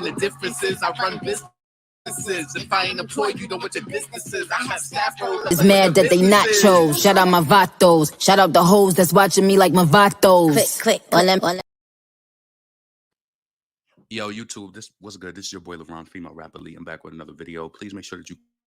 the difference is I run businesses. If I ain't employed, you know what your business is. I have staff roles. It's mad that they nachos. Shout out my vatos. Shout out the hoes that's watching me like my vatos. Click. On them. Yo, YouTube, this was good. This is your boy LeRon, female rapper Lee. I'm back with another video. Please make sure that you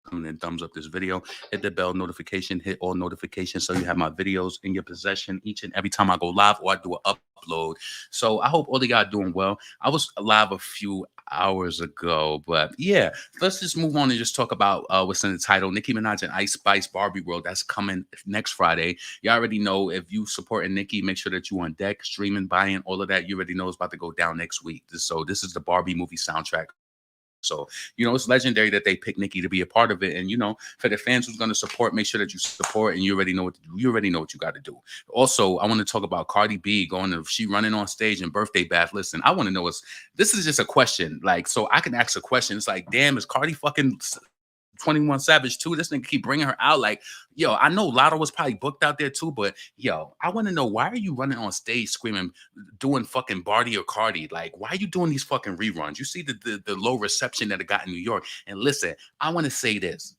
come and thumbs up this video. Hit the bell notification. Hit all notifications so you have my videos in your possession each and every time I go live or I do an upload. So I hope all of y'all doing well. I was live a few hours ago, but yeah, let's just move on and just talk about what's in the title. Nicki Minaj and Ice Spice Barbie World, that's coming next Friday. You already know, if you supporting Nicki, make sure that you on deck, streaming, buying, all of that. You already know it's about to go down next week. So this is the Barbie movie soundtrack. So, you know, it's legendary that they picked Nicki to be a part of it. And, you know, for the fans who's going to support, make sure that you support, and you already know what to do. You already know what you got to do. Also, I want to talk about Cardi B she running on stage in birthday bath. Listen, I want to know, this is just a question. Like, so I can ask a question. It's like, damn, is Cardi fucking 21 Savage too? This nigga keep bringing her out. Like, yo, I know Lotto was probably booked out there too, but yo, I want to know, why are you running on stage screaming, doing fucking Barty or Cardi? Like, why are you doing these fucking reruns? You see the low reception that it got in New York. And listen, I want to say this.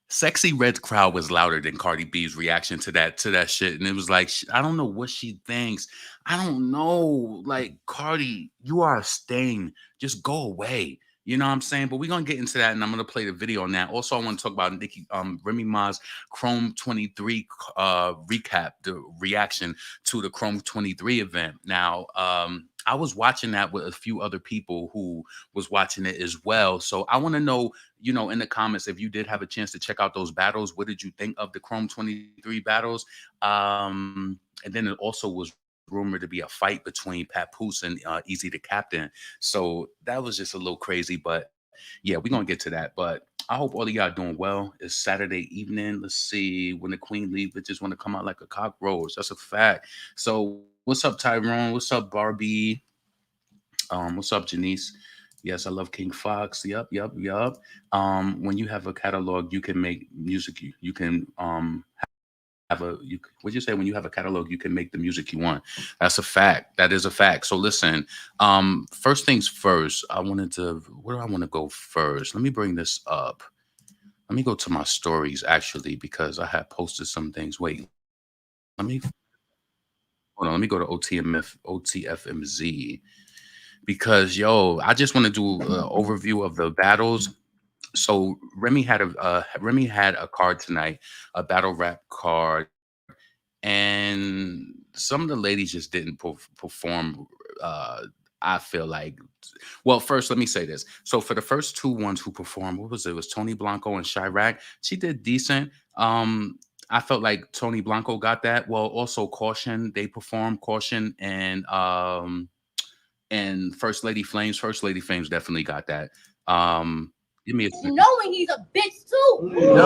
Sexy Red crowd was louder than Cardi B's reaction to that shit. And it was like, I don't know what she thinks. I don't know. Like, Cardi, you are a stain. Just go away. You know what I'm saying? But we're going to get into that, and I'm going to play the video on that. Also, I want to talk about Nicki, Remy Ma's Chrome 23 recap, the reaction to the Chrome 23 event. Now, I was watching that with a few other people who was watching it as well. So I want to know, you know, in the comments, if you did have a chance to check out those battles, what did you think of the Chrome 23 battles? And then it also was rumored to be a fight between Papoose and Easy the Captain. So that was just a little crazy, but yeah, we're gonna get to that. But I hope all of y'all doing well. It's Saturday evening. Let's see, when the queen leaves, bitches want to come out like a cockroach. That's a fact. So what's up, Tyrone? What's up, Barbie? What's up, Janice? Yes, I love King Fox. Yup. When you have a catalog, you can make music. You can what'd you say? When you have a catalog, you can make the music you want. That's a fact. That is a fact. So listen, first things first, where do I want to go first? Let me bring this up. Let me go to my stories, actually, because I had posted some things. Wait, hold on. Let me go to OTFMZ, because yo, I just want to do an overview of the battles. So Remy had a card tonight, a battle rap card, and some of the ladies just didn't perform. I feel like, well, first let me say this. So for the first two ones who performed, what was it? It was Tony Blanco and Chirac. She did decent. I felt like Tony Blanco got that. Well, also Caution, they performed. Caution and First Lady Flames. First Lady Flames definitely got that. Give me a second. Knowing he's a bitch too. No.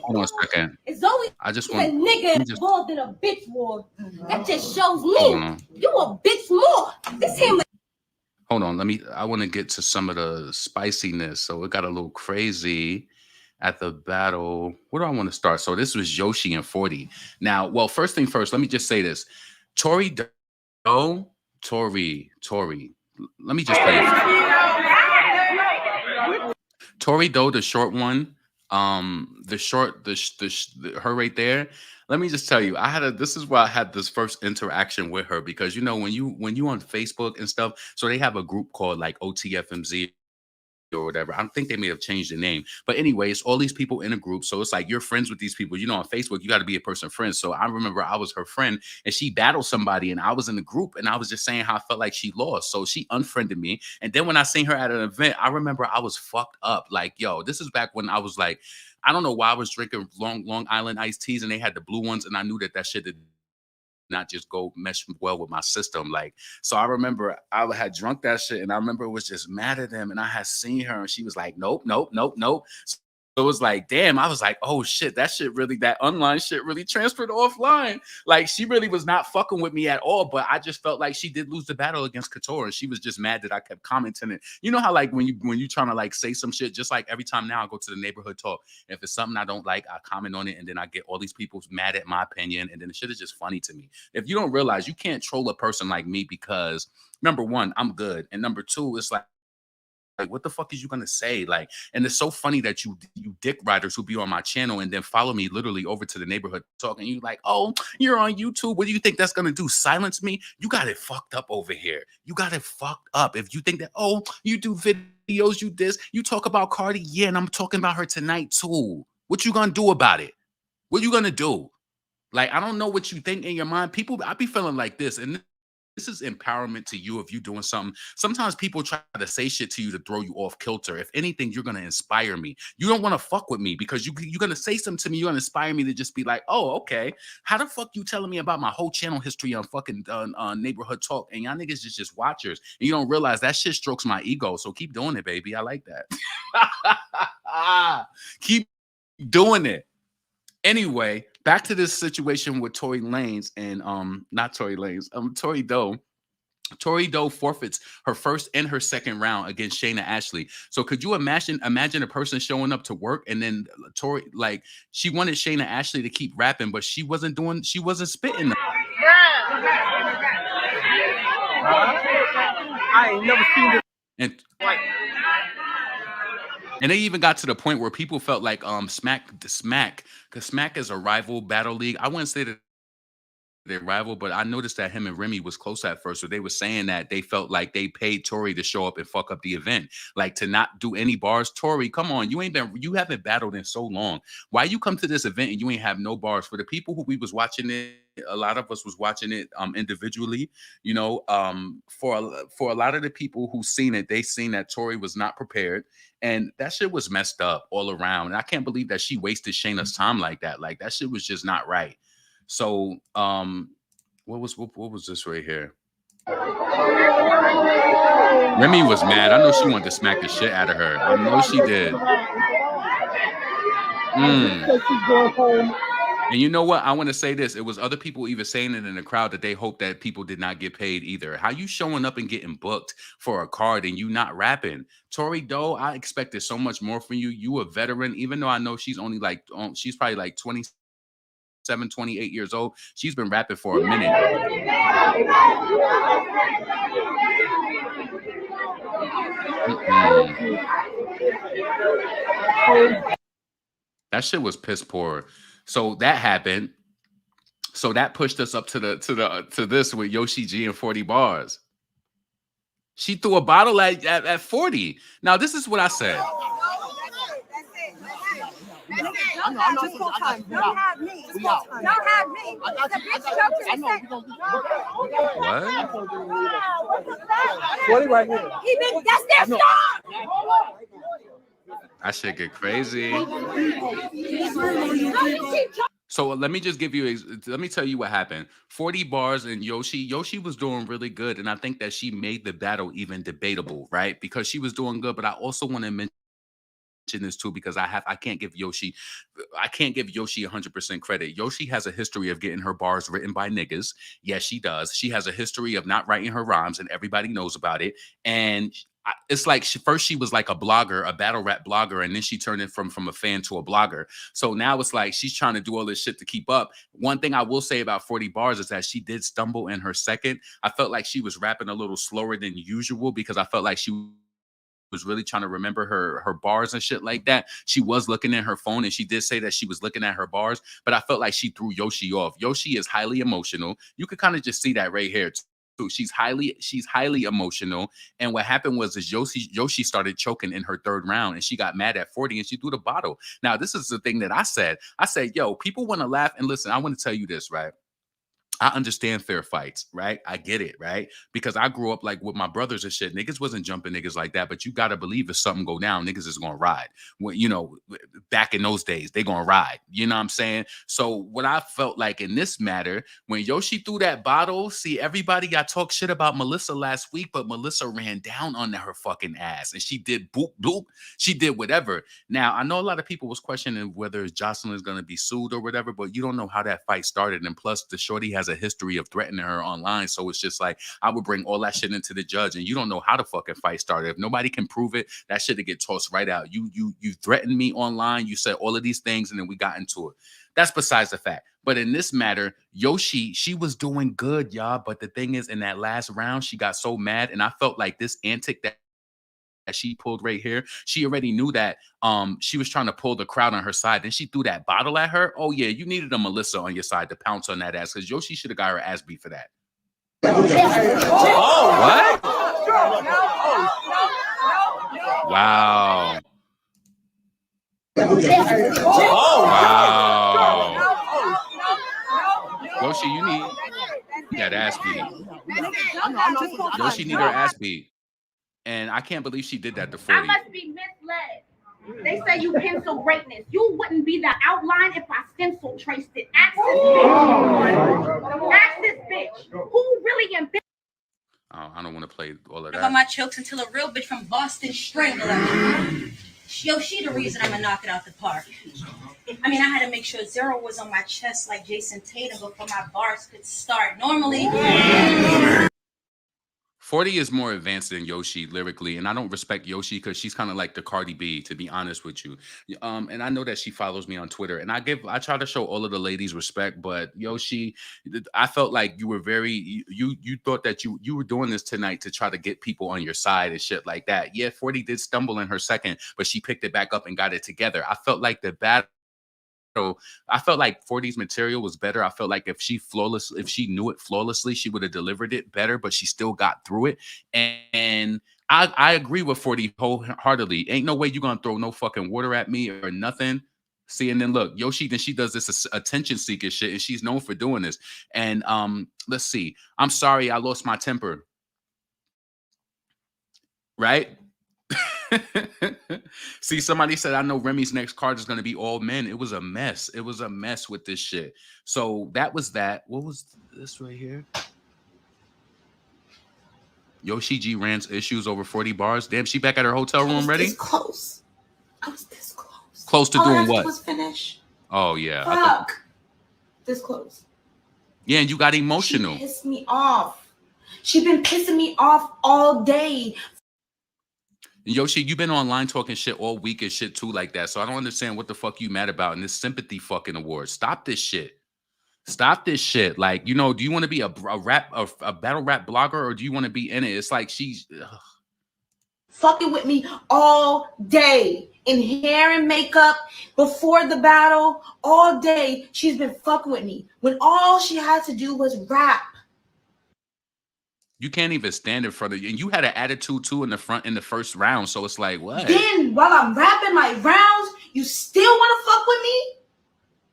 Hold on a second. It's always a nigga involved in a bitch war. That just shows me you a bitch more. This him. Hold on. I want to get to some of the spiciness. So it got a little crazy at the battle. Where do I want to start? So this was Yoshi and 40. Now, well, first thing first, let me just say this. Tory. Let me just play it. Tori Doe, the short one, her right there. Let me just tell you, this is where I had this first interaction with her, because you know, when you on Facebook and stuff, so they have a group called like OTFMZ or whatever. I don't think they may have changed the name, but anyways, all these people in a group. So it's like you're friends with these people. You know, on Facebook, you got to be a person friend. So I remember I was her friend, and she battled somebody, and I was in the group, and I was just saying how I felt like she lost. So she unfriended me, and then when I seen her at an event, I remember I was fucked up. Like, yo, this is back when I was like, I don't know why I was drinking Long Island iced teas, and they had the blue ones, and I knew that shit did not just go mesh well with my system. Like, so I remember I had drunk that shit, and I remember it was just mad at them, and I had seen her, and she was like, nope. it was like, damn, I was like, oh shit, that online shit really transferred offline. Like, she really was not fucking with me at all, but I just felt like she did lose the battle against Couture, and she was just mad that I kept commenting it. You know how, like, when you trying to, like, say some shit, just like every time now I go to the neighborhood talk, if it's something I don't like, I comment on it, and then I get all these people mad at my opinion, and then the shit is just funny to me. If you don't realize, you can't troll a person like me because, number one, I'm good, and number two, it's like, what the fuck is you gonna say? Like, and it's so funny that you dick riders who be on my channel and then follow me literally over to the neighborhood talking. You like, oh, you're on YouTube. What do you think that's gonna do? Silence me? You got it fucked up over here. You got it fucked up. If you think that, oh, you do videos, you talk about Cardi, yeah, and I'm talking about her tonight too. What you gonna do about it? What you gonna do? Like, I don't know what you think in your mind. People, I be feeling like this, and this is empowerment to you if you're doing something. Sometimes people try to say shit to you to throw you off kilter. If anything, you're going to inspire me. You don't want to fuck with me because you're going to say something to me. You're going to inspire me to just be like, oh, okay. How the fuck you telling me about my whole channel history on fucking neighborhood talk? And y'all niggas is just watchers. And you don't realize that shit strokes my ego. So keep doing it, baby. I like that. Keep doing it. Anyway, back to this situation with Tory Lanez and not Tory Lanez, Tory Doe. Tory Doe forfeits her first and her second round against Shayna Ashley. So could you imagine a person showing up to work and then Tory, like, she wanted Shayna Ashley to keep rapping, but she wasn't spitting. I ain't never seen this. And they even got to the point where people felt like Smack, because Smack is a rival battle league. I wouldn't say that they're rival, but I noticed that him and Remy was close at first. So they were saying that they felt like they paid Tory to show up and fuck up the event, like to not do any bars. Tory, come on, you haven't battled in so long. Why you come to this event and you ain't have no bars? For the people who we was watching it, a lot of us was watching it individually. You know, for a lot of the people who seen it, they seen that Tory was not prepared. And that shit was messed up all around. And I can't believe that she wasted Shayna's time like that. Like, that shit was just not right. So, what was this right here? Remy was mad. I know she wanted to smack the shit out of her. I know she did. And you know what? I want to say this. It was other people even saying it in the crowd that they hope that people did not get paid either. How you showing up and getting booked for a card and you not rapping? Tory Doe, I expected so much more from you. You a veteran, even though I know she's only like, she's probably like 27, 28 years old. She's been rapping for a minute. That shit was piss poor. So that happened. So that pushed us up to this with Yoshi G and 40 bars. She threw a bottle at 40. Now this is what I said. Don't have me. Don't have me. What? Right here. That's their song. That shit get crazy. So let me just let me tell you what happened. 40 bars and Yoshi was doing really good. And I think that she made the battle even debatable, right? Because she was doing good. But I also want to mention this too, because I can't give Yoshi 100% credit. Yoshi has a history of getting her bars written by niggas. Yes, she does. She has a history of not writing her rhymes, and everybody knows about it. And it's like first she was like a blogger, a battle rap blogger, and then she turned it from a fan to a blogger. So now it's like she's trying to do all this shit to keep up. One thing I will say about 40 bars is that she did stumble in her second. I felt like she was rapping a little slower than usual because I felt like she was really trying to remember her bars and shit like that. She was looking at her phone, and she did say that she was looking at her bars, but I felt like she threw Yoshi off. Yoshi is highly emotional. You could kind of just see that right here too. She's highly emotional. And what happened was Yoshi started choking in her third round, and she got mad at 40 and she threw the bottle. Now, this is the thing that I said. I said, yo, people want to laugh. And listen, I want to tell you this, right? I understand fair fights, right? I get it, right? Because I grew up like with my brothers and shit. Niggas wasn't jumping niggas like that, but you gotta believe if something go down, niggas is gonna ride. When, you know, back in those days, they gonna ride. You know what I'm saying? So what I felt like in this matter, when Yoshi threw that bottle, see, everybody got talk shit about Melissa last week, but Melissa ran down on her fucking ass and she did boop boop. She did whatever. Now I know a lot of people was questioning whether Jocelyn is gonna be sued or whatever, but you don't know how that fight started. And plus, the shorty has a history of threatening her online. So it's just like, I would bring all that shit into the judge and you don't know how the fucking fight started. If nobody can prove it, that shit to get tossed right out. You threatened me online. You said all of these things and then we got into it. That's besides the fact. But in this matter, Yoshi, she was doing good, y'all. But the thing is, in that last round, she got so mad. And I felt like this antic that she pulled right here, she already knew that she was trying to pull the crowd on her side. Then she threw that bottle at her. Oh yeah, you needed a Melissa on your side to pounce on that ass, because Yoshi should have got her ass beat for that. Oh, what? Wow. Wow. Yoshi, you need that ass beat. Yoshi need her ass beat. And I can't believe she did that to 40. I must be misled. They say you pencil greatness. You wouldn't be the outline if I stencil traced it. Ask this bitch. Ask this bitch. Who really am? Oh, I don't want to play all of that. About my chokes until a real bitch from Boston strangled her. Yo, she the reason I'm gonna knock it out the park. I mean, I had to make sure zero was on my chest like Jason Tatum before my bars could start. Normally. 40 is more advanced than Yoshi lyrically, and I don't respect Yoshi because she's kind of like the Cardi B, to be honest with you. And I know that she follows me on Twitter, and I try to show all of the ladies respect, but Yoshi, I felt like you were very you thought that you were doing this tonight to try to get people on your side and shit like that. Yeah, 40 did stumble in her second, but she picked it back up and got it together. I felt like the battle. So I felt like 40's material was better. I felt like if she knew it flawlessly, she would have delivered it better, but she still got through it. And I agree with 40 wholeheartedly. Ain't no way you're gonna throw no fucking water at me or nothing. See, and then look, Yoshi, then she does this attention seeker shit, and she's known for doing this. And let's see. I'm sorry, I lost my temper. Right? See, somebody said, I know Remy's next card is going to be all men. It was a mess. It was a mess with this shit. So that was that. What was this right here? Yoshi G rants issues over 40 bars. Damn, she back at her hotel room ready? This close. I was this close. Close to doing what? Was finish. Oh, yeah. Fuck. This close. Yeah, and you got emotional. She pissed me off. She been pissing me off all day. Yoshi, you've been online talking shit all week and shit too like that. So I don't understand what the fuck you mad about in this sympathy fucking award. Stop this shit. Stop this shit. Like, you know, do you want to be a battle rap blogger, or do you want to be in it? It's like she's fucking with me all day in hair and makeup before the battle. All day she's been fucking with me when all she had to do was rap. You can't even stand in front of you. And you had an attitude too in the first round. So it's like, what? Then while I'm rapping my rounds, you still want to fuck with me?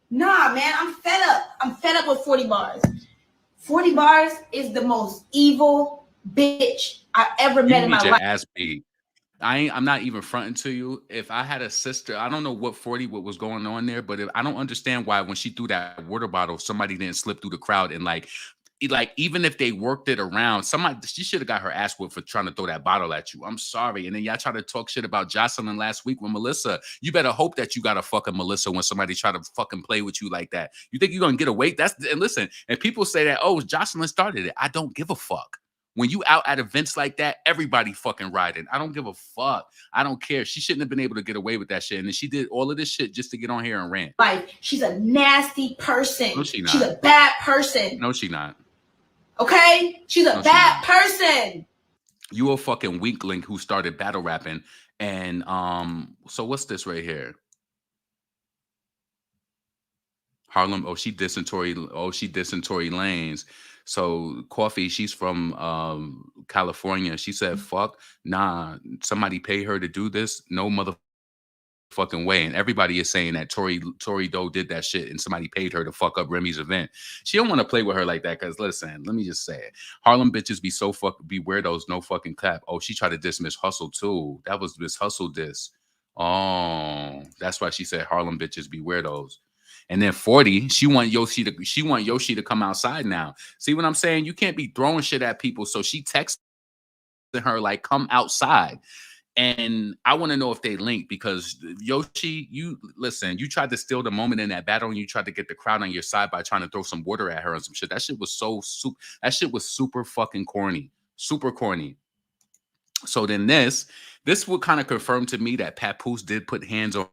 Nah, man, I'm fed up. I'm fed up with 40 bars. 40 bars is the most evil bitch I ever met in my life. Ass beat. I'm not even fronting to you. If I had a sister, I don't know what was going on there, but I don't understand why when she threw that water bottle, somebody didn't slip through the crowd and like even if they worked it around, she should have got her ass whipped for trying to throw that bottle at you. I'm sorry. And then y'all try to talk shit about Jocelyn last week with Melissa. You better hope that you got a fucking Melissa when somebody try to fucking play with you like that. You think you're gonna get away? And listen, and people say that, oh, Jocelyn started it. I don't give a fuck. When you out at events like that, everybody fucking riding. I don't give a fuck. I don't care. She shouldn't have been able to get away with that shit. And then she did all of this shit just to get on here and rant. Like, she's a nasty person. No, she not. She's a bad person. No, she not. Okay? She's a bad person. You a fucking weakling who started battle rapping. And so what's this right here? Harlem. Oh, she dissing Tory Lanez. So Coffee, she's from California. She said, fuck, nah, somebody pay her to do this. No mother fucking way. And everybody is saying that Tory Doe did that shit and somebody paid her to fuck up Remy's event. She don't want to play with her like that because listen, let me just say it. Harlem bitches be so be weirdos, no fucking cap. Oh, she tried to diss Miss Hustle too. That was Miss Hustle diss. Oh, that's why she said Harlem bitches be weirdos. And then 40, she want Yoshi to come outside now. See what I'm saying? You can't be throwing shit at people. So she texted her like, come outside. And I want to know if they link because Yoshi, you tried to steal the moment in that battle and you tried to get the crowd on your side by trying to throw some water at her and some shit. That shit was that shit was super fucking corny. Super corny. So then this would kind of confirm to me that Papoose did put hands on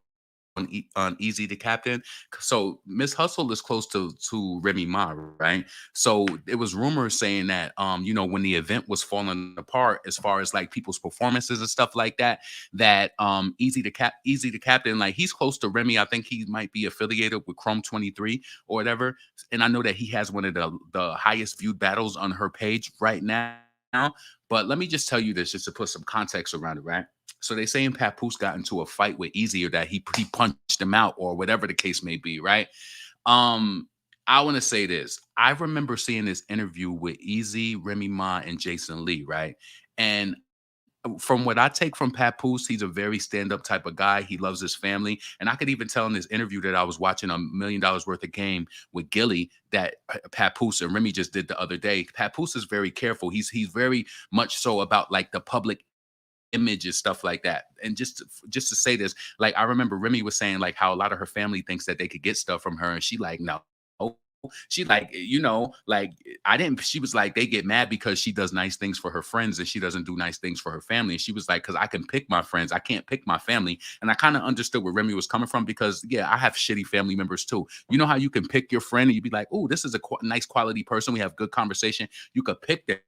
Easy the Captain. So Miss Hustle is close to Remy Ma, right? So it was rumors saying that you know, when the event was falling apart as far as like people's performances and stuff like that, that Easy the Captain, like he's close to Remy. I think he might be affiliated with Chrome 23 or whatever. And I know that he has one of the highest viewed battles on her page right now. But let me just tell you this just to put some context around it, right? So they saying Papoose got into a fight with Easy or that he punched him out or whatever the case may be, right? I want to say this. I remember seeing this interview with Easy, Remy Ma, and Jason Lee, right? And from what I take from Papoose, he's a very stand-up type of guy. He loves his family. And I could even tell in this interview that I was watching $1 million worth of game with Gilly that Papoose and Remy just did the other day. Papoose is very careful. He's very much so about like the public image and stuff like that. And just to say this, like I remember Remy was saying like how a lot of her family thinks that they could get stuff from her. And she like, no. She like, you know, like she was like, they get mad because she does nice things for her friends and she doesn't do nice things for her family. And she was like, because I can pick my friends, I can't pick my family. And I kind of understood where Remy was coming from because yeah, I have shitty family members too. You know how you can pick your friend and you'd be like, oh, this is a nice quality person. We have good conversation. You could pick them.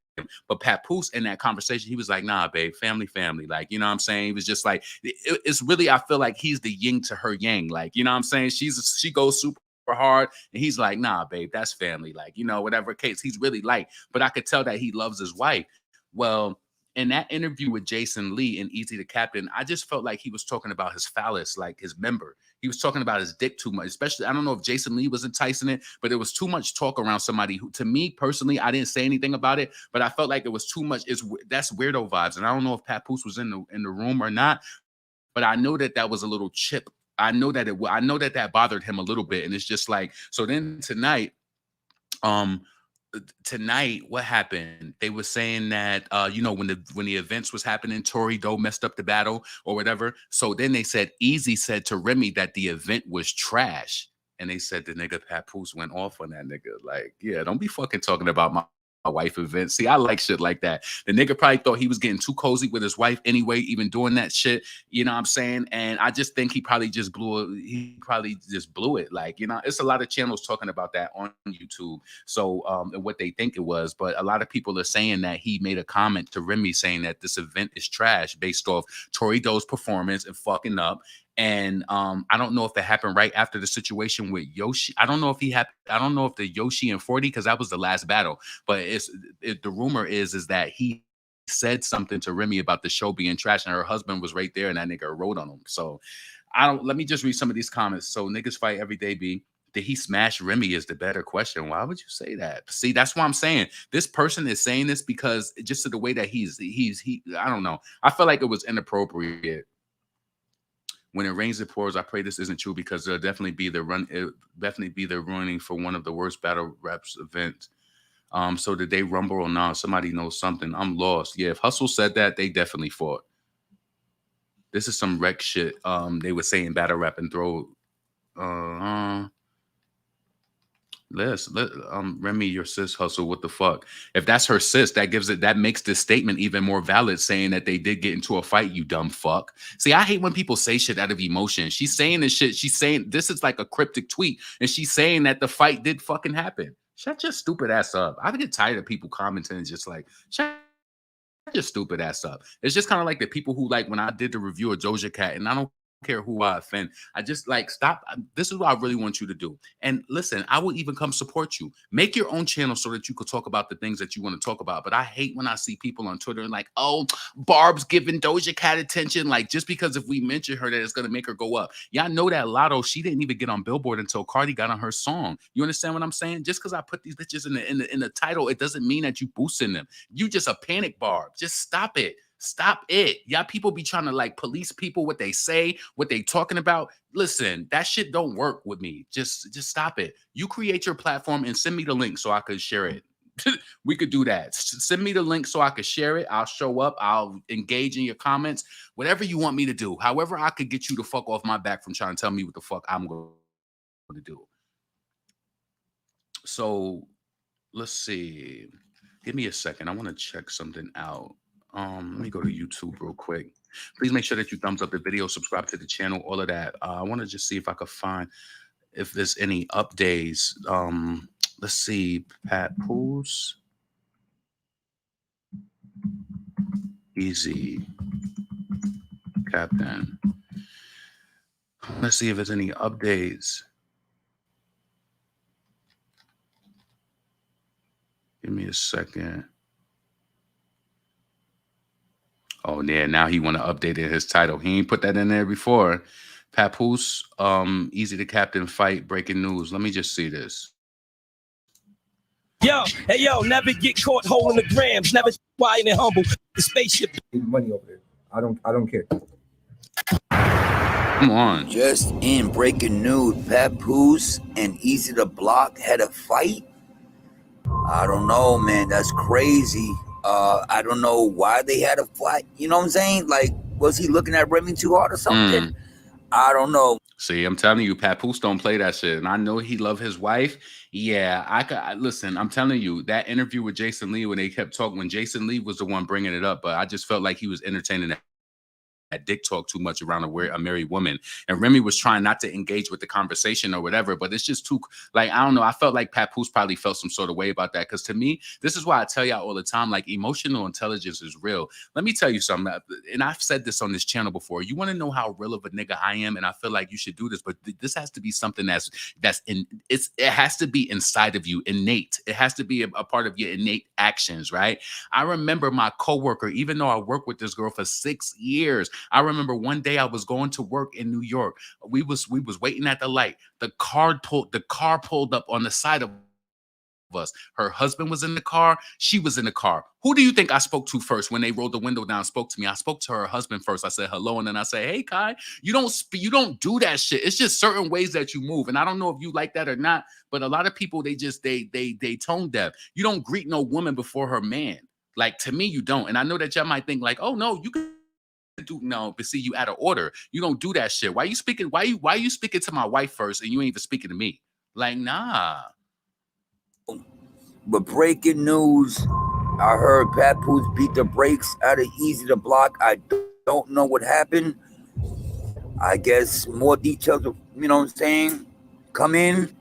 But Papoose in that conversation, he was like, nah, babe, family. Like, you know what I'm saying? He was just like, it's really, I feel like he's the yin to her yang. Like, you know what I'm saying? She goes super hard and he's like, nah, babe, that's family. Like, you know, whatever case, he's really light. But I could tell that he loves his wife. Well, in that interview with Jason Lee and Easy the Captain, I just felt like he was talking about his phallus, like his member. He was talking about his dick too much, especially, I don't know if Jason Lee was enticing it, but there was too much talk around somebody who, to me personally, I didn't say anything about it, but I felt like it was too much. That's weirdo vibes. And I don't know if Papoose was in the room or not, but I know that was a little chip. I know that bothered him a little bit. And it's just like, so then tonight, what happened? They were saying that you know, when the events was happening, Tory Doe messed up the battle or whatever. So then they said Easy said to Remy that the event was trash, and they said the nigga Papoose went off on that nigga. Like, yeah, don't be fucking talking about my wife event. See, I like shit like that. The nigga probably thought he was getting too cozy with his wife anyway, even doing that shit. You know what I'm saying? And I just think he probably just blew it. Like, you know, it's a lot of channels talking about that on YouTube. So what they think it was, but a lot of people are saying that he made a comment to Remy saying that this event is trash based off Tory Doe's performance and fucking up. And I don't know if it happened right after the situation with Yoshi. I don't know if the Yoshi and 40, because that was the last battle. But the rumor is that he said something to Remy about the show being trash, and her husband was right there, and that nigga wrote on him. So let me just read some of these comments. So niggas fight every day, B. Did he smash Remy is the better question. Why would you say that? See, that's why I'm saying this person is saying this because just to the way that he I don't know. I feel like it was inappropriate. When it rains, it pours. I pray this isn't true because it'll definitely be the ruining for one of the worst battle raps events. So did they rumble or not? Somebody knows something. I'm lost. Yeah, if Hustle said that, they definitely fought. This is some wreck shit. They were saying battle rap and throw. Remy, your sis Hustle. What the fuck? If that's her sis, that makes this statement even more valid, saying that they did get into a fight, you dumb fuck. See, I hate when people say shit out of emotion. She's saying this shit. She's saying this is like a cryptic tweet, and she's saying that the fight did fucking happen. Shut your stupid ass up. I get tired of people commenting and just like, shut your stupid ass up. It's just kind of like the people who, like, when I did the review of Doja Cat, and I don't care who I offend. I just like stop. This is what I really want you to do. And listen, I will even come support you. Make your own channel so that you could talk about the things that you want to talk about. But I hate when I see people on Twitter and like, oh, Barb's giving Doja Cat attention. Like, just because if we mention her, that it's gonna make her go up. Y'all know that Lotto, she didn't even get on Billboard until Cardi got on her song. You understand what I'm saying? Just because I put these bitches in the title, it doesn't mean that you boosting them. You just a panic Barb. Just stop it. Stop it. Y'all people be trying to like police people, what they say, what they talking about. Listen, that shit don't work with me. Just stop it. You create your platform and send me the link so I could share it. We could do that. Send me the link so I could share it. I'll show up. I'll engage in your comments. Whatever you want me to do. However I could get you to fuck off my back from trying to tell me what the fuck I'm going to do. So let's see. Give me a second. I want to check something out. Let me go to YouTube real quick. Please make sure that you thumbs up the video, subscribe to the channel, all of that. I want to just see if I could find if there's any updates. Let's see. Papoose. Easy. Captain. Let's see if there's any updates. Give me a second. Oh, yeah, now he want to update his title. He ain't put that in there before. Papoose, Easy to Captain fight, breaking news. Let me just see this. Yo, hey, yo, never get caught holding the grams. Never quiet and humble. The spaceship. Money over there. I don't care. Come on. Just in breaking news, Papoose and Easy to Block had a fight. I don't know, man. That's crazy. I don't know why they had a fight. You know what I'm saying? Like, was he looking at Remy too hard or something? I don't know. See, I'm telling you, Papoose don't play that shit. And I know he love his wife. Yeah, listen, I'm telling you, that interview with Jason Lee when they kept talking, when Jason Lee was the one bringing it up, but I just felt like he was entertaining that dick talk too much around a married woman, and Remy was trying not to engage with the conversation or whatever, but it's just too, like, I don't know, I felt like Papoose probably felt some sort of way about that, because to me, this is why I tell y'all all the time, like, emotional intelligence is real. Let me tell you something, and I've said this on this channel before. You want to know how real of a nigga I am, and I feel like you should do this, but this has to be something it has to be inside of you, innate. It has to be a part of your innate actions, right? I remember my coworker, even though I worked with this girl for 6 years, I remember one day I was going to work in New York. We was waiting at the light. The car pulled up on the side of us. Her husband was in the car. She was in the car. Who do you think I spoke to first when they rolled the window down and spoke to me? I spoke to her husband first. I said hello, and then I said, "Hey, Kai, you don't do that shit." It's just certain ways that you move, and I don't know if you like that or not, but a lot of people they tone deaf. You don't greet no woman before her man. Like, to me, you don't. And I know that y'all might think like, "Oh no, you can." But see, you out of order. You don't do that shit. Why you speaking to my wife first and you ain't even speaking to me? Like, nah. But breaking news, I heard Papoose beat the brakes out of Easy to Block. I don't know what happened. I guess more details, you know what I'm saying, come in.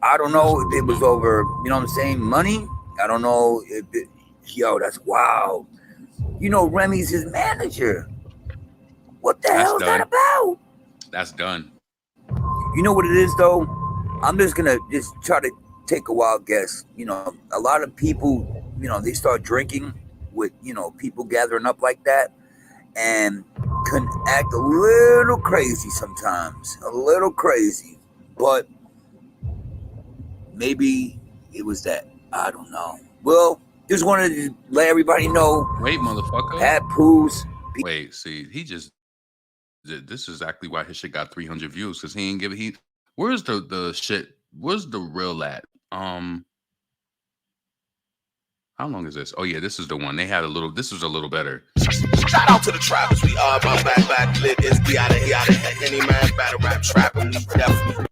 I don't know if it was over, you know what I'm saying, money. I don't know if yo, that's wild. You know, Remy's his manager. What the hell is that about? That's done. You know what it is, though? I'm just going to try to take a wild guess. You know, a lot of people, you know, they start drinking with, you know, people gathering up like that and can act a little crazy sometimes. A little crazy. But maybe it was that. I don't know. Well, just wanted to let everybody know. Wait, motherfucker. Papoose. Wait, see, this is exactly why his shit got 300 views, because he ain't give it. Where's the shit? Where's the real at? How long is this? Oh yeah, this is the one. They had this was a little better. Shout out to the trappers. We are my back lit. It's the out of Henny Man battle rap trapping. We definitely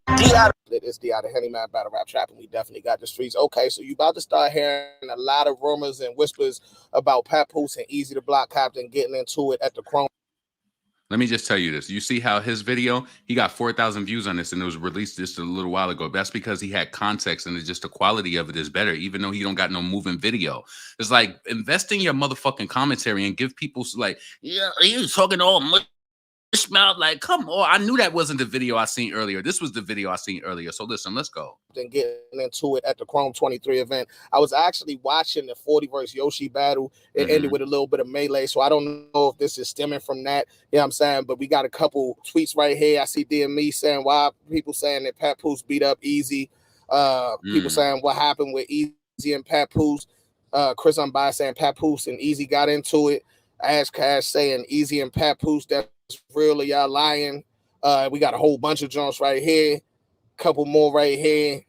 it's the out of Henny Man battle rap trapping. We definitely got the streets. Okay, so you about to start hearing a lot of rumors and whispers about Papoose and Easy to Block Captain getting into it at the Chrome. Let me just tell you this. You see how his video, he got 4,000 views on this, and it was released just a little while ago. That's because he had context, and it's just the quality of it is better, even though he don't got no moving video. It's like, invest in your motherfucking commentary and give people like, yeah, he was talking all much smelled like, come on. I knew that wasn't the video I seen earlier. This was the video I seen earlier. So listen, let's go. And getting into it at the Chrome 23 event. I was actually watching the 40 versus Yoshi battle. It ended with a little bit of melee. So I don't know if this is stemming from that. You know what I'm saying? But we got a couple tweets right here. I see DME saying why people saying that Papoose beat up Easy. People saying what happened with Easy and Papoose. Chris Unbiased saying Papoose and Easy got into it. Ash Cash saying Easy and Papoose, that's really y'all lying. We got a whole bunch of jumps right here. Couple more right here.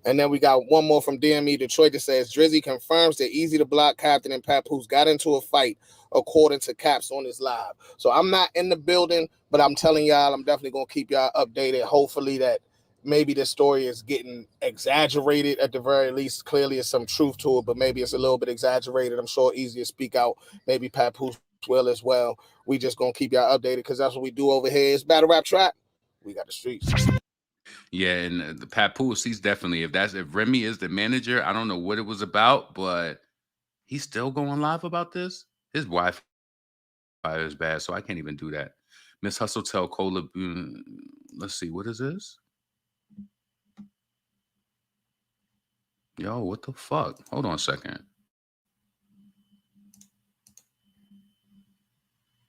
And then we got one more from DME Detroit that says Drizzy confirms that Easy the Block Captain and Papoose got into a fight according to Caps on his live. So I'm not in the building, but I'm telling y'all, I'm definitely going to keep y'all updated. Hopefully that maybe this story is getting exaggerated at the very least. Clearly there's some truth to it, but maybe it's a little bit exaggerated. I'm sure Easy to speak out. Maybe Papoose will as well. We just going to keep y'all updated because that's what we do over here. It's Battle Rap Trap. We got the streets. Yeah, and the Papoose, he's definitely, if Remy is the manager, I don't know what it was about, but he's still going live about this. His Wi-Fi is bad, so I can't even do that. Miss Hustle tell Cola, let's see, what is this? Yo, what the fuck? Hold on a second.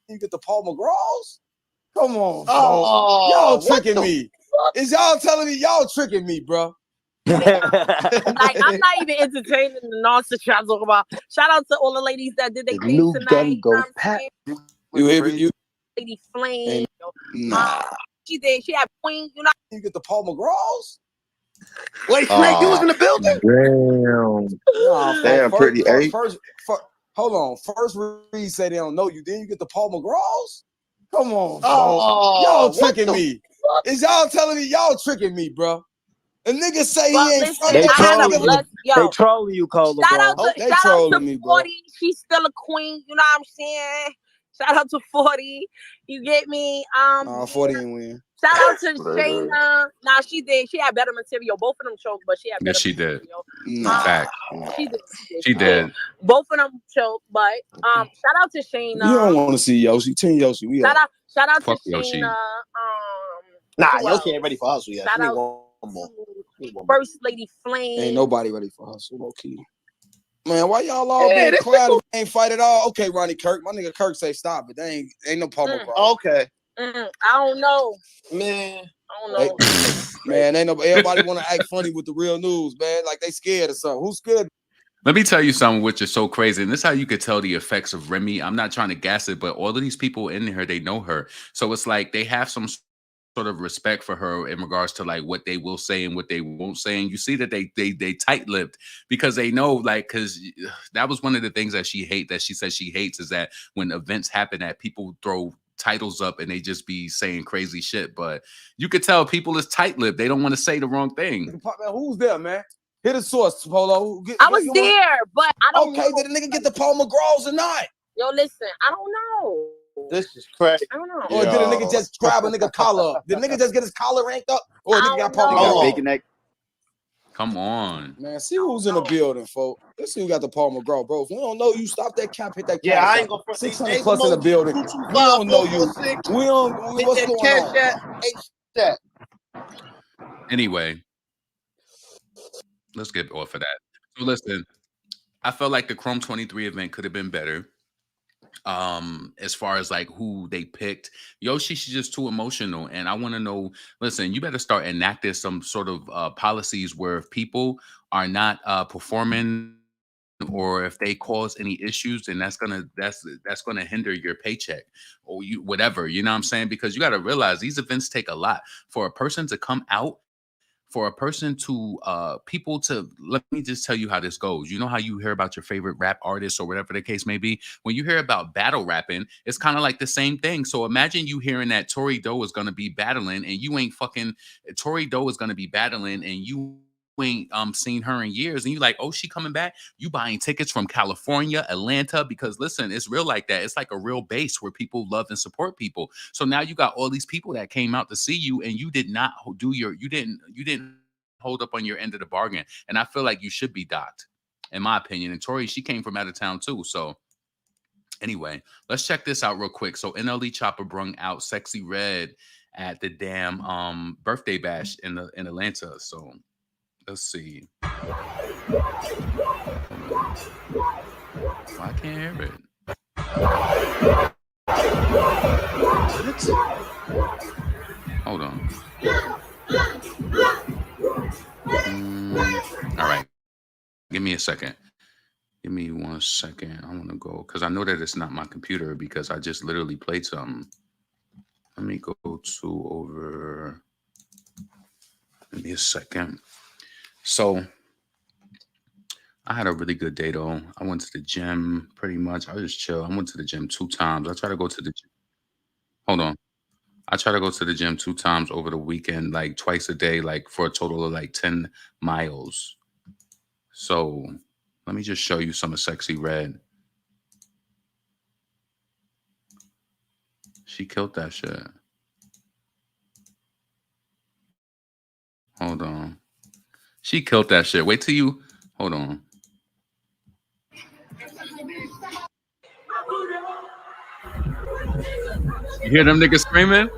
You get the Paul McGraws? Come on, Oh, y'all tricking me. Is y'all telling me y'all tricking me, bro? Like, I'm not even entertaining the nonsense y'all talk about. Shout out to all the ladies that did their thing tonight. You Lady Flame. Nah. She did. She had Queen. You know. You get the Paul McGraws? Wait, Snake, you was in the building? Nah, Damn, pretty eight. Hold on. First Reed said they don't know you. Then you get the Paul McGraws? Come on, Oh, y'all tricking me. Is y'all telling me y'all tricking me, bro? The nigga say he ain't from They trolling you, Cola. Shout out to, They shout out trolling to me, bro. 40. She's still a queen. You know what I'm saying? Shout out to 40. You get me? 40 ain't win. Shout out to Shayna. Nah, she did. She had better material. Both of them choked, but she had better Yes, she did. material. Fact. She did. She did. Both of them choked, but shout out to Shayna. You don't want to see Yoshi. Team Yoshi. We Shout out Fuck to Yoshi. Shayna. Nah, who Yoshi else? ain't ready for hustle yet. Shout She need out one more. First Lady Flame. Ain't nobody ready for hustle, low key. Man, why y'all all being quiet? Ain't fight at all. Okay, Ronnie Kirk. My nigga Kirk say stop, but they ain't no Paul McGraw. Okay. I don't know. Man. I don't know. Man, ain't no everybody want to act funny with the real news, man. Like they scared or something. Who's scared? Let me tell you something which is so crazy. And this is how you could tell the effects of Remy. I'm not trying to gas it, but all of these people in here, they know her. So it's like they have some sort of respect for her in regards to like what they will say and what they won't say. And you see that they tight-lipped because they know, like, because that was one of the things that she says she hates is that when events happen that people throw titles up and they just be saying crazy shit. But you could tell people is tight-lipped. They don't want to say the wrong thing. Who's there, man? Hit a source, Polo. I was there, but I don't know. Did the nigga get the Paul McGraws or not? Yo, listen, I don't know. This is crazy. I don't know. Or did a nigga just grab a nigga collar up? Did nigga just get his collar ranked up? Or a nigga got Paul McGraw? Come on. Man, see who's in the building, folks. Let's see who got the Paul McGraw, bro. If we don't know you, stop that cap, hit that cap. Yeah, I ain't gonna 600 plus in the building. We don't know you. We don't. What's going on? Anyway, let's get off of that. So listen, I felt like the Chrome 23 event could have been better. As far as like who they picked, Yoshi, she's just too emotional. And I want to know, listen, you better start enacting some sort of policies where if people are not performing or if they cause any issues, then that's gonna hinder your paycheck or you whatever, you know what I'm saying? Because you got to realize these events take a lot for a person to come out, for a person to people to, let me just tell you how this goes. You know how you hear about your favorite rap artist or whatever the case may be? When you hear about battle rapping, it's kind of like the same thing. So imagine you hearing that Tory Doe is going to be battling and you ain't fucking, Tory Doe is going to be battling and you ain't seen her in years and you like, oh, she coming back? You buying tickets from California, Atlanta, because listen, it's real like that. It's like a real base where people love and support people. So now you got all these people that came out to see you and you did not do your, you didn't hold up on your end of the bargain. And I feel like you should be docked, in my opinion. And Tori, she came from out of town too. So Anyway, let's check this out real quick. So NLE Chopper brung out Sexy Red at the damn birthday bash in Atlanta. So let's see. Well, I can't hear it. What? Hold on. All right. Give me a second. Give me 1 second. I want to go because I know that it's not my computer because I just literally played something. Let me go to over. Give me a second. So I had a really good day though. I went to the gym pretty much. I just chill. I went to the gym 2 times. I try to go to the gym. Hold on. I try to go to the gym 2 times over the weekend, like twice a day, like for a total of like 10 miles. So let me just show you some of Sexy Red. She killed that shit. Hold on. She killed that shit. Wait till you. Hold on. You hear them niggas screaming?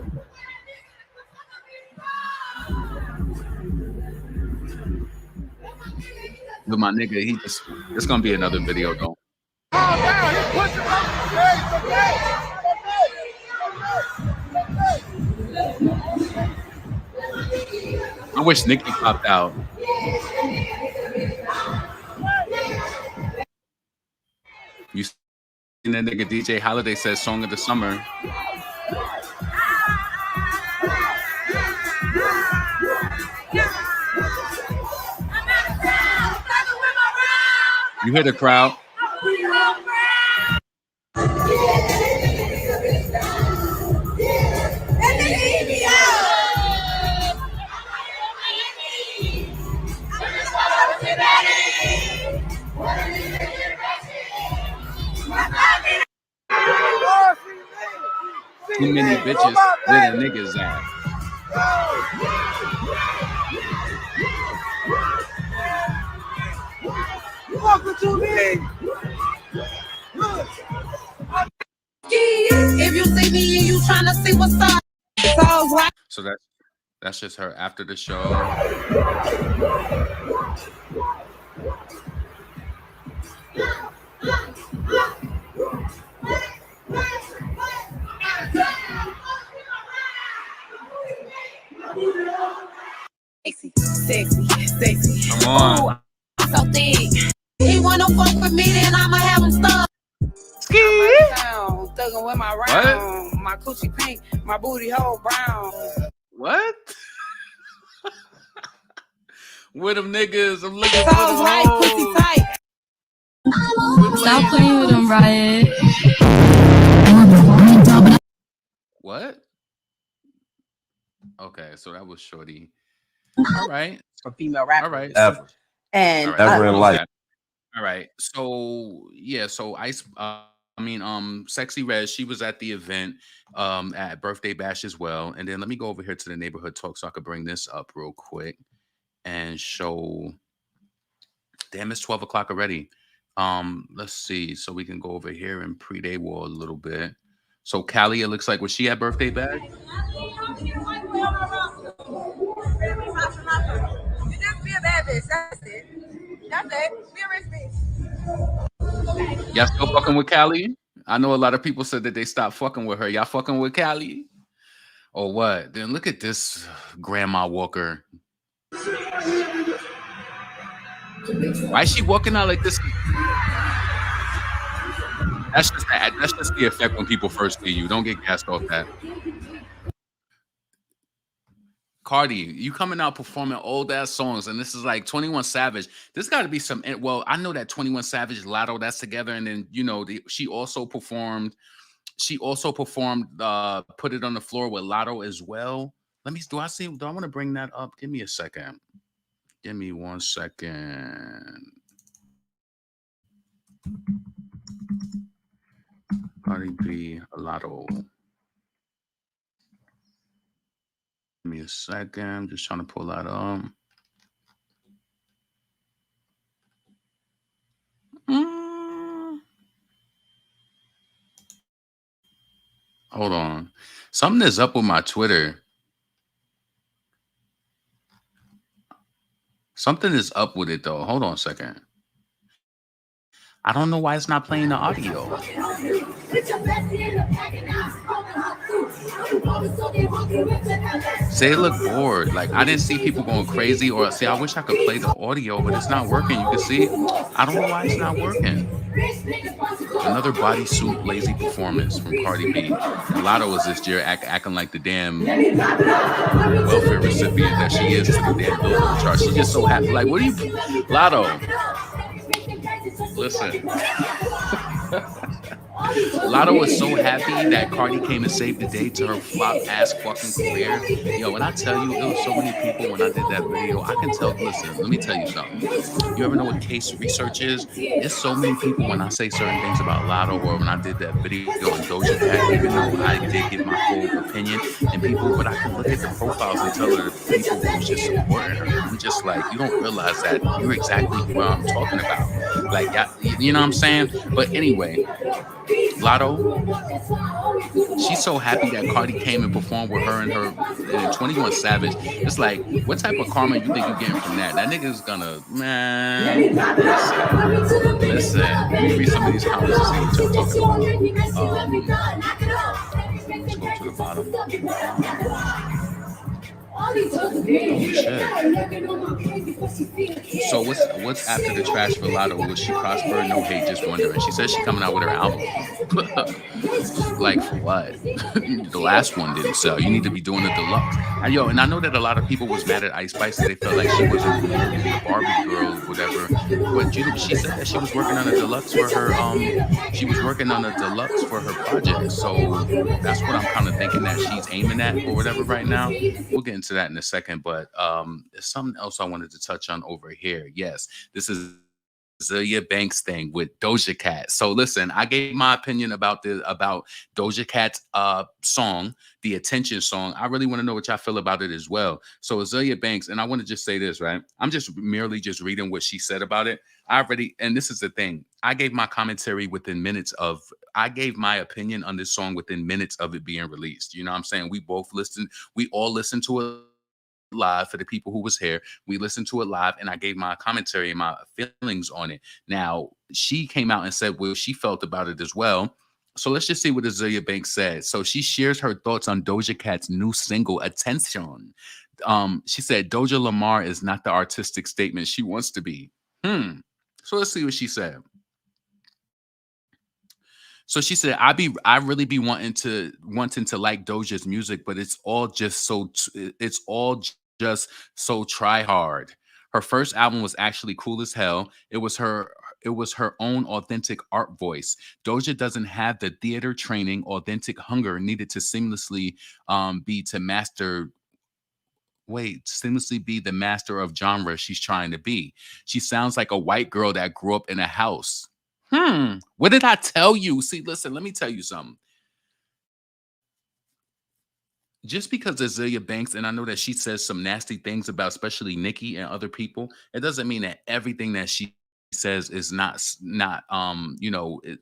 With my nigga, he just. It's gonna be another video though. I wish Nicki popped out. You seen that nigga DJ Holiday says "Song of the Summer." You hear the crowd? Too many bitches. Where the niggas at? If you see me and you trying to see what's up, So that's just her after the show. sexy. Come on. Ooh, so thick. He wanna fuck with me, then I'ma have him stuck. Thugging with my round, my coochie pink, my booty hole brown. What? With them niggas, I'm looking for Toes them right, pussy hoes. tight. Stop playing with them, Riot. What? Okay, so that was Shorty. All right. For female rappers. All right. Ever. And Ever in life. All right. So yeah, so Sexy Red, she was at the event at Birthday Bash as well. And then let me go over here to the neighborhood talk so I could bring this up real quick and show. Damn, it's 12 o'clock already. Let's see. So we can go over here and pre-day war a little bit. So Callie, it looks like, was she at Birthday Bash? Be a bad bitch. That's it. That's it. Be a rich bitch. Y'all still fucking with Callie? I know a lot of people said that they stopped fucking with her. Y'all fucking with Callie? Or what? Then look at this Grandma Walker. Why is she walking out like this? That's just the effect when people first see you. Don't get gassed off that. CARDI, you coming out performing old ass songs, and this is like 21 Savage. There's got to be some. Well, I know that 21 Savage, LATTO, that's together, and then she also performed. She also performed "Put It on the Floor" with LATTO as well. Let me. Do I want to bring that up? Give me a second. Give me 1 second. Cardi B, LATTO. Give me a second. I'm just trying to pull that up. Hold on. Something is up with my Twitter. Something is up with it though. Hold on a second. I don't know why it's not playing the audio. Say look bored. Like I didn't see people going crazy or see I wish I could play the audio, but it's not working. You can see I don't know why it's not working. Another bodysuit lazy performance from Cardi B. And Lotto was this year acting like the damn welfare recipient that she is to the damn Billboard chart. She's just so happy. Like, what do you, Lotto? Listen. Lotto was so happy that Cardi came and saved the day to her flop ass fucking career. Yo, when I tell you, it was so many people when I did that video. I can tell, listen, let me tell you something. You ever know what case research is? It's so many people when I say certain things about Lotto or when I did that video on Doja Cat, even though I did give my full opinion and people, but I can look at the profiles and tell her the people who was just supporting her. I'm just like, you don't realize that you're exactly what I'm talking about. Like, you know what I'm saying? But anyway, Lotto, she's so happy that Cardi came and performed with her and 21 Savage. It's like, what type of karma you think you're getting from that? That nigga's gonna, man, listen. Let me read some of these comments and see what y'all talking about. Let's go to the bottom. Oh, shit. So what's after the trash for Lotto? Will she prosper? No hate, just wondering. She says she's coming out with her album. Like for what? The last one didn't sell. You need to be doing the deluxe. And I know that a lot of people was mad at Ice Spice. They felt like she wasn't the Barbie girl or whatever. But she said that she was working on a deluxe for her. She was working on a deluxe for her project. So that's what I'm kind of thinking that she's aiming at or whatever right now. We'll get into that in a second, but there's something else I wanted to touch on over here. Yes, this is Azealia Banks thing with Doja Cat. So listen, I gave my opinion about Doja Cat's song, the Attention song. I really want to know what y'all feel about it as well. So Azealia Banks, and I want to just say this, right? I'm just merely just reading what she said about it. And this is the thing, I gave my commentary within minutes of, I gave my opinion on this song within minutes of it being released. You know what I'm saying? We all listened to it live. For the people who was here, we listened to it live and I gave my commentary and my feelings on it. Now, she came out and said what she felt about it as well. So let's just see what Azealia Banks said. So she shares her thoughts on Doja Cat's new single, Attention. She said, Doja Lamar is not the artistic statement she wants to be. So let's see what she said. So she said, I really be wanting to like Doja's music, but it's all just so try hard. Her first album was actually cool as hell. It was her own authentic art voice. Doja doesn't have the theater training, authentic hunger needed to seamlessly be the master of genre she's trying to be. She sounds like a white girl that grew up in a house. What did I tell you? See, listen, let me tell you something. Just because Azealia Banks, and I know that she says some nasty things about especially Nicki and other people, it doesn't mean that everything that she says is not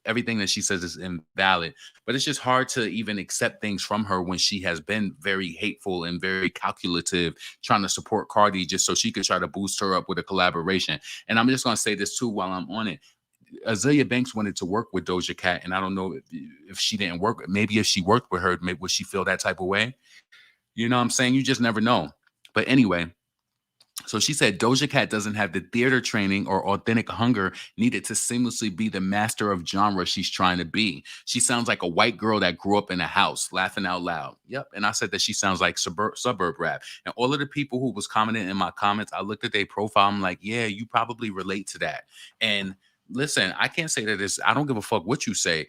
everything that she says is invalid. But it's just hard to even accept things from her when she has been very hateful and very calculative, trying to support Cardi just so she could try to boost her up with a collaboration. And I'm just going to say this too while I'm on it. Azealia Banks wanted to work with Doja Cat, and I don't know if she didn't work. Maybe if she worked with her, maybe would she feel that type of way? You know what I'm saying? You just never know. But anyway, so she said Doja Cat doesn't have the theater training or authentic hunger needed to seamlessly be the master of genre she's trying to be. She sounds like a white girl that grew up in a house, laughing out loud. Yep. And I said that she sounds like suburb rap. And all of the people who was commenting in my comments, I looked at their profile. I'm like, yeah, you probably relate to that. And listen, I can't say that I don't give a fuck what you say.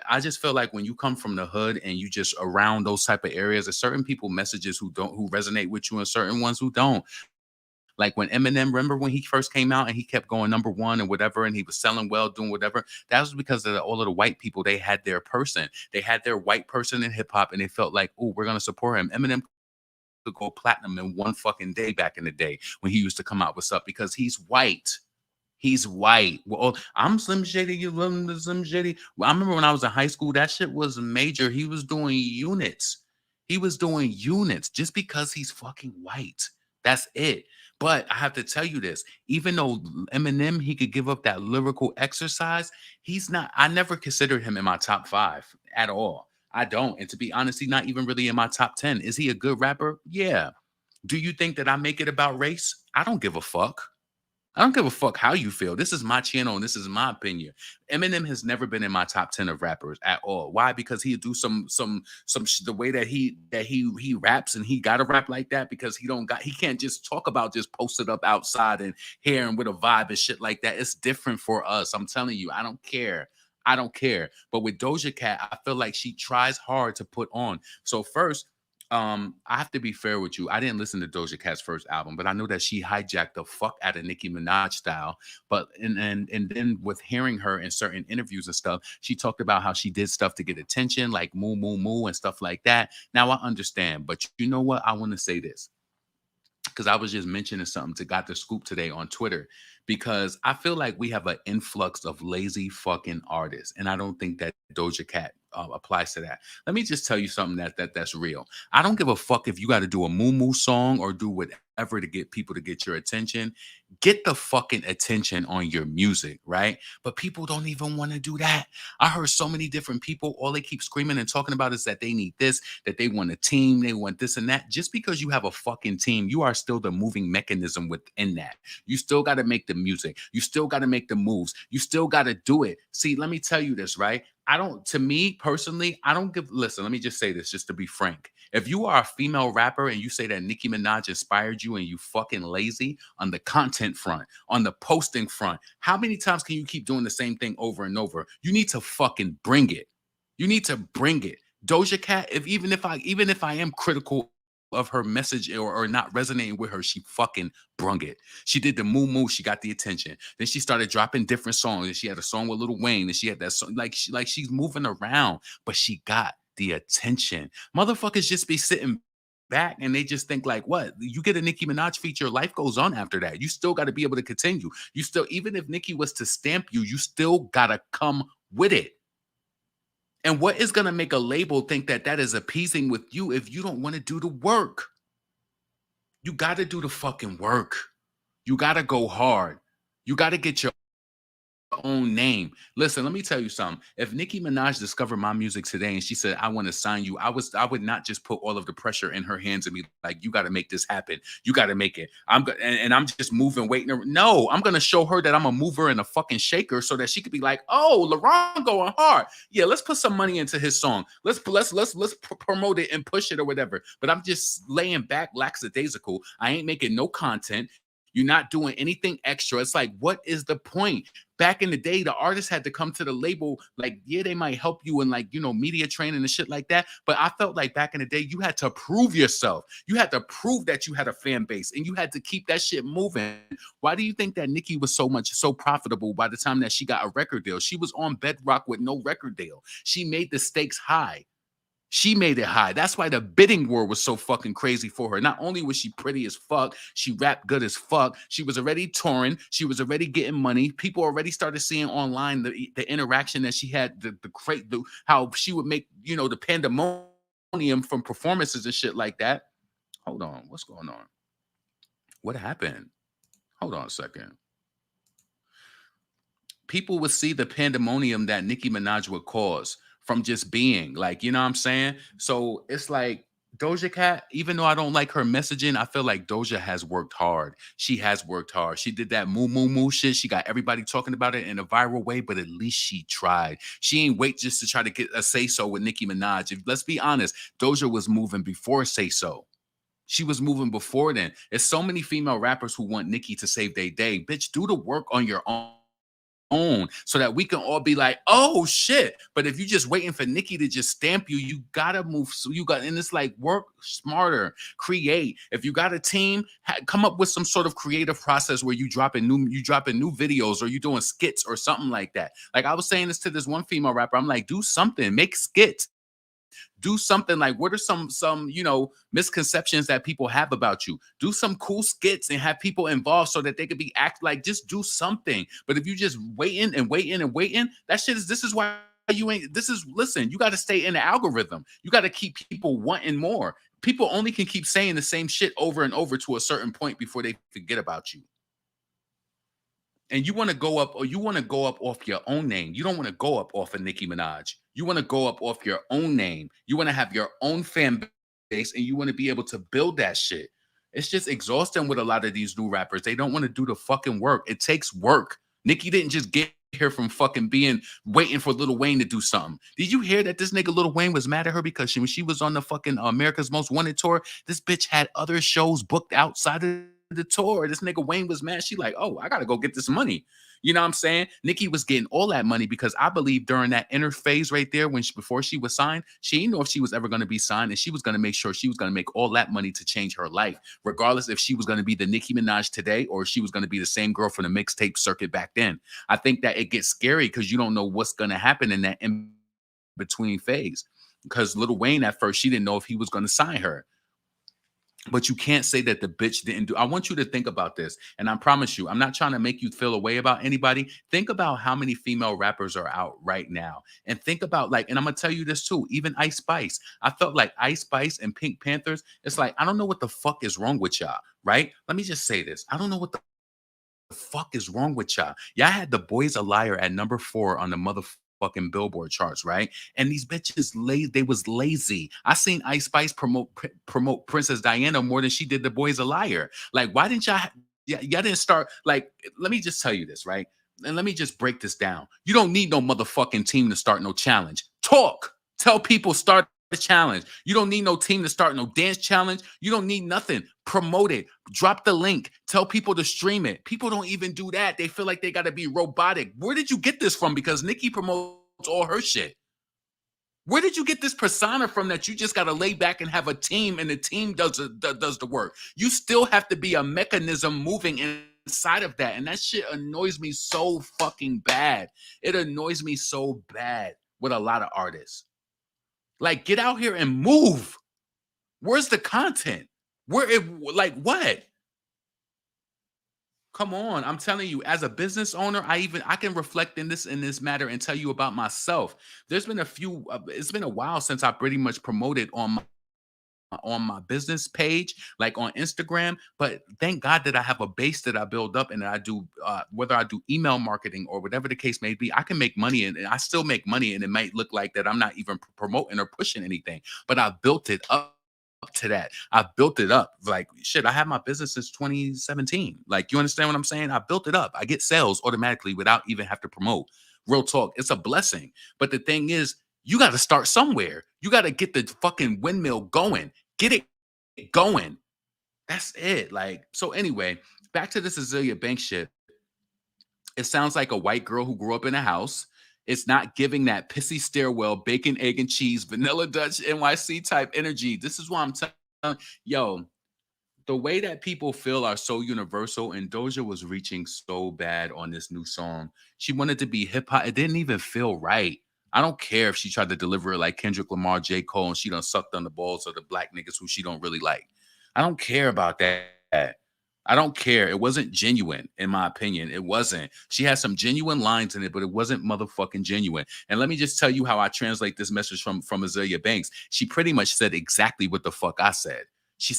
I just feel like when you come from the hood and you just around those type of areas, there's certain people messages who resonate with you and certain ones who don't. Like when Eminem, remember when he first came out and he kept going #1 and whatever, and he was selling well, doing whatever. That was because of all of the white people. They had their person. They had their white person in hip hop, and they felt like, oh, we're gonna support him. Eminem could go platinum in one fucking day back in the day when he used to come out with stuff because he's white. He's white. Well, I'm Slim Shady. You love him, Slim Shady. Well, I remember when I was in high school, that shit was major. He was doing units. He was doing units just because he's fucking white. That's it. But I have to tell you this, even though Eminem, he could give up that lyrical exercise, he's not, I never considered him in my top 5 at all. I don't. And to be honest, he's not even really in my top 10. Is he a good rapper? Yeah. Do you think that I make it about race? I don't give a fuck. I don't give a fuck how you feel. This is my channel and this is my opinion. Eminem has never been in my top 10 of rappers at all. Why? Because he do the way that he raps, and he gotta rap like that because he can't just talk about just posted up outside and here and with a vibe and shit like that. It's different for us. I'm telling you, I don't care. I don't care. But with Doja Cat, I feel like she tries hard to put on. So first, I have to be fair with you. I didn't listen to Doja Cat's first album, but I know that she hijacked the fuck out of Nicki Minaj style. But and then with hearing her in certain interviews and stuff, she talked about how she did stuff to get attention, like moo moo moo and stuff like that. Now I understand, but you know what? I want to say this because I was just mentioning something to Got the Scoop today on Twitter, because I feel like we have an influx of lazy fucking artists, and I don't think that Doja Cat applies to that. Let me just tell you something that's real. I don't give a fuck if you got to do a moo moo song or do whatever to get people to get your attention. Get the fucking attention on your music, right? But people don't even want to do that. I heard so many different people, all they keep screaming and talking about is that they need this, that they want a team, they want this and that. Just because you have a fucking team, you are still the moving mechanism within that. You still got to make the music. You still got to make the moves. You still got to do it. See, let me tell you this, right? To me personally, listen, let me just say this just to be frank. If you are a female rapper and you say that Nicki Minaj inspired you and you fucking lazy on the content front, on the posting front, how many times can you keep doing the same thing over and over? You need to fucking bring it. You need to bring it. Doja Cat, even if I am critical of her message or not resonating with her, she fucking brung it. She did the moo moo, she got the attention. Then she started dropping different songs, and she had a song with Lil Wayne, and she had that song like she's moving around, but she got the attention. Motherfuckers just be sitting back and they just think like, what? You get a Nicki Minaj feature, life goes on after that. You still got to be able to continue. You still, even if Nicki was to stamp you, you still got to come with it. And what is going to make a label think that that is appeasing with you if you don't want to do the work? You got to do the fucking work. You got to go hard. You got to get your own name. Listen, let me tell you something. If Nicki Minaj discovered my music today and she said, I want to sign you, I would not just put all of the pressure in her hands and be like, you got to make this happen. You got to make it. I'm just moving, waiting. No, I'm going to show her that I'm a mover and a fucking shaker so that she could be like, oh, LaRon going hard. Yeah, let's put some money into his song. Let's promote it and push it or whatever. But I'm just laying back lackadaisical. I ain't making no content. You're not doing anything extra. It's like, what is the point? Back in the day, the artists had to come to the label. Like, yeah, they might help you in like, media training and shit like that. But I felt like back in the day, you had to prove yourself. You had to prove that you had a fan base and you had to keep that shit moving. Why do you think that Nicki was so profitable by the time that she got a record deal? She was on bedrock with no record deal. She made the stakes high. She made it high. That's why the bidding war was so fucking crazy for her. Not only was she pretty as fuck, she rapped good as fuck. She was already touring. She was already getting money. People already started seeing online the interaction that she had, how she would make, the pandemonium from performances and shit like that. Hold on. What's going on? What happened? Hold on a second. People would see the pandemonium that Nicki Minaj would cause from just being like, you know what I'm saying? So it's like Doja Cat, even though I don't like her messaging, I feel like Doja has worked hard. She has worked hard. She did that moo moo moo shit. She got everybody talking about it in a viral way, but at least she tried. She ain't wait just to try to get a say so with Nicki Minaj. Let's be honest, Doja was moving before say so. She was moving before then. There's so many female rappers who want Nicki to save their day. Bitch, do the work on your own so that we can all be like, oh shit. But if you're just waiting for Nicki to just stamp you, you gotta move. So and it's like, work smarter, create. If you got a team, come up with some sort of creative process where you dropping new videos or you doing skits or something like that. Like I was saying this to this one female rapper, I'm like, do something, make skits. Do something like, what are some misconceptions that people have about you? Do some cool skits and have people involved so that they could be act like, just do something. But if you just waiting, that shit this is why you ain't, listen, you got to stay in the algorithm. You got to keep people wanting more. People only can keep saying the same shit over and over to a certain point before they forget about you. And you want to go up, or you want to go up off your own name. You don't want to go up off of Nicki Minaj. You want to go up off your own name. You want to have your own fan base, and you want to be able to build that shit. It's just exhausting with a lot of these new rappers. They don't want to do the fucking work. It takes work. Nicki didn't just get here from fucking waiting for Lil Wayne to do something. Did you hear that this nigga Lil Wayne was mad at her because when she was on the fucking America's Most Wanted tour, this bitch had other shows booked outside of the tour. This nigga Wayne was mad. She like, oh, I gotta go get this money. You know what I'm saying? Nicki was getting all that money because I believe during that inner phase right there, before she was signed, she didn't know if she was ever going to be signed, and she was going to make sure she was going to make all that money to change her life, regardless if she was going to be the Nicki Minaj today or she was going to be the same girl from the mixtape circuit back then. I think that it gets scary because you don't know what's going to happen in that in between phase. Because Lil Wayne at first, she didn't know if he was going to sign her. But you can't say that the bitch didn't do. I want you to think about this. And I promise you, I'm not trying to make you feel a way about anybody. Think about how many female rappers are out right now. And think about and I'm going to tell you this too, even Ice Spice. I felt like Ice Spice and Pink Panthers, it's like, I don't know what the fuck is wrong with y'all, right? Let me just say this. I don't know what the fuck is wrong with y'all. Y'all had The Boy's a Liar at number 4 on the motherfucking Billboard charts, right? And these bitches they was lazy. I seen Ice Spice promote Princess Diana more than she did The Boy's a Liar. Like, why didn't y'all didn't start? Like, let me just tell you this, right? And let me just break this down. You don't need no motherfucking team to start no challenge. Tell people start the challenge. You don't need no team to start no dance challenge. You don't need nothing. Promote it. Drop the link. Tell people to stream it. People don't even do that. They feel like they got to be robotic. Where did you get this from? Because Nicki promotes all her shit. Where did you get this persona from that you just got to lay back and have a team and the team does the work? You still have to be a mechanism moving inside of that. And that shit annoys me so fucking bad. It annoys me so bad with a lot of artists. Like, get out here and move. Where's the content? What? Come on. I'm telling you, as a business owner, I can reflect in this matter and tell you about myself. There's been it's been a while since I pretty much promoted on my business page, like on Instagram. But thank God that I have a base that I build up and that I do, whether I do email marketing or whatever the case may be, I can make money and I still make money. And it might look like that I'm not even promoting or pushing anything, but I built it up to that. I built it up. Like, shit, I had my business since 2017. Like, you understand what I'm saying? I built it up. I get sales automatically without even have to promote. Real talk. It's a blessing. But the thing is, you got to start somewhere. You got to get the fucking windmill going. Get it going. That's it. Like, so anyway, back to this Azealia Banks shit. It sounds like a white girl who grew up in a house. It's not giving that pissy stairwell, bacon, egg, and cheese, vanilla Dutch NYC type energy. This is why I'm telling yo, the way that people feel are so universal, and Doja was reaching so bad on this new song. She wanted to be hip hop. It didn't even feel right. I don't care if she tried to deliver it like Kendrick Lamar, J. Cole, and she done sucked on the balls of the black niggas who she don't really like. I don't care about that. I don't care. It wasn't genuine, in my opinion. It wasn't. She had some genuine lines in it, but it wasn't motherfucking genuine. And let me just tell you how I translate this message from Azealia Banks. She pretty much said exactly what the fuck I said. She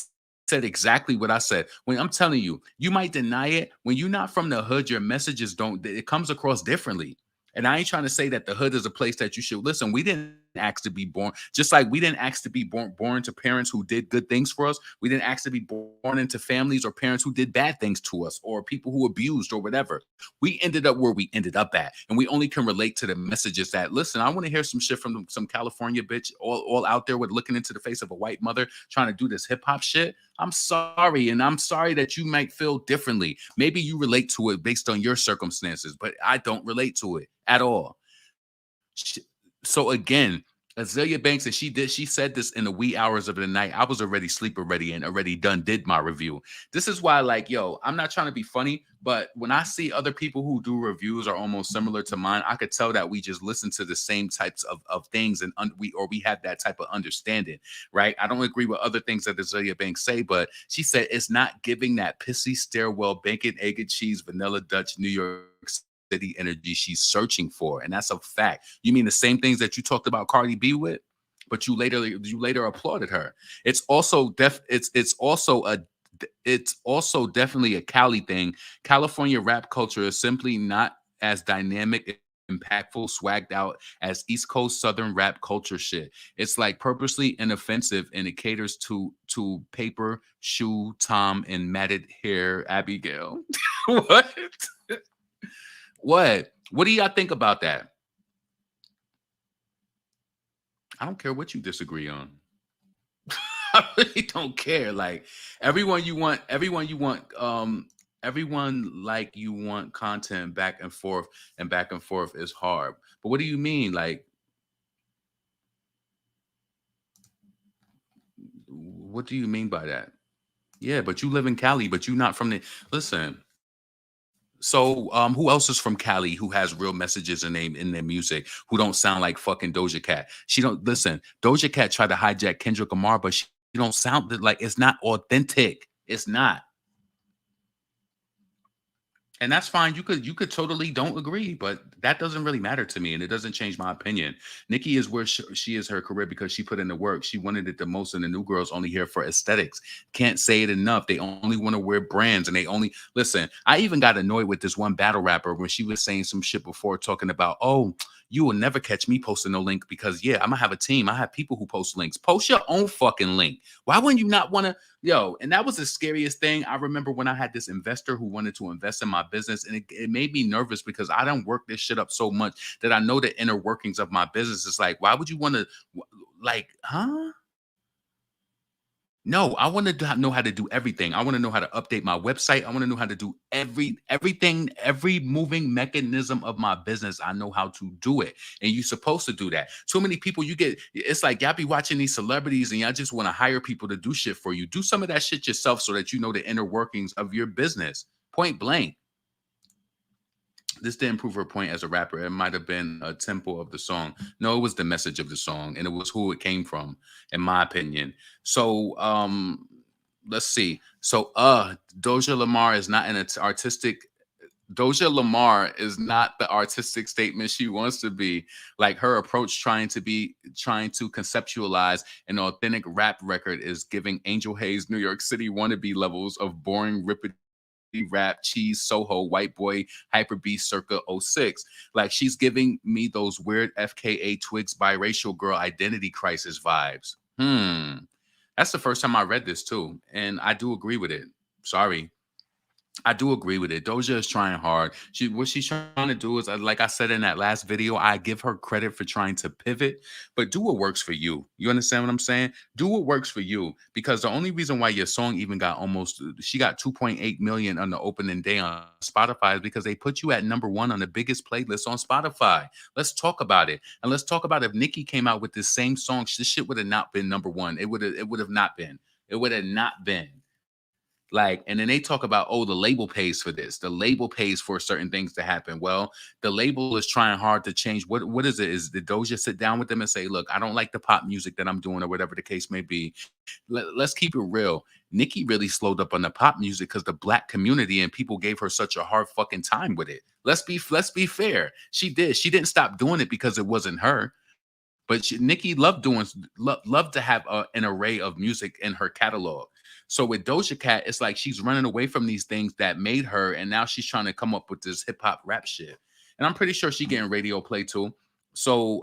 said exactly what I said. When I'm telling you, you might deny it. When you're not from the hood, your messages it comes across differently. And I ain't trying to say that the hood is a place that you should listen. We didn't ask to be born, just like we didn't ask to be born to parents who did good things for us. We didn't ask to be born into families or parents who did bad things to us or people who abused or whatever. We ended up where we ended up at. And we only can relate to the messages that, listen, I want to hear some shit from some California bitch all out there with looking into the face of a white mother trying to do this hip hop shit. I'm sorry. And I'm sorry that you might feel differently. Maybe you relate to it based on your circumstances, but I don't relate to it at all. So again, Azealia Banks, and she said this in the wee hours of the night. I was already sleep already and already did my review. This is why, like, yo, I'm not trying to be funny, but when I see other people who do reviews are almost similar to mine, I could tell that we just listen to the same types of things, and we have that type of understanding, right? I don't agree with other things that Azealia Banks say, but she said it's not giving that pissy stairwell bacon, egg and cheese, vanilla Dutch, New York City energy she's searching for, and that's a fact. You mean the same things that you talked about Cardi B with, but you later applauded her. It's also definitely a Cali thing. California rap culture is simply not as dynamic, impactful, swagged out as East Coast Southern rap culture shit. It's like purposely inoffensive, and it caters to Paper, Shoe, Tom, and matted hair Abigail. What? What do y'all think about that? I don't care what you disagree on. I really don't care. Like everyone like you want content back and forth is hard. But what do you mean? Like, what do you mean by that? Yeah, but you live in Cali, but you're not from the listen. So, who else is from Cali who has real messages in their music, who don't sound like fucking Doja Cat? She don't listen. Doja Cat tried to hijack Kendrick Lamar, but she don't sound like it's not authentic. It's not. And that's fine. You could totally don't agree, but that doesn't really matter to me, and it doesn't change my opinion. Nicki is where she is her career because she put in the work. She wanted it the most, and the new girls only here for aesthetics. Can't say it enough. They only want to wear brands, and they only listen. I even got annoyed with this one battle rapper when she was saying some shit before talking about, oh, you will never catch me posting no link because yeah, I'm gonna have a team. I have people who post links. Post your own fucking link. Why wouldn't you not want to? Yo, and that was the scariest thing. I remember when I had this investor who wanted to invest in my business, and it made me nervous because I don't work this shit up so much that I know the inner workings of my business. It's like, why would you want to, like, huh? No, I want to know how to do everything. I want to know how to update my website. I want to know how to do everything, every moving mechanism of my business. I know how to do it. And you're supposed to do that. Too many people it's like y'all be watching these celebrities and y'all just want to hire people to do shit for you. Do some of that shit yourself so that you know the inner workings of your business. Point blank. This didn't prove her point as a rapper. It might have been a tempo of the song. No, it was the message of the song, and it was who it came from, in my opinion. So, let's see. So, Doja Lamar is not an artistic. Doja Lamar is not the artistic statement she wants to be. Like her approach, trying to conceptualize an authentic rap record is giving Angel Hayes, New York City wannabe levels of boring, ripping rap, cheese, Soho, white boy, hyper beast circa 06. Like she's giving me those weird FKA Twigs biracial girl identity crisis vibes. That's the first time I read this too. And I do agree with it. Sorry. I do agree with it. Doja is trying hard. What she's trying to do is, like I said in that last video, I give her credit for trying to pivot, but do what works for you. You understand what I'm saying? Do what works for you, because the only reason why your song even got she got 2.8 million on the opening day on Spotify is because they put you at #1 on the biggest playlist on Spotify. Let's talk about it. And let's talk about if Nicki came out with this same song, this shit would have not been #1. It would have not been. It would have not been. Like, and then they talk about, oh, the label pays for this. The label pays for certain things to happen. Well, the label is trying hard to change. What is it? Is the Doja sit down with them and say, look, I don't like the pop music that I'm doing or whatever the case may be. Let's keep it real. Nicki really slowed up on the pop music because the black community and people gave her such a hard fucking time with it. Let's be fair. She did. She didn't stop doing it because it wasn't her. But Nicki loved to have an array of music in her catalog. So with Doja Cat, it's like she's running away from these things that made her, and now she's trying to come up with this hip hop rap shit. And I'm pretty sure she's getting radio play too. So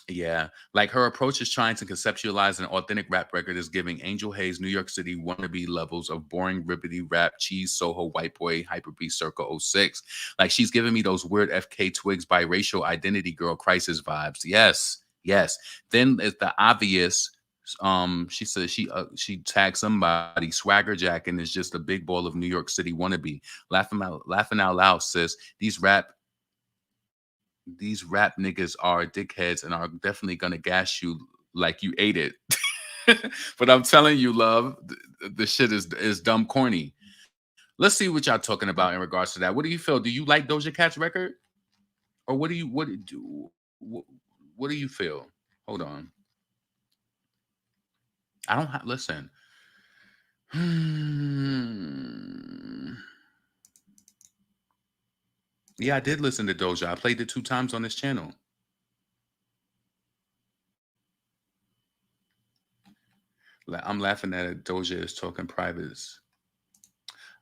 yeah, like her approach is trying to conceptualize an authentic rap record is giving Angel Hayes, New York City wannabe levels of boring, ribbity rap, cheese, Soho, white boy, hyper beast circa 06. Like she's giving me those weird FK Twigs biracial identity girl crisis vibes. Yes. Then it's the obvious. She says she tagged somebody, Swagger Jack, and is just a big ball of New York City wannabe. Laughing out loud, sis. These rap These rap niggas are dickheads and are definitely gonna gas you like you ate it. But I'm telling you, love, the shit is dumb corny. Let's see what y'all talking about in regards to that. What do you feel? Do you like Doja Cat's record, or what do you what do you feel? Hold on. I don't listen. Yeah, I did listen to Doja. I played it 2 times on this channel. I'm laughing at it. Doja is talking privates.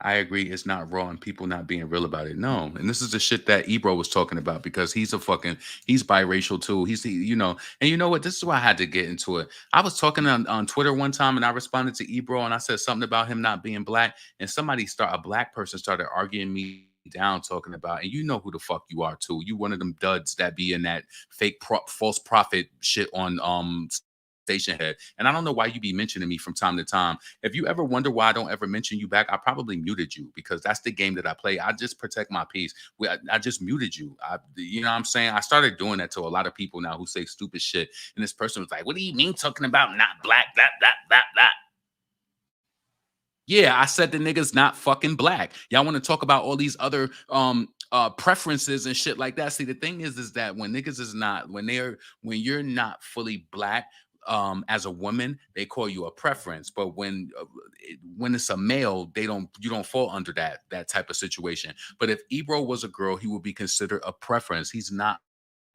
I agree, it's not raw and people not being real about it. No, and this is the shit that Ebro was talking about because he's biracial too. You know, and you know what? This is why I had to get into it. I was talking on Twitter one time and I responded to Ebro and I said something about him not being black, and a black person started arguing me down talking about, and you know who the fuck you are too. You one of them duds that be in that fake false prophet shit on station head, and I don't know why you be mentioning me from time to time. If you ever wonder why I don't ever mention you back, I probably muted you because that's the game that I play. I just protect my peace. I just muted you. You know what I'm saying? I started doing that to a lot of people now who say stupid shit, and this person was like, "What do you mean talking about not black? Blah blah blah blah." Yeah, I said the nigga's not fucking black. Y'all want to talk about all these other preferences and shit like that. See, the thing is that when niggas is not, when you're not fully black, as a woman, they call you a preference. But when it's a male, you don't fall under that type of situation. But if Ebro was a girl, he would be considered a preference. He's not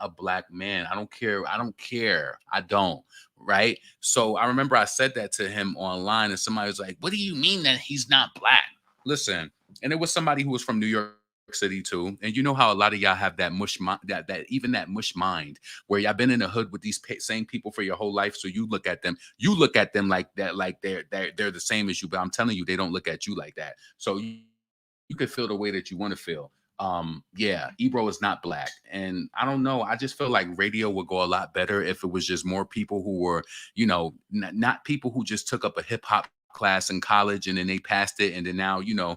a black man. I don't care. I don't. Right. So I remember I said that to him online, and somebody was like, "What do you mean that he's not black?" Listen, and it was somebody who was from New York City too, and you know how a lot of y'all have that mush mind, that mush mind, where y'all been in the hood with these same people for your whole life. So you look at them like that, like they're the same as you. But I'm telling you, they don't look at you like that. So you can feel the way that you want to feel. Yeah, Ebro is not black, and I don't know. I just feel like radio would go a lot better if it was just more people who were, you know, not people who just took up a hip hop class in college and then they passed it and then now, you know,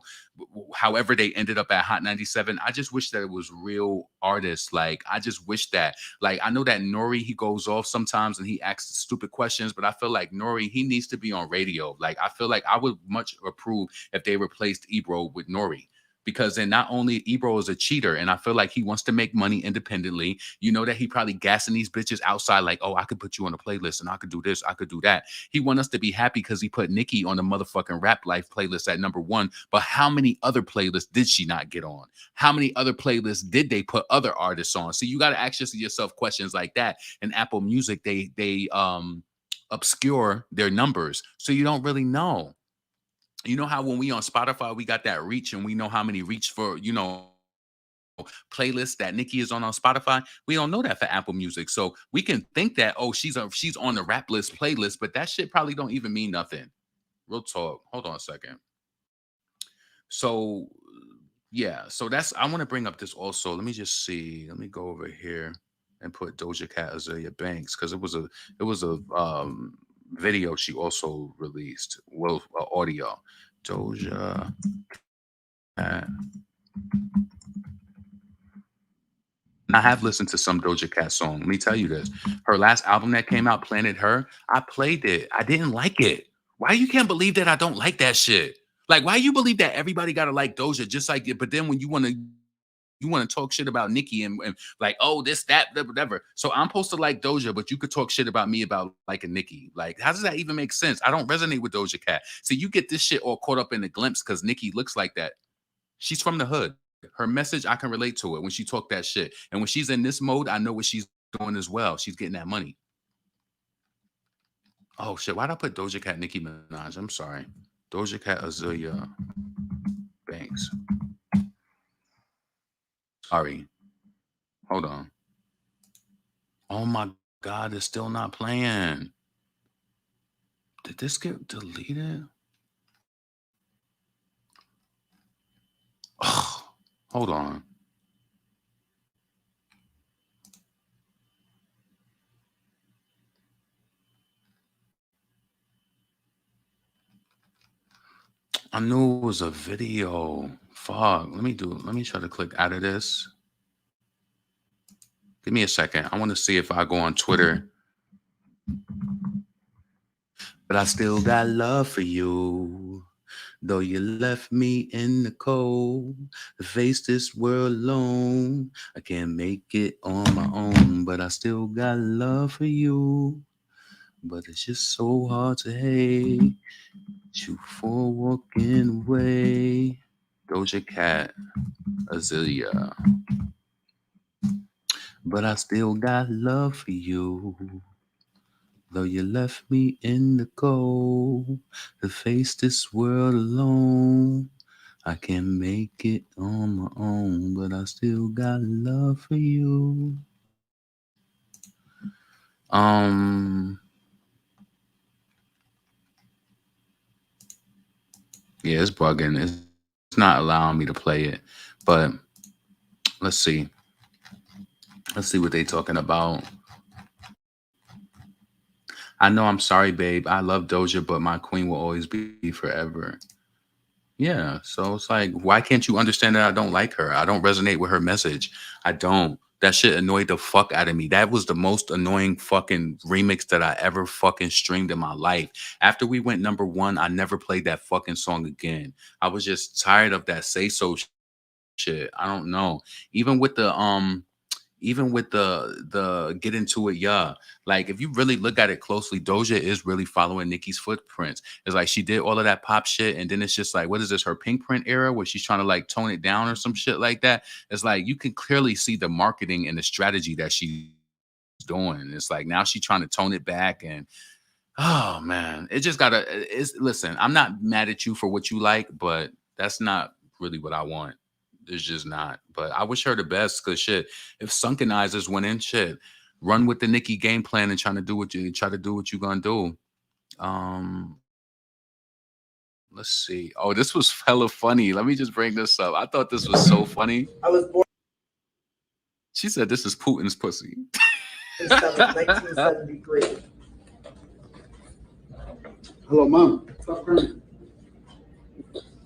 however they ended up at Hot 97. I just wish that it was real artists. Like, I just wish that, like, I know that Nori, he goes off sometimes and he asks stupid questions, but I feel like Nori, he needs to be on radio. Like, I feel like I would much approve if they replaced Ebro with Nori. Because then not only Ebro is a cheater, and I feel like he wants to make money independently. You know that he probably gassing these bitches outside like, "Oh, I could put you on a playlist and I could do this, I could do that." He want us to be happy because he put Nicki on the motherfucking Rap Life playlist at #1. But how many other playlists did she not get on? How many other playlists did they put other artists on? So you got to ask yourself questions like that. And Apple Music, they obscure their numbers, so you don't really know. You know how when we on Spotify, we got that reach and we know how many reach for, you know, playlists that Nicki is on Spotify. We don't know that for Apple Music. So we can think that, oh, she's on the rap list playlist, but that shit probably don't even mean nothing. Real talk. Hold on a second. So yeah, so I want to bring up this also. Let me just see. Let me go over here and put Doja Cat Azealia Banks because it was a video she also released. Well, audio. Doja Cat. I have listened to some Doja Cat song. Let me tell you this. Her last album that came out, Planet Her, I played it. I didn't like it. Why you can't believe that I don't like that shit? Like, why you believe that everybody gotta like Doja just like it, but then when you want to talk shit about Nicki and like, oh, this, that, whatever. So I'm supposed to like Doja, but you could talk shit about me about liking Nicki. Like, how does that even make sense? I don't resonate with Doja Cat. So you get this shit all caught up in the glimpse because Nicki looks like that. She's from the hood. Her message, I can relate to it when she talk that shit. And when she's in this mode, I know what she's doing as well. She's getting that money. Oh shit, why'd I put Doja Cat Nicki Minaj? I'm sorry. Doja Cat Azealia Banks. Sorry. Hold on. Oh my God, it's still not playing. Did this get deleted? Oh, hold on. I knew it was a video. Fuck. Let me try to click out of this. Give me a second. I want to see if I go on Twitter. But I still got love for you. Though you left me in the cold to face this world alone. I can't make it on my own, but I still got love for you. But it's just so hard to hate you for walking away. Doja Cat, Azealia. But I still got love for you. Though you left me in the cold to face this world alone. I can't make it on my own, but I still got love for you. Yeah, it's bugging. It's not allowing me to play it. But let's see. Let's see what they're talking about. I know I'm sorry, babe. I love Doja, but my queen will always be forever. Yeah, so it's like, why can't you understand that I don't like her? I don't resonate with her message. I don't. That shit annoyed the fuck out of me. That was the most annoying fucking remix that I ever fucking streamed in my life. After we went #1, I never played that fucking song again. I was just tired of that say so shit. I don't know. Even with the get into it, yeah. Like if you really look at it closely, Doja is really following Nicki's footprints. It's like she did all of that pop shit, and then it's just like, what is this, her Pink Print era where she's trying to like tone it down or some shit like that? It's like you can clearly see the marketing and the strategy that she's doing. It's like now she's trying to tone it back, and oh man, it just gotta listen, I'm not mad at you for what you like, but that's not really what I want. It's just not. But I wish her the best, because shit, if Sunken Eyes is winning, shit, run with the Nicki game plan and try to do what you're gonna do. Let's see. Oh, this was hella funny. Let me just bring this up. I thought this was so funny. I was born She said this is Putin's pussy. in 1973. Hello, Mom. Stop crying.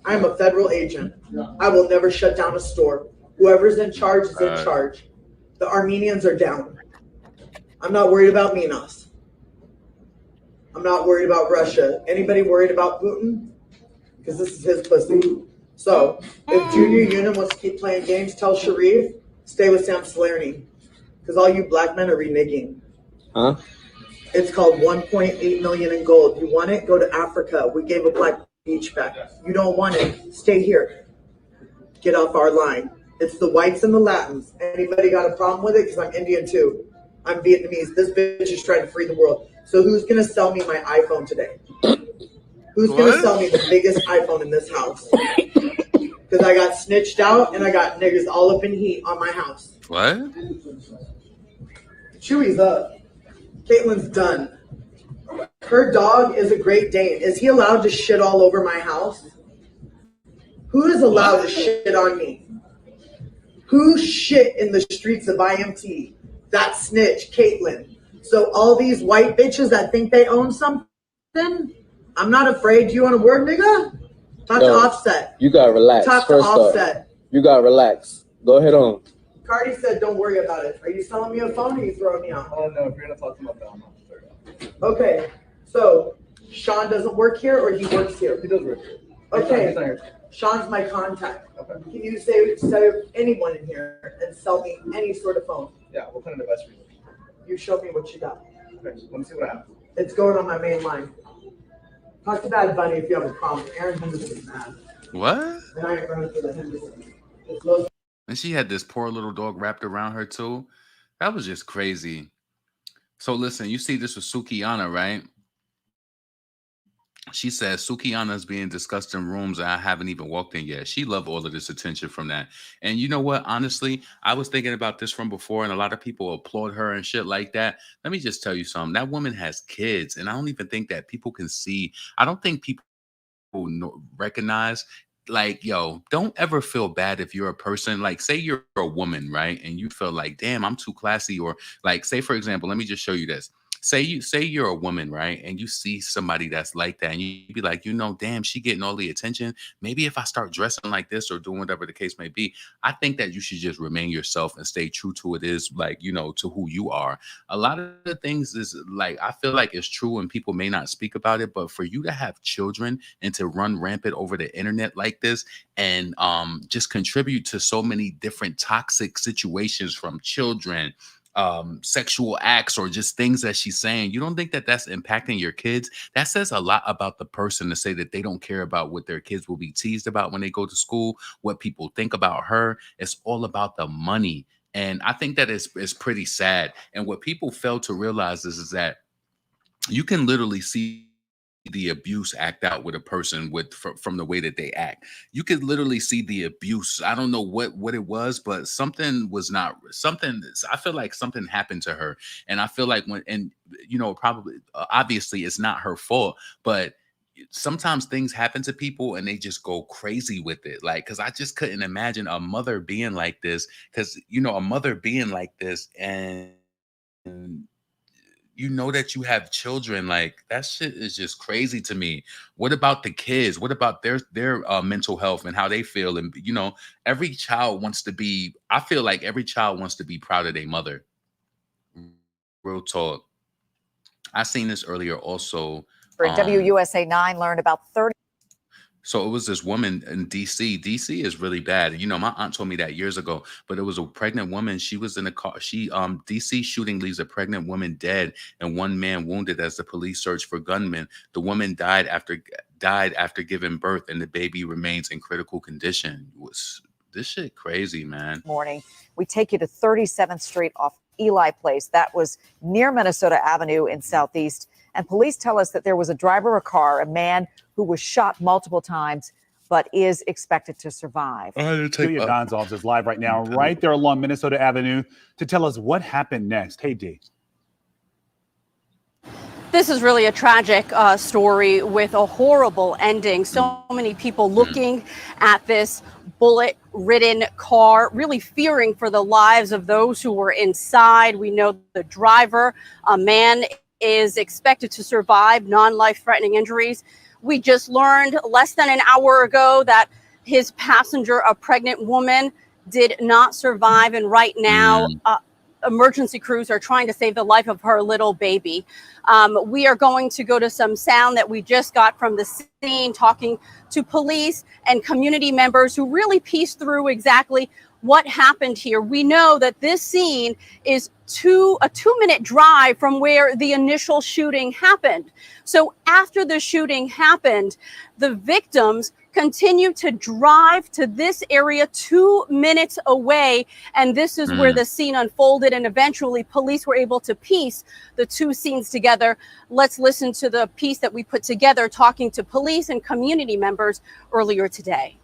I am a federal agent. I will never shut down a store. Whoever's in charge is in charge. The Armenians are down. I'm not worried about Minas. I'm not worried about Russia. Anybody worried about Putin? Because this is his pussy. So, if Junior Union wants to keep playing games, tell Sharif, stay with Sam Salerni. Because all you black men are reneging. Huh? It's called 1.8 million in gold. You want it? Go to Africa. We gave a black beach back. You don't want it? Stay here. Get off our line. It's the whites and the Latins. Anybody got a problem with it? Because I'm Indian too. I'm Vietnamese. This bitch is trying to free the world. So who's going to sell me my iPhone today? Who's going to sell me the biggest iPhone in this house? Because I got snitched out and I got niggas all up in heat on my house. What? Chewy's up. Caitlin's done. Her dog is a Great Dane. Is he allowed to shit all over my house? Who is allowed to shit on me? Who shit in the streets of IMT? That snitch, Caitlin. So all these white bitches that think they own something, I'm not afraid. You want a word, nigga? Talk to Offset. You gotta relax. Talk to First Offset. off, you gotta relax. Go ahead on. Cardi said, don't worry about it. Are you selling me a phone or are you throwing me out? Oh, no, if you're going to talk to my phone, I'll throw it out. Okay, so Sean doesn't work here or he works here? He does work here. Okay, He's not here. Sean's my contact. Okay. Can you say anyone in here and sell me any sort of phone? Yeah, what kind of device are you looking for? You show me what you got. Okay, let me see what I have. It's going on my main line. Talk to Bad Bunny if you have a problem. Aaron Henderson is mad. What? And I ain't running for the Henderson. It's low. And she had this poor little dog wrapped around her too. That was just crazy. So listen, you see this with Sukiyana, right? She says Sukiyana is being discussed in rooms and I haven't even walked in yet. She loved all of this attention from that. And you know what? Honestly, I was thinking about this from before, and a lot of people applaud her and shit like that. Let me just tell you something. That woman has kids, and I don't even think that people can see. I don't think people recognize. Like, yo, don't ever feel bad if you're a person, like, say you're a woman, right? And you feel like, damn, I'm too classy. Or like, say, for example, let me just show you this. say you're a woman, right? And you see somebody that's like that, and you be like, damn, she getting all the attention. Maybe if I start dressing like this or doing whatever the case may be, I think that you should just remain yourself and stay true to it is like, to who you are. A lot of the things is like, I feel like it's true and people may not speak about it, but for you to have children and to run rampant over the internet like this and just contribute to so many different toxic situations from children, sexual acts, or just things that she's saying, you don't think that that's impacting your kids? That says a lot about the person to say that they don't care about what their kids will be teased about when they go to school, what people think about her. It's all about the money. And I think that is pretty sad. And what people fail to realize is that you can literally see the abuse act out with a person from the way that they act. You could literally see the abuse. I don't know what it was, but something was not something. I feel like something happened to her, and I feel like probably obviously it's not her fault, but sometimes things happen to people and they just go crazy with it. Like, because I just couldn't imagine a mother being like this. Because a mother being like this and that you have children, like that shit is just crazy to me. What about the kids? What about their mental health and how they feel? And every child wants to be, I feel like every child wants to be proud of their mother. Real talk. I seen this earlier also. WUSA 9 learned about 30. So it was this woman in DC. DC is really bad. My aunt told me that years ago, but it was a pregnant woman. She was in a car. DC shooting leaves a pregnant woman dead and one man wounded as the police search for gunmen. The woman died after giving birth, and the baby remains in critical condition. This shit crazy, man. Morning. We take you to 37th Street off Eli Place. That was near Minnesota Avenue in Southeast. And police tell us that there was a driver of a car, a man who was shot multiple times, but is expected to survive. Julia Gonzalez is live right now, right there along Minnesota Avenue, to tell us what happened next. Hey, D. This is really a tragic story with a horrible ending. So many people looking at this bullet-ridden car, really fearing for the lives of those who were inside. We know the driver, a man, is expected to survive non-life-threatening injuries. We just learned less than an hour ago that his passenger, a pregnant woman, did not survive. And right now, emergency crews are trying to save the life of her little baby. We are going to go to some sound that we just got from the scene, talking to police and community members who really pieced through exactly what happened here. We know that this scene is a 2-minute drive from where the initial shooting happened. So after the shooting happened, the victims continued to drive to this area 2 minutes away. And this is where the scene unfolded. And eventually police were able to piece the two scenes together. Let's listen to the piece that we put together talking to police and community members earlier today.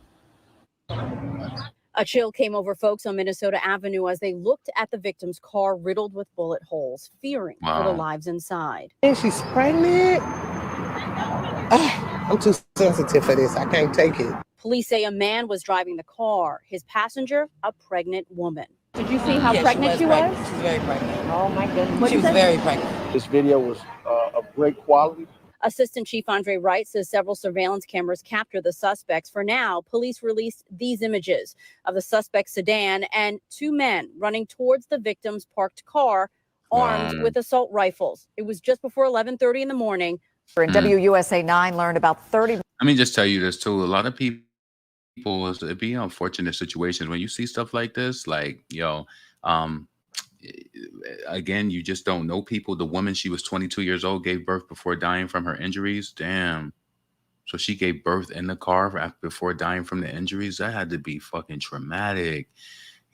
A chill came over folks on Minnesota Avenue as they looked at the victim's car riddled with bullet holes, fearing for their lives inside. And she's pregnant. I'm too sensitive for this. I can't take it. Police say a man was driving the car. His passenger, a pregnant woman. Did you see how pregnant she was? She's very pregnant. Oh my goodness. She was very pregnant. This video was of great quality. Assistant Chief Andre Wright says several surveillance cameras captured the suspects. For now, police released these images of the suspect's sedan and two men running towards the victim's parked car, armed with assault rifles. It was just before 11:30 in the morning. WUSA 9 learned about 30. Let me just tell you this too. A lot of people, it'd be unfortunate situations when you see stuff like this. Like, again, you just don't know people. The woman, she was 22 years old, gave birth before dying from her injuries. Damn. So she gave birth in the car before dying from the injuries. That had to be fucking traumatic.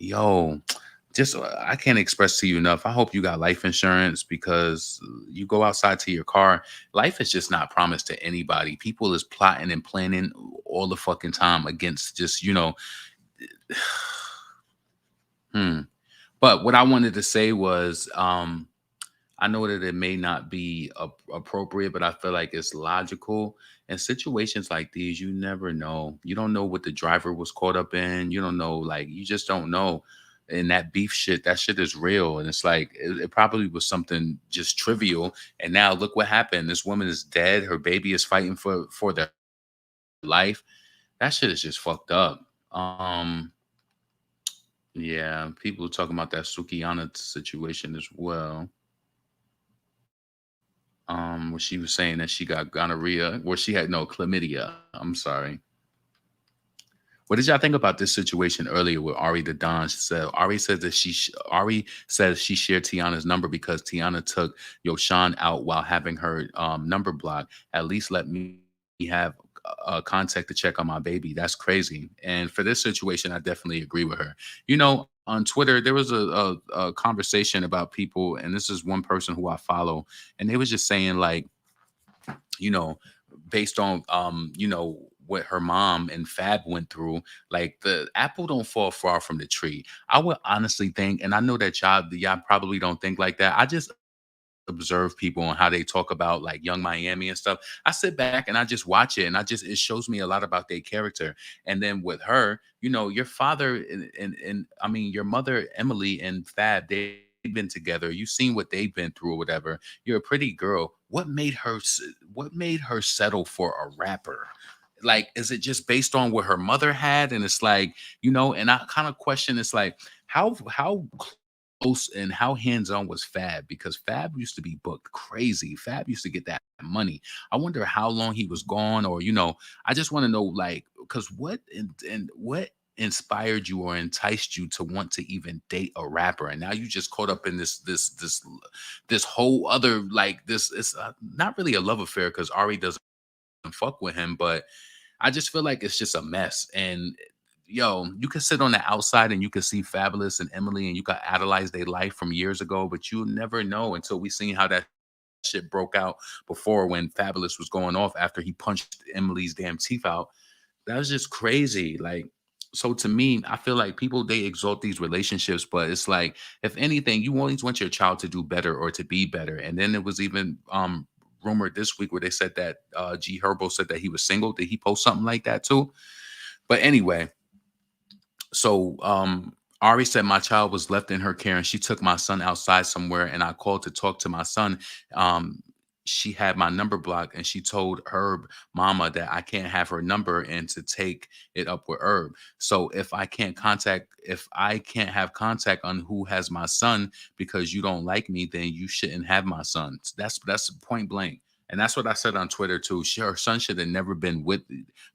I can't express to you enough. I hope you got life insurance, because you go outside to your car. Life is just not promised to anybody. People is plotting and planning all the fucking time against just, But what I wanted to say was, I know that it may not be appropriate, but I feel like it's logical. In situations like these, you never know. You don't know what the driver was caught up in. You don't know, you just don't know. And that beef shit, that shit is real. And it's like, it probably was something just trivial. And now look what happened. This woman is dead. Her baby is fighting for their life. That shit is just fucked up. Yeah, people talking about that Sukiyana situation as well. Where she was saying that she got gonorrhea, where she had no chlamydia. I'm sorry. What did y'all think about this situation earlier with Ari the Don? She said Ari says that Ari says she shared Tiana's number because Tiana took Yoshan out while having her number blocked. At least let me have contact to check on my baby. That's crazy. And for this situation, I definitely agree with her. You know, on Twitter, there was a conversation about people, and this is one person who I follow, and they was just saying like, you know, based on what her mom and Fab went through, like the apple don't fall far from the tree. I would honestly think, and I know that y'all probably don't think like that. I just observe people and how they talk about like Young Miami and stuff. I sit back and I just watch it, and it shows me a lot about their character. And then with her, your father and I mean your mother Emily and Fab, they've been together. You've seen what they've been through or whatever. You're a pretty girl. What made her settle for a rapper? Like, is it just based on what her mother had? And it's like, and I kind of question, it's like, how close and how hands-on was Fab? Because Fab used to be booked crazy. Fab used to get that money. I wonder how long he was gone, or I just want to know, like, because what inspired you or enticed you to want to even date a rapper, and now you just caught up in this whole other, like, this. It's not really a love affair because Ari doesn't fuck with him, but I just feel like it's just a mess. And you can sit on the outside and you can see Fabulous and Emily and you can idolize their life from years ago, but you'll never know until we seen how that shit broke out before, when Fabulous was going off after he punched Emily's damn teeth out. That was just crazy. Like, so to me, I feel like people, they exalt these relationships, but it's like, if anything, you always want your child to do better or to be better. And then it was even rumored this week where they said that G Herbo said that he was single. Did he post something like that too? But anyway, so Ari said my child was left in her care and she took my son outside somewhere, and I called to talk to my son. She had my number blocked, and she told Herb mama that I can't have her number and to take it up with Herb. So if I can't have contact on who has my son because you don't like me, then you shouldn't have my son. That's point blank. And that's what I said on Twitter too. Her son should have never been with.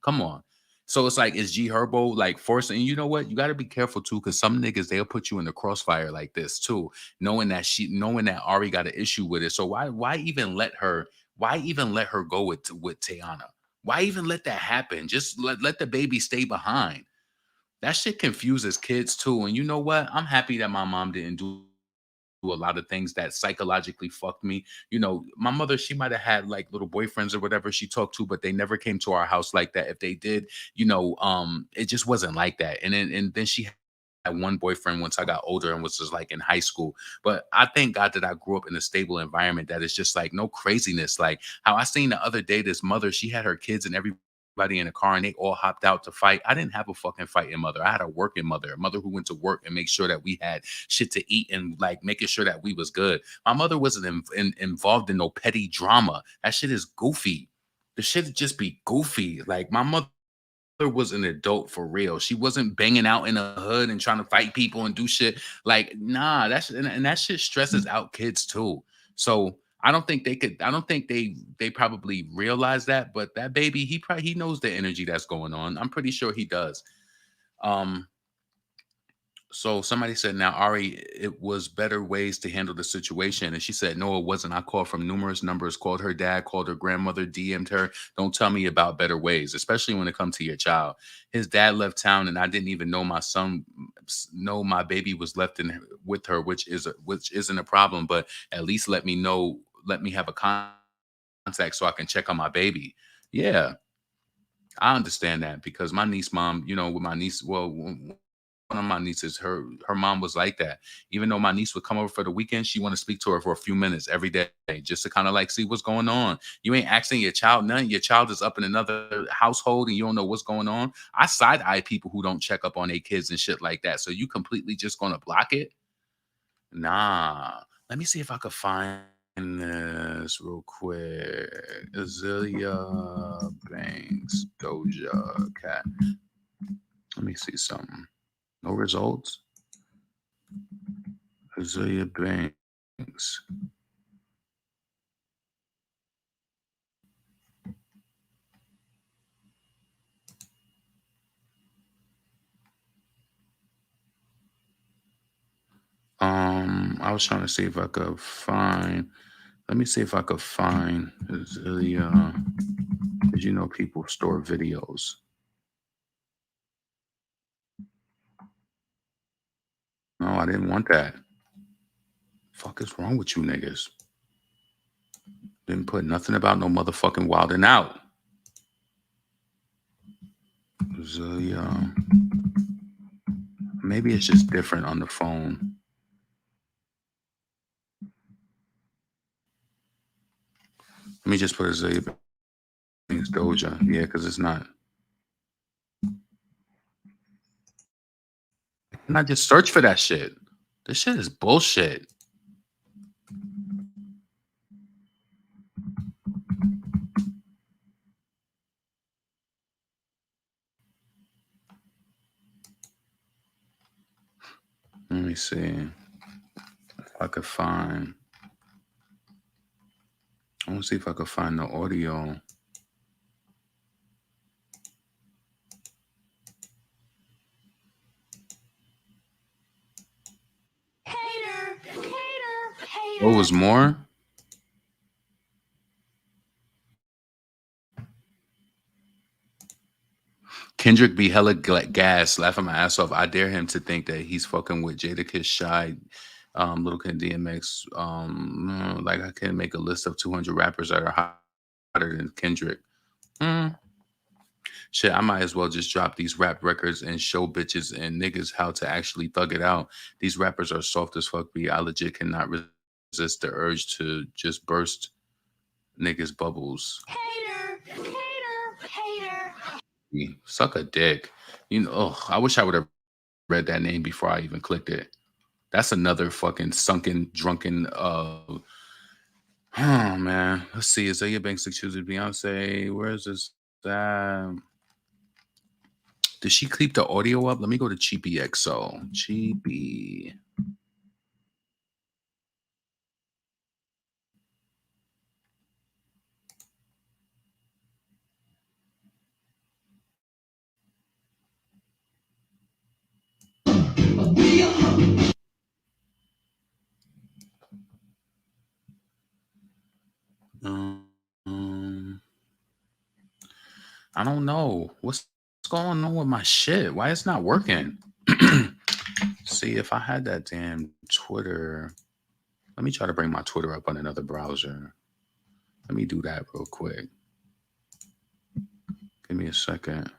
Come on. So it's like, is G Herbo like forcing? And you know what? You got to be careful too, because some niggas, they'll put you in the crossfire like this too, knowing that Ari got an issue with it. So why even let her go with Tayana? Why even let that happen? Just let the baby stay behind. That shit confuses kids too. And you know what? I'm happy that my mom didn't do a lot of things that psychologically fucked me. My mother, she might have had like little boyfriends or whatever she talked to, but they never came to our house like that. If they did, it just wasn't like that. And then she had one boyfriend once I got older and was just like in high school. But I thank God that I grew up in a stable environment that is just like no craziness. Like how I seen the other day, this mother, she had her kids and everybody in a car and they all hopped out to fight. I didn't have a fucking fighting mother. I had a working mother, a mother who went to work and make sure that we had shit to eat and like making sure that we was good. My mother wasn't involved in no petty drama. That shit is goofy. The shit just be goofy. Like my mother was an adult for real. She wasn't banging out in the hood and trying to fight people and do shit. Like, nah, and that shit stresses out kids too. So I don't think they probably realize that, but that baby, he knows the energy that's going on. I'm pretty sure he does. So somebody said, now, Ari, it was better ways to handle the situation. And she said, no, it wasn't. I called from numerous numbers, called her dad, called her grandmother, DM'd her. Don't tell me about better ways, especially when it comes to your child. His dad left town and I didn't even know my baby was left with her, which isn't a problem, but at least let me know, let me have a contact so I can check on my baby. Yeah, I understand that because my niece mom, with my niece, well, of my nieces, her mom was like that. Even though my niece would come over for the weekend, she want to speak to her for a few minutes every day, just to kind of like see what's going on. You ain't asking your child nothing. Your child is up in another household and you don't know what's going on. I side eye people who don't check up on their kids and shit like that. So you completely just gonna block it? Nah. Let me see if I could find this real quick. Azealia Banks Doja Cat. Let me see something. No results. Azealia Banks. I was trying to see if I could find. Let me see if I could find Azealia. Did you know people store videos? No, I didn't want that. Fuck is wrong with you niggas? Didn't put nothing about no motherfucking wilding out. Azealia. Maybe it's just different on the phone. Let me just put Azealia Banks Doja. Yeah, because it's not. And I just search for that shit. This shit is bullshit. Let me see if I could find. I want to see if I could find the audio. What was more? Kendrick be hella gas, laughing my ass off. I dare him to think that he's fucking with Jadakiss, Shy, Little Kid, DMX. Like I can make a list of 200 rappers that are hotter than Kendrick. Shit, I might as well just drop these rap records and show bitches and niggas how to actually thug it out. These rappers are soft as fuck. I legit cannot resist the urge to just burst niggas' bubbles. Suck a dick. You know, I wish I would have read that name before I even clicked it. That's another fucking sunken, drunken. Oh man, let's see. Azealia Banks chooses Beyonce. Where is this? Did she keep the audio up? Let me go to Cheapy XO. Cheapy. I don't know. What's going on with my shit? Why it's not working? See, if I had that damn Twitter. Let me try to bring my Twitter up on another browser. Let me do that real quick. Give me a second.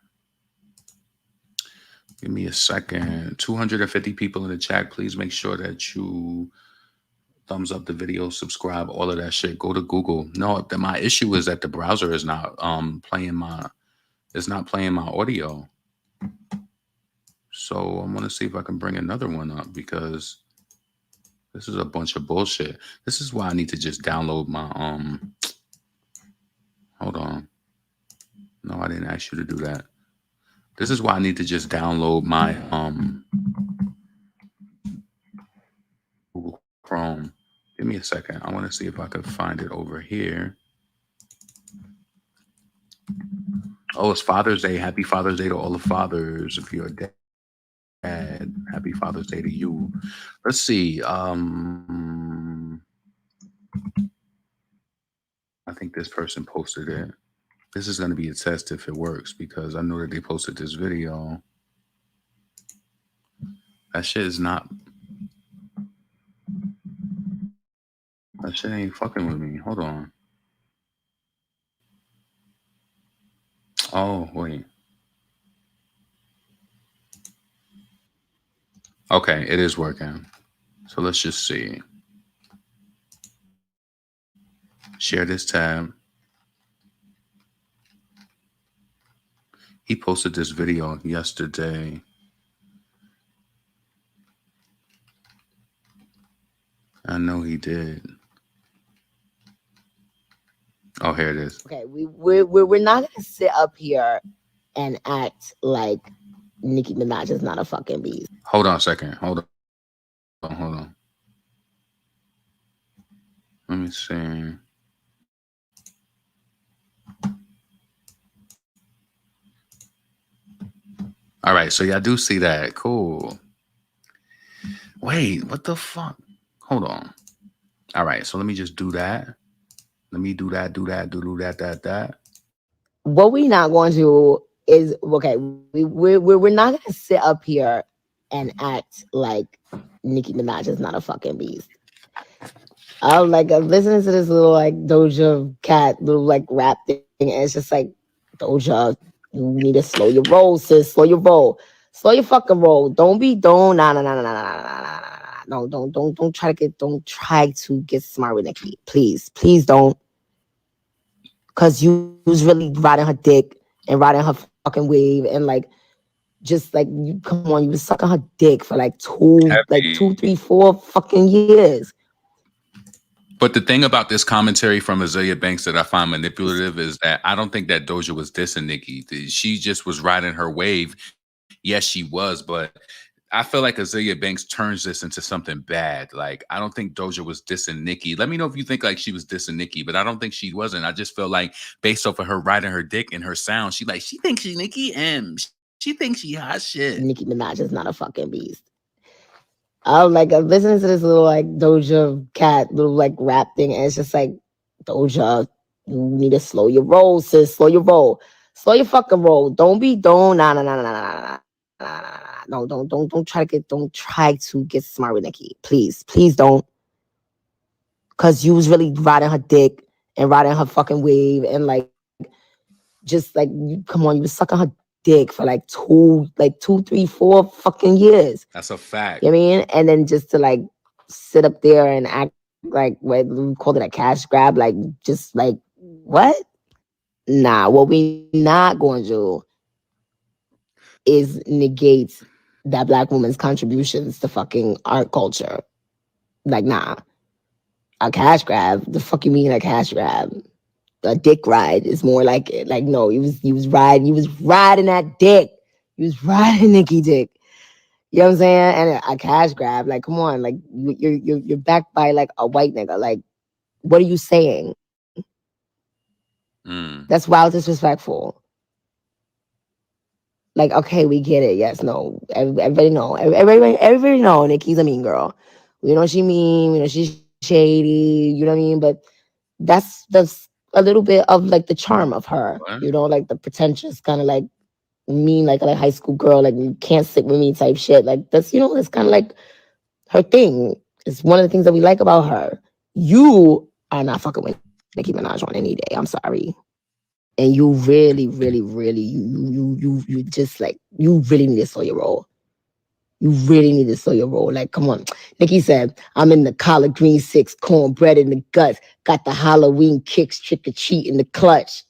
250 people in the chat. Please make sure that you thumbs up the video, subscribe, all of that shit. Go to Google. No, my issue is that the browser is not playing my audio. So I'm gonna see if I can bring another one up because this is a bunch of bullshit. This is why I need to just download my hold on. No, I didn't ask you to do that. This is why I need to just download my Google Chrome. Give me a second. I want to see if I can find it over here. Oh, it's Father's Day. Happy Father's Day to all the fathers. If you're a dad, happy Father's Day to you. Let's see. I think this person posted it. This is going to be a test if it works because I know that they posted this video. That shit is not. That shit ain't fucking with me. Hold on. Oh, wait. Okay, it is working. So let's just see. Share this tab. He posted this video yesterday. I know he did. Oh, here it is. Okay, we're not gonna sit up here and act like Nicki Minaj is not a fucking beast. Hold on a second. Hold on. Let me see. All right, so y'all do see that. Cool. Wait, what the fuck? Hold on. All right, so let me just do that. Let me do that. What we not going to do is, okay, we're not gonna sit up here and act like Nicki Minaj is not a fucking beast. I'm like, I'm listening to this little like Doja Cat little like rap thing, and it's just like, Doja, you need to slow your roll, sis. Slow your roll. Slow your fucking roll. Don't try to get smart with Nicki. Please don't. Cause you was really riding her dick and riding her fucking wave and like just like you come on, you was sucking her dick for like 2, 3, 4 fucking years. But the thing about this commentary from Azealia Banks that I find manipulative is that I don't think that Doja was dissing Nicki. She just was riding her wave. Yes, she was, but I feel like Azealia Banks turns this into something bad. Like, I don't think Doja was dissing Nicki. Let me know if you think like she was dissing Nicki, but I don't think she wasn't. I just feel like based off of her riding her dick and her sound, she thinks she's Nicki and she thinks she hot shit. Nicki Minaj is not a fucking beast. I'm like, I'm listening to this little like Doja Cat little like rap thing, and it's just like, Doja, you need to slow your roll, sis. Slow your roll. Slow your fucking roll. Don't try to get smart with Nicki. Please don't. Cause you was really riding her dick and riding her fucking wave and like just like you come on, you was sucking her dick for like 2, 3, 4 fucking years. That's a fact. You know what I mean? And then just to like sit up there and act like what we called it a cash grab, like just like what? Nah, what we not going to do is negate that Black woman's contributions to fucking art culture. Like, nah. A cash grab? The fuck you mean a cash grab? A dick ride is more like it. Like, no, he was riding that dick. He was riding Nicki dick. You know what I'm saying? And a cash grab, like, come on, like you're backed by like a white nigga. Like, what are you saying? That's wild disrespectful. Like, okay, we get it. Yes, no. Everybody know. Everybody know Nicki's a mean girl. We know she mean, we know she's shady, you know what I mean? But that's a little bit of like the charm of her. You know, like the pretentious kind of like mean, like a high school girl, like you can't sit with me type shit. Like that's, you know, that's kind of like her thing. It's one of the things that we like about her. You are not fucking with Nicki Minaj on any day. I'm sorry. And you really, you just like, you really need to slow your roll. You really need to slow your roll. Like, come on. Nicki said, I'm in the collard green 6, cornbread in the guts, got the Halloween kicks, trick or treat in the clutch.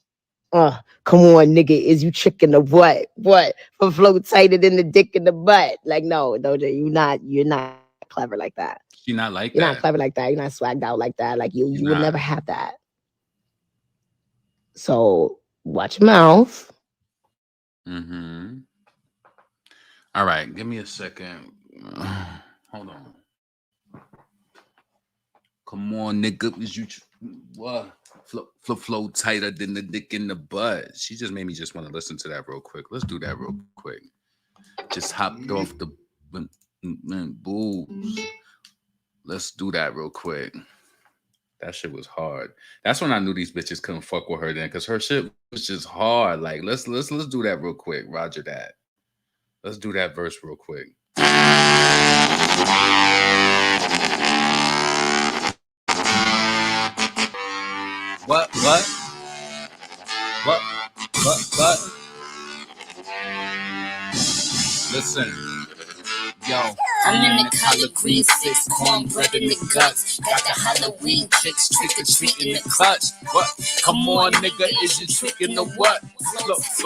Come on, nigga, is you tricking the what? What? For flow tighter than the dick in the butt. Like, no, Doja, you're not clever like that. You're not like You're that. not clever like that. You're not swagged out like that. Like you would never have that. So watch your mouth. Mm-hmm. All right, give me a second. Hold on. Come on, nigga. Is you what? Flow tighter than the dick in the butt. She just made me just want to listen to that real quick. Let's do that real quick. Just hopped off the boobs. Let's do that real quick. That shit was hard. That's when I knew these bitches couldn't fuck with her then, because her shit was just hard. Like, let's do that real quick. Roger that. Let's do that verse real quick. What? Listen. Yo. I'm in the collard green 6, cornbread in the guts. Got the Halloween kicks, trick or treat in the clutch. What? Come on, nigga, is you tricking the what?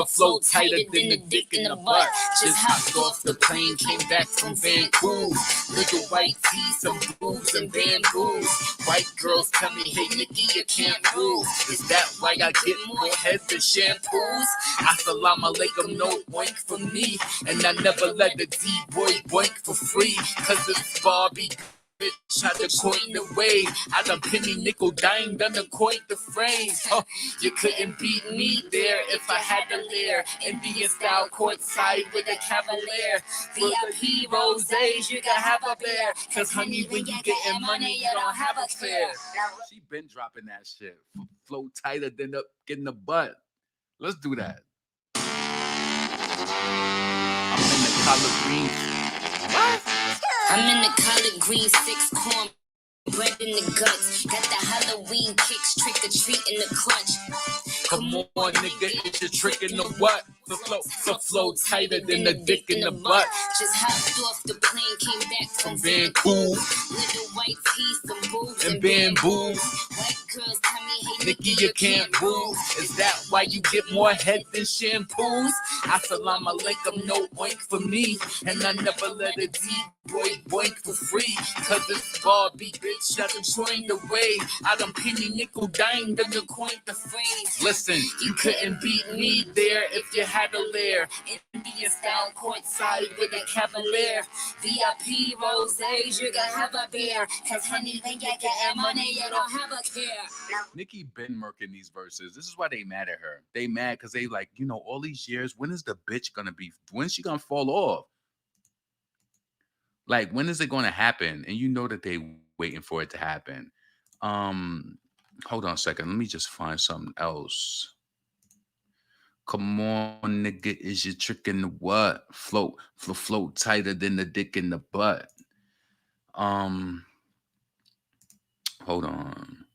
Flow tighter than the dick in the butt. Just hopped off the plane, came back from Vancouver. Little white tee, some boobs and bamboos. White girls tell me, hey, Nicki, you can't move. Is that why I get more head than shampoos? Assalamu alaikum, no boink for me. And I never let the D-boy boink for free. Cause it's Barbie. Bitch, I done coined the way. I done penny nickel dime, done the coin the phrase. You couldn't beat me there if I had to lair. Indian style courtside with a cavalier. VIP roses, you gotta have a bear. Cause honey, when you getting money, you don't have a fair. She been dropping that shit. Flow tighter than getting the butt. Let's do that. I'm in the collard green. What? I'm in the collard green 6, cornbread in the guts. Got the Halloween kicks, trick or treat in the clutch. Come on, nigga, it's your trick in the what? The flow tighter than the dick in the butt. Just hopped off the plane, came back from Vancouver. Little white tee, some boobs and bamboos. White girls tell me, hey, Nicki, you can't move. Is that why you get more head than shampoos? Assalamu alaikum, no boink for me. And I never let a D-boy boink for free. Cause it's Barbie, bitch, I done coined the way. I done penny nickel dime, done the coin the phrase. Listen, you couldn't beat me there if you had a lair. Indian style courtside with a cavalier. VIP roses, you gotta have a beer. Cause honey, when you getting money, you don't have a care. Nicki been murking these verses. This is why they mad at her. They mad because they like, you know, all these years, when is the bitch gonna be, when's she gonna fall off? Like, when is it gonna happen? And you know that they waiting for it to happen. Hold on a second. Let me just find something else. Come on, nigga, is you tricking the what? Float tighter than the dick in the butt. Hold on.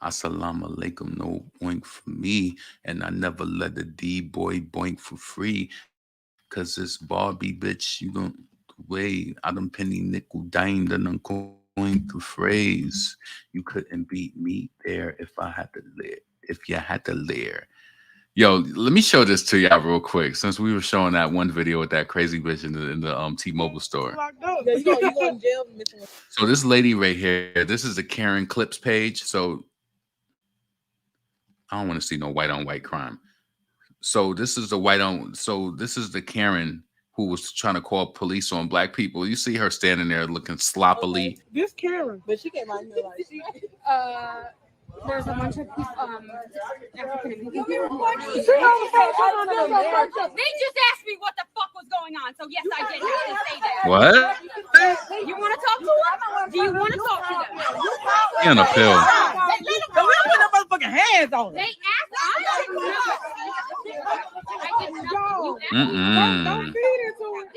Assalamu alaikum, no boink for me. And I never let the D-boy boink for free. Cause it's Barbie, bitch, you don't wait. I done penny nickel dime, done coin the phrase. You couldn't beat me there if I had to live. If you had to lair. Yo, let me show this to y'all real quick. Since we were showing that one video with that crazy bitch in the T-Mobile store. So this lady right here, this is the Karen Clips page. So I don't want to see no white on white crime. So this is the this is the Karen who was trying to call police on black people. You see her standing there looking sloppily. Okay. This Karen, but she came out here like there's a bunch of African American people. They just asked me what the fuck was going on, so yes, I did have to say that. What? You want to talk to them? Do you want to talk to them? He on a pill. Don't put no motherfucking hands on They it. asked. I didn't know. Don't feed it to it.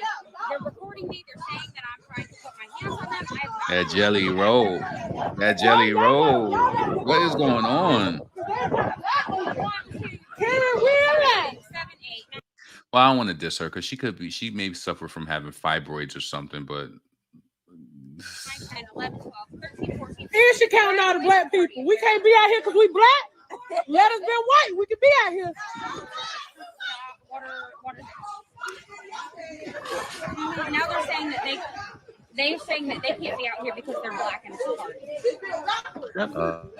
They're recording me. They're saying that I'm trying to put my hands on them. That jelly roll. That jelly roll. What is going on? Well, I don't want to diss her because she may suffer from having fibroids or something, but 10, 11, 12, 13, 14. And she counting all the black people. We can't be out here because we black. Let us be white. We can be out here. Now they're saying that they're saying that they can't be out here because they're black and it's hard. I don't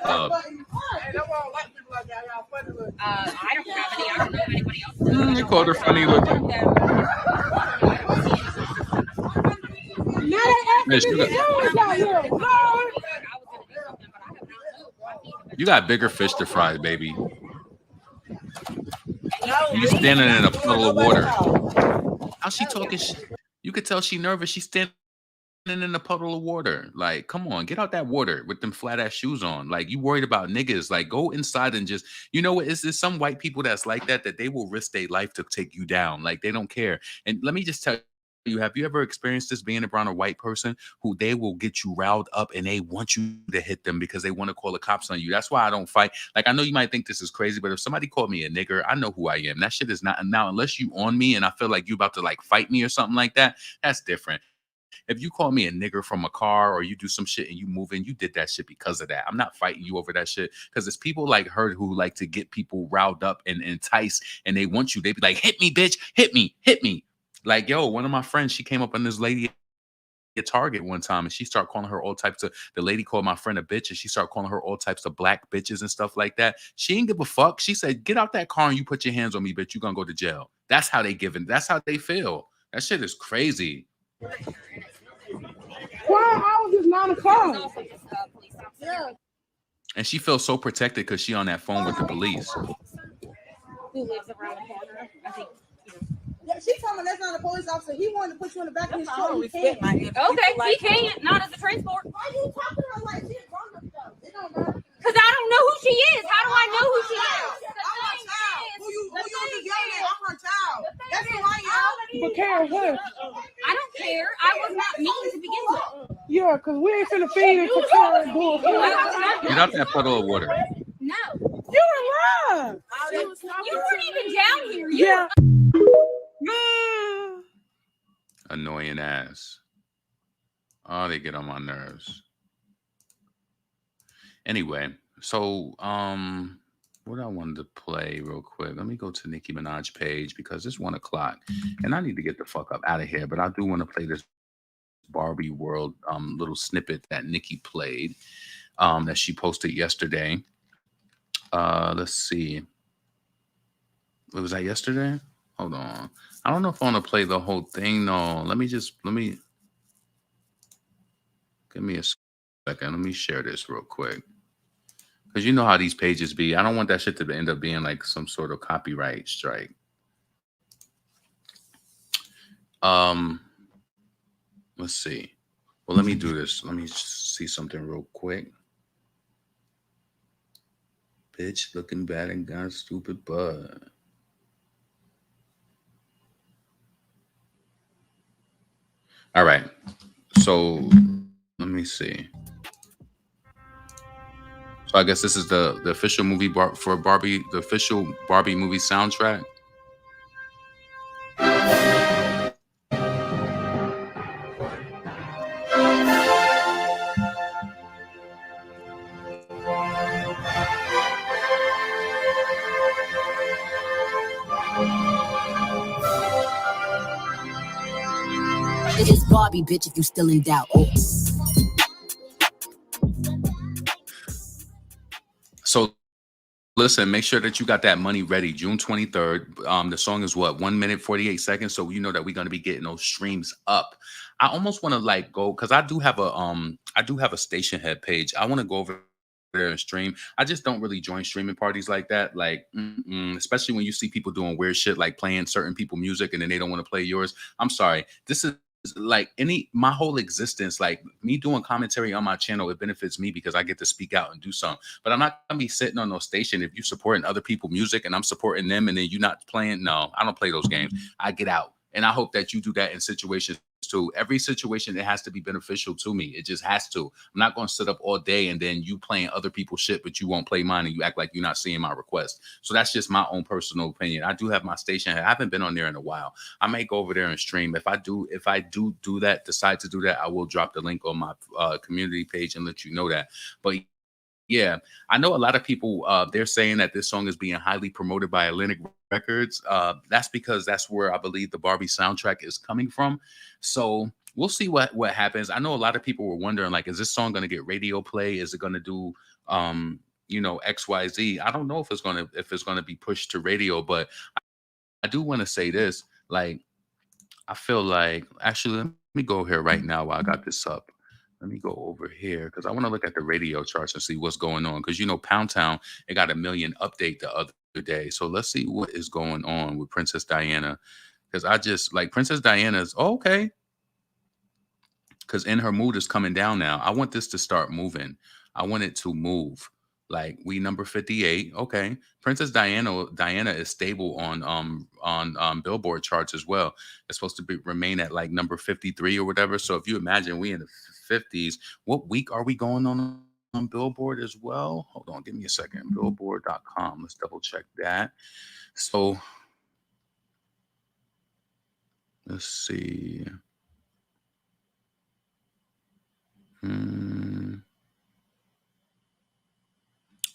have any. I don't know anybody else. They called her funny looking. You got bigger fish to fry, baby. You standing in a puddle of water. How she talking shit? You could tell she nervous. She's standing in a puddle of water. Like, come on, get out that water with them flat ass shoes on. Like, you worried about niggas. Like, go inside and just, you know what? It's some white people that's like that they will risk their life to take you down. Like, they don't care. And let me just tell you, have you ever experienced this being around a white person who they will get you riled up and they want you to hit them because they want to call the cops on you? That's why I don't fight. Like, I know you might think this is crazy, but if somebody called me a nigger, I know who I am. That shit is not, now, unless you on me and I feel like you about to like fight me or something like that, that's different. If you call me a nigger from a car or you do some shit and you move in, you did that shit because of that. I'm not fighting you over that shit because it's people like her who like to get people riled up and entice and they want you. They be like, hit me, bitch, hit me, hit me. Like, yo, one of my friends, she came up on this lady at Target one time and she started calling her all types of, the lady called my friend a bitch and she started calling her all types of black bitches and stuff like that. She didn't give a fuck. She said, get out that car and you put your hands on me, bitch, you gonna go to jail. That's how they give it. That's how they feel. That shit is crazy. Why hours is 9 o'clock? Yeah. And she feels so protected because she on that phone with the police. Who lives around the corner? I think. Yeah, she told me that's not a police officer. He wanted to put you in the back of his truck. He Okay, he can't. Not as a transport. Why are you talking to her like she's grown up though? It don't matter. Because I don't know who she is. How do I know who she is? I'm her child. Who you just yelling at? I'm her child. That's who I am. But Karen, what? I don't care. I was not mean to begin with. Yeah, because we ain't finna feed into Karen bullshit. Get out that puddle of water. No. You in love. You weren't even down here. Yeah. Annoying ass. Oh, they get on my nerves. Anyway, so what I wanted to play real quick. Let me go to Nicki Minaj page because it's 1 o'clock and I need to get the fuck up out of here. But I do want to play this Barbie World little snippet that Nicki played that she posted yesterday. Let's see. Was that yesterday? Hold on. I don't know if I want to play the whole thing. No, let me give me a second. Let me share this real quick. Because you know how these pages be. I don't want that shit to end up being like some sort of copyright strike. Let's see. Well, let me do this. Let me see something real quick. Bitch looking bad and got a stupid butt. All right. So let me see. So I guess this is the official movie for Barbie, the official Barbie movie soundtrack. It is Barbie, bitch, if you still in doubt. Oh. So listen, make sure that you got that money ready. June 23rd. The song is what, 1 minute 48 seconds. So you know that we're gonna be getting those streams up. I almost want to like go because I do have a station head page. I want to go over there and stream. I just don't really join streaming parties like that. Like, especially when you see people doing weird shit like playing certain people music and then they don't want to play yours. I'm sorry. This is like my whole existence, like me doing commentary on my channel, it benefits me because I get to speak out and do something. But I'm not gonna be sitting on no station if you supporting other people's music and I'm supporting them and then you not playing. No, I don't play those games. I get out. And I hope that you do that in situations too. Every situation, it has to be beneficial to me. It just has to. I'm not going to sit up all day and then you playing other people's shit, but you won't play mine and you act like you're not seeing my request. So that's just my own personal opinion. I do have my station. I haven't been on there in a while. I may go over there and stream. If I do that, decide to do that, I will drop the link on my community page and let you know that. But yeah, I know a lot of people, they're saying that this song is being highly promoted by Atlantic Records. That's because that's where I believe the Barbie soundtrack is coming from. So we'll see what happens. I know a lot of people were wondering, like, is this song going to get radio play? Is it going to do, XYZ? I don't know if it's going to be pushed to radio, but I do want to say this. Like, I feel like, actually, let me go here right now while I got this up. Let me go over here because I want to look at the radio charts and see what's going on. Because, Pound Town, it got 1 million update the other day. So let's see what is going on with Princess Diana. Because I just like Princess Diana's okay. Because In Her Mood is coming down now. I want this to start moving. I want it to move. Like we number 58. Okay. Princess Diana is stable on Billboard charts as well. It's supposed to remain at like number 53 or whatever. So if you imagine we in the 50s, what week are we going on Billboard as well? Hold on, give me a second. Billboard.com. Let's double check that. So let's see.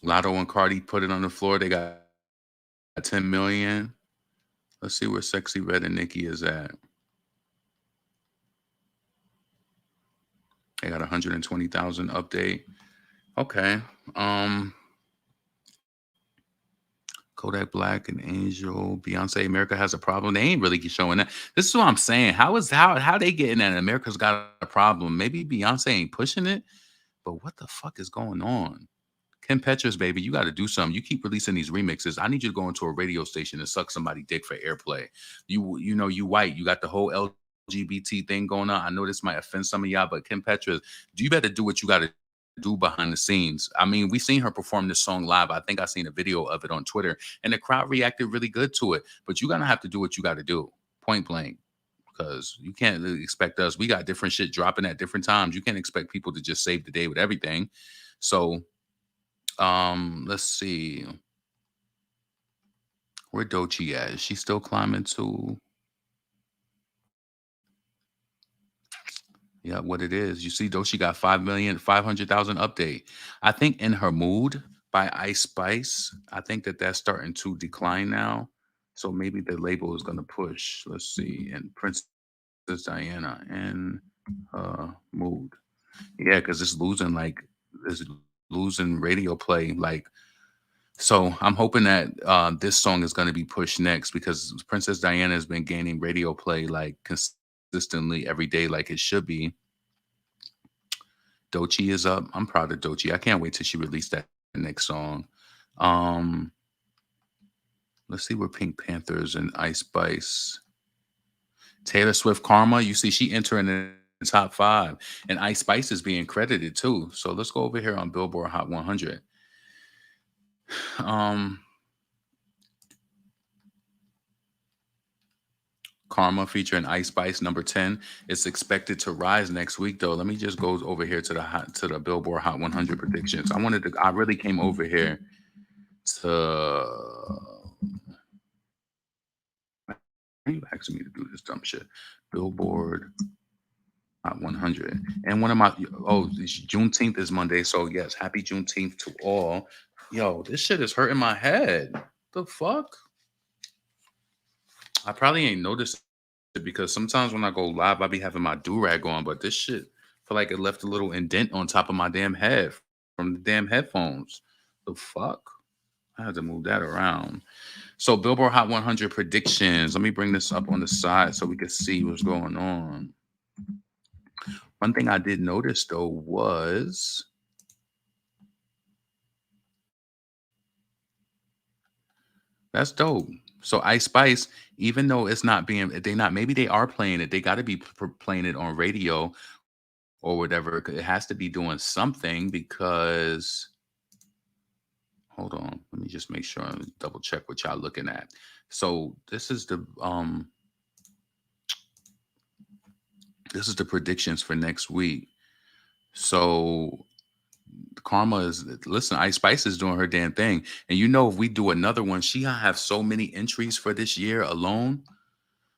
Lotto and Cardi put it on the floor. They got 10 million. Let's see where Sexy Red and Nicki is at. They got 120,000 update. Okay. Kodak Black and Angel, Beyonce, America Has a Problem. They ain't really showing that. This is what I'm saying. How they getting that? America's got a problem. Maybe Beyonce ain't pushing it, but what the fuck is going on? Kim Petras, baby, you got to do something. You keep releasing these remixes. I need you to go into a radio station and suck somebody dick for airplay. You know, you white. You got the whole LGBT thing going on. I know this might offend some of y'all, but Kim Petras, you better do what you got to do behind the scenes. I mean, we seen her perform this song live. I think I seen a video of it on Twitter, and the crowd reacted really good to it. But you're going to have to do what you got to do, point blank. Because you can't really expect us. We got different shit dropping at different times. You can't expect people to just save the day with everything. So let's see. Where Doechii at? Is she still climbing to? Yeah, what it is. You see, Doechii got 5,500,000 update. I think In Her Mood by Ice Spice. I think that's starting to decline now. So maybe the label is gonna push. Let's see. And Princess Diana In Her Mood. Yeah, because it's losing radio play. Like, so I'm hoping that this song is going to be pushed next because Princess Diana has been gaining radio play like consistently every day, like it should be. Doechii is up. I'm proud of Doechii. I can't wait till she released that next song. Let's see where Pink Panthers and Ice Spice. Taylor Swift Karma. You see, she entering in the top 5, and Ice Spice is being credited too. So let's go over here on Billboard Hot 100. Karma featuring Ice Spice, number 10. It's expected to rise next week, though. Let me just go over here to the Billboard Hot 100 predictions. I really came over here to. Why are you asking me to do this dumb shit? Billboard Hot 100. And one of my Juneteenth is Monday, so yes, happy Juneteenth to all. Yo, this shit is hurting my head. The fuck? I probably ain't noticed it because sometimes when I go live, I be having my do-rag on, but this shit feel like it left a little indent on top of my damn head from the damn headphones. The fuck? I had to move that around. So Billboard Hot 100 predictions. Let me bring this up on the side so we can see what's going on. One thing I did notice though was that's dope. So Ice Spice, even though it's not being, maybe they are playing it. They got to be playing it on radio or whatever. It has to be doing something because, hold on, let me just make sure and double check what y'all looking at. So this is the predictions for next week. So Karma is, listen, Ice Spice is doing her damn thing. And you know, if we do another one, she gonna have so many entries for this year alone.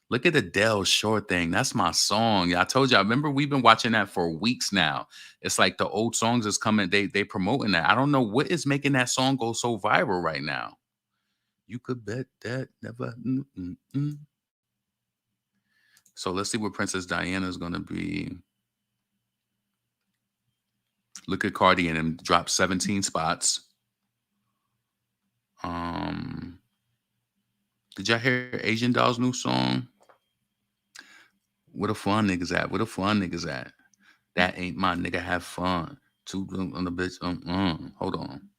Look at Adele's Short Thing. That's my song. Yeah, I told you. I remember we've been watching that for weeks now. It's like the old songs is coming. They promoting that. I don't know what is making that song go so viral right now. You could bet that never. So let's see where Princess Diana is gonna be. Look at Cardi and him drop 17 spots. Did y'all hear Asian Doll's new song? Where the fun niggas at? Where the fun niggas at? That ain't my nigga. Have fun. Two on the bitch. Hold on.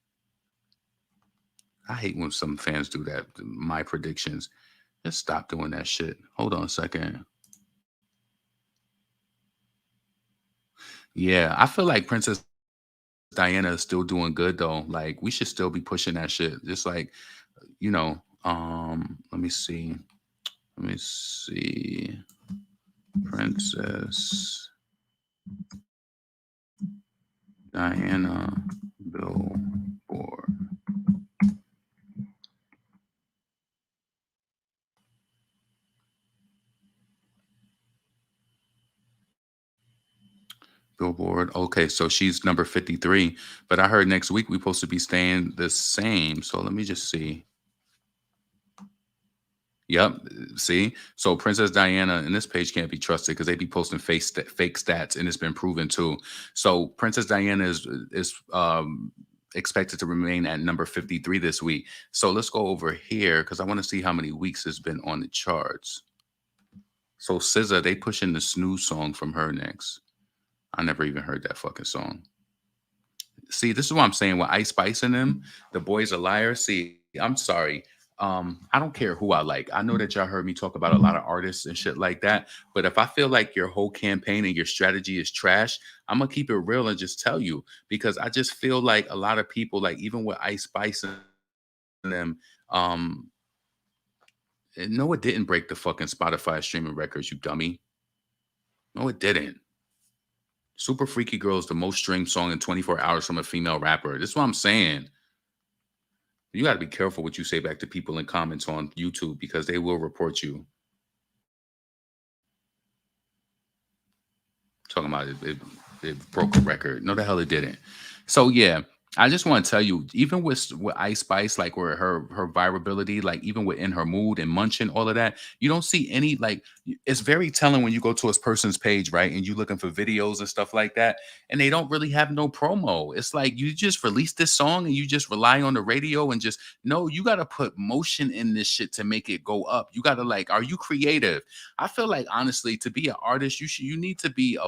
I hate when some fans do that. My predictions. Just stop doing that shit. Hold on a second. Yeah, I feel like Princess Diana is still doing good though. Like we should still be pushing that shit. Just like, you know, let me see. Let me see. Princess Diana Billboard. Billboard. Okay, so she's number 53. But I heard next week we're supposed to be staying the same. So let me just see. Yep. See, so Princess Diana and this page can't be trusted because they be posting fake stats, and it's been proven too. So Princess Diana is expected to remain at number 53 this week. So let's go over here because I want to see how many weeks it's been on the charts. So SZA, they pushing the snooze song from her next. I never even heard that fucking song. See, this is what I'm saying with Ice Spice and them. The boys are liars. See, I'm sorry. I don't care who I like. I know that y'all heard me talk about a lot of artists and shit like that. But if I feel like your whole campaign and your strategy is trash, I'm gonna keep it real and just tell you, because I just feel like a lot of people, like even with Ice Spice and them, no, it didn't break the fucking Spotify streaming records, you dummy. No, it didn't. Super Freaky Girl is the most streamed song in 24 hours from a female rapper. This is what I'm saying. You got to be careful what you say back to people in comments on YouTube because they will report you. Talking about it broke a record. No, the hell it didn't. So yeah, I just want to tell you, even with Ice Spice, like where her virability, like even within her mood and munching, all of that, you don't see any, like, it's very telling when you go to a person's page, right? And you looking for videos and stuff like that, and they don't really have no promo. It's like you just release this song and you just rely on the radio and just, no, you got to put motion in this shit to make it go up. You got to, like, are you creative? I feel like honestly, to be an artist, you need to be a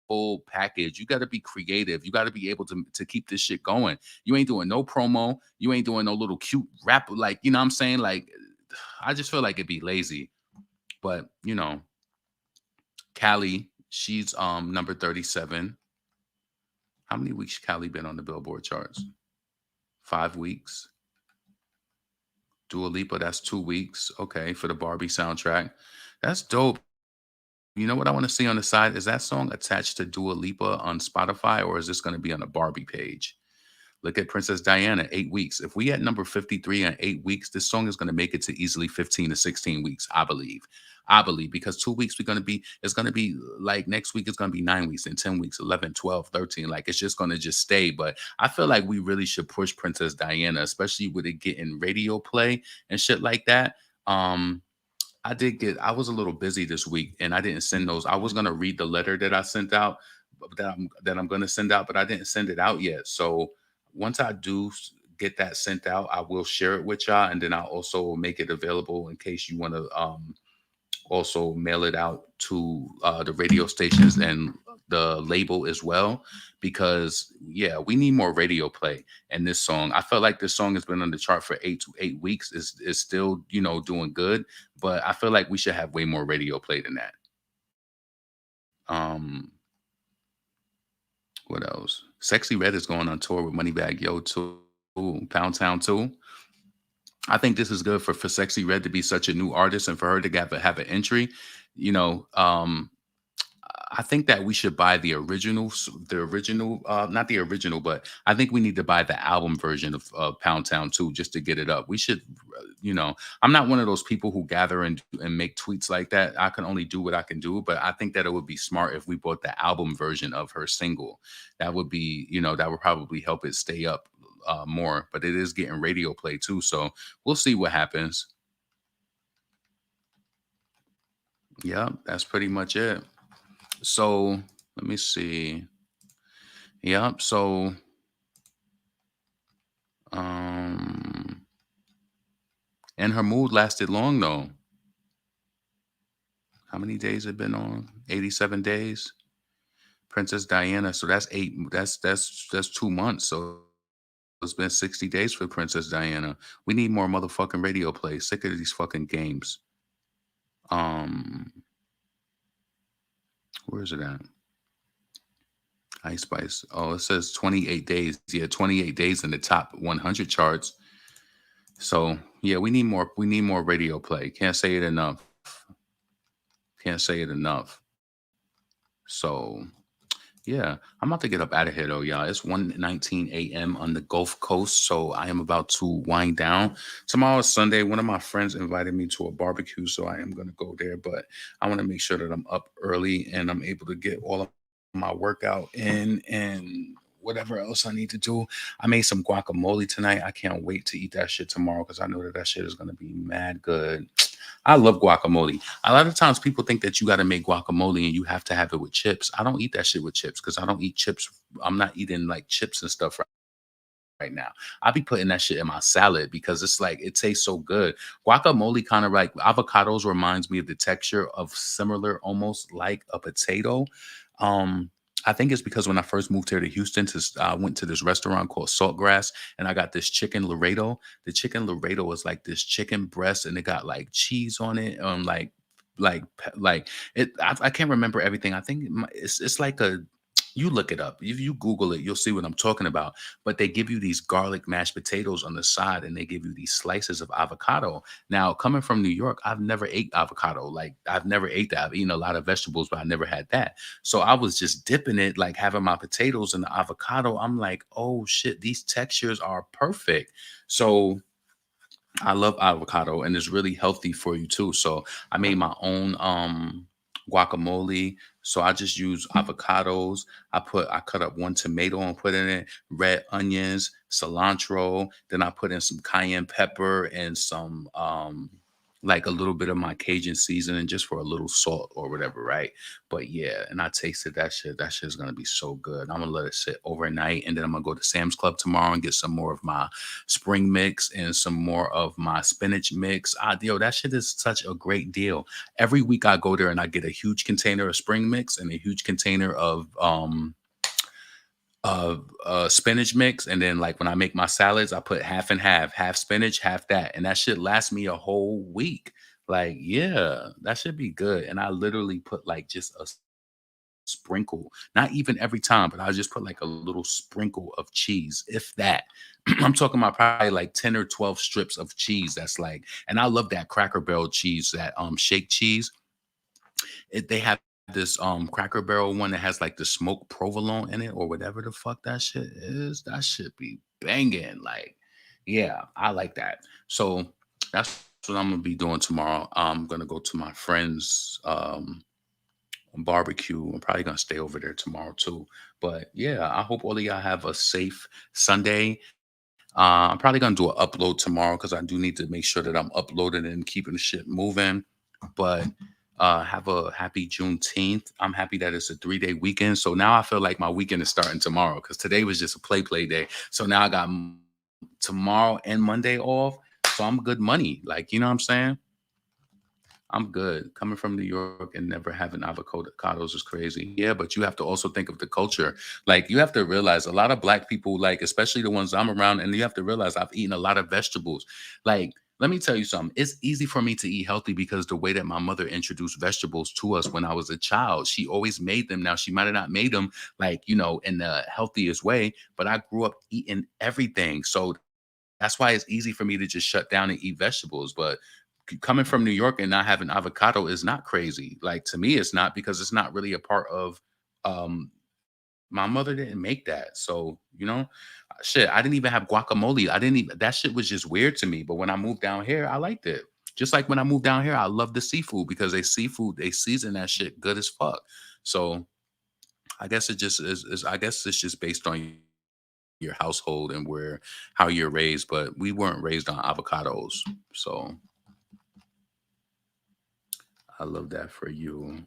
full package. You got to be creative. You got to be able to keep this shit going. You ain't doing no promo. You ain't doing no little cute rap. Like, you know what I'm saying? Like, I just feel like it'd be lazy. But, you know, Callie, she's number 37. How many weeks Callie been on the Billboard charts? 5 weeks. Dua Lipa, that's 2 weeks. Okay, for the Barbie soundtrack. That's dope. You know what I want to see on the side? Is that song attached to Dua Lipa on Spotify, or is this going to be on the Barbie page? Look at Princess Diana, 8 weeks. If we at number 53 in 8 weeks, this song is going to make it to easily 15 to 16 weeks, I believe. Because 2 weeks it's going to be like next week, it's going to be 9 weeks, and 10 weeks, 11, 12, 13. Like it's just going to just stay. But I feel like we really should push Princess Diana, especially with it getting radio play and shit like that. I was a little busy this week and I didn't send those. I was going to read the letter that I sent out, that I'm going to send out, but I didn't send it out yet. So once I do get that sent out, I will share it with y'all. And then I'll also make it available in case you want to also mail it out to the radio stations and the label as well, because yeah, we need more radio play. And this song, I felt like this song has been on the chart for 8 weeks, is still, you know, doing good, but I feel like we should have way more radio play than that. What else? Sexy Red is going on tour with Moneybagg Yo too. Pound Town too. I think this is good for Sexy Red to be such a new artist and for her to have an entry. You know, I think that we should buy the original, not the original, but I think we need to buy the album version of Pound Town 2 just to get it up. We should, you know, I'm not one of those people who gather and make tweets like that. I can only do what I can do, but I think that it would be smart if we bought the album version of her single. That would be, you know, that would probably help it stay up more, but it is getting radio play too. So we'll see what happens. Yeah, that's pretty much it. So let me see. Yep. So and her mood lasted long though. How many days it been on? 87 days. Princess Diana. So that's 2 months. So it's been 60 days for Princess Diana. We need more motherfucking radio play. Sick of these fucking games. Where is it at? Ice Spice. Oh, it says 28 days. Yeah, 28 days in the top 100 charts. So yeah, we need more. We need more radio play. Can't say it enough. Can't say it enough. So yeah, I'm about to get up out of here though, y'all. It's 1:19 a.m. on the Gulf Coast, so I am about to wind down. Tomorrow is Sunday. One of my friends invited me to a barbecue, so I am gonna go there. But I want to make sure that I'm up early and I'm able to get all of my workout in and whatever else I need to do. I made some guacamole tonight. I can't wait to eat that shit tomorrow because I know that that shit is gonna be mad good. I love guacamole. A lot of times people think that you got to make guacamole and you have to have it with chips. I don't eat that shit with chips because I don't eat chips. I'm not eating like chips and stuff right now. I be putting that shit in my salad because it's like it tastes so good. Guacamole kind of like avocados reminds me of the texture of similar, almost like a potato. Um, I think it's because when I first moved here to Houston, I went to this restaurant called Saltgrass, and I got this chicken Laredo. The chicken Laredo is like this chicken breast, and it got like cheese on it, like it. I can't remember everything. I think it's like a. You look it up. If you Google it, you'll see what I'm talking about. But they give you these garlic mashed potatoes on the side, and they give you these slices of avocado. Now, coming from New York, I've never ate avocado. Like I've never ate that. I've eaten a lot of vegetables, but I never had that. So I was just dipping it, like having my potatoes in the avocado. I'm like, oh shit, these textures are perfect. So I love avocado and it's really healthy for you too. So I made my own guacamole. So I just use avocados. I cut up one tomato and put in it, red onions, cilantro. Then I put in some cayenne pepper and some like a little bit of my Cajun seasoning just for a little salt or whatever, right? But yeah, and I tasted that shit. That shit is gonna be so good. I'm gonna let it sit overnight, and then I'm gonna go to Sam's Club tomorrow and get some more of my spring mix and some more of my spinach mix. Yo, that shit is such a great deal. Every week I go there and I get a huge container of spring mix and a huge container of spinach mix, and then like when I make my salads, I put half and half spinach, half that, and that shit lasts me a whole week. Like, yeah, that should be good. And I literally put like just a sprinkle, not even every time, but I just put like a little sprinkle of cheese, if that. I'm talking about probably like 10 or 12 strips of cheese. That's like, and I love that Cracker Barrel cheese, that shake cheese. They have this Cracker Barrel one that has like the smoked provolone in it or whatever the fuck that shit is. That should be banging. Like, yeah, I like that. So that's what I'm gonna be doing tomorrow. I'm gonna go to my friend's barbecue. I'm probably gonna stay over there tomorrow too. But yeah, I hope all of y'all have a safe Sunday. I'm probably gonna do an upload tomorrow because I do need to make sure that I'm uploading and keeping the shit moving. But have a happy Juneteenth. I'm happy that it's a 3-day weekend. So now I feel like my weekend is starting tomorrow because today was just a play day. So now I got tomorrow and Monday off. So I'm good money. Like, you know what I'm saying? I'm good. Coming from New York and never having avocados is crazy. Yeah, but you have to also think of the culture. Like, you have to realize a lot of Black people, like, especially the ones I'm around, and you have to realize I've eaten a lot of vegetables. Like, let me tell you something. It's easy for me to eat healthy because the way that my mother introduced vegetables to us when I was a child, she always made them. Now, she might have not made them, like, you know, in the healthiest way, but I grew up eating everything. So that's why it's easy for me to just shut down and eat vegetables. But coming from New York and not having avocado is not crazy. Like, to me, it's not, because it's not really a part of um my mother didn't make that. So, you know, shit, I didn't even have guacamole. I didn't even, that shit was just weird to me. But when I moved down here, I liked it. Just like when I moved down here, I love the seafood because they season that shit good as fuck. So I guess it just is I guess it's just based on your household and how you're raised, but we weren't raised on avocados. So I love that for you.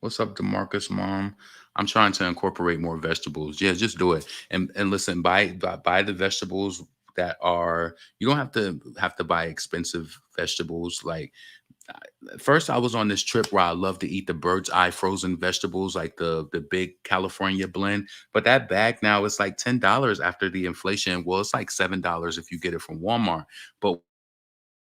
What's up, DeMarcus, mom? I'm trying to incorporate more vegetables. Yeah, just do it. And listen, buy the vegetables that are, you don't have to buy expensive vegetables. Like, first I was on this trip where I love to eat the bird's eye frozen vegetables, like the big California blend. But that bag now is like $10 after the inflation. Well, it's like $7 if you get it from Walmart. But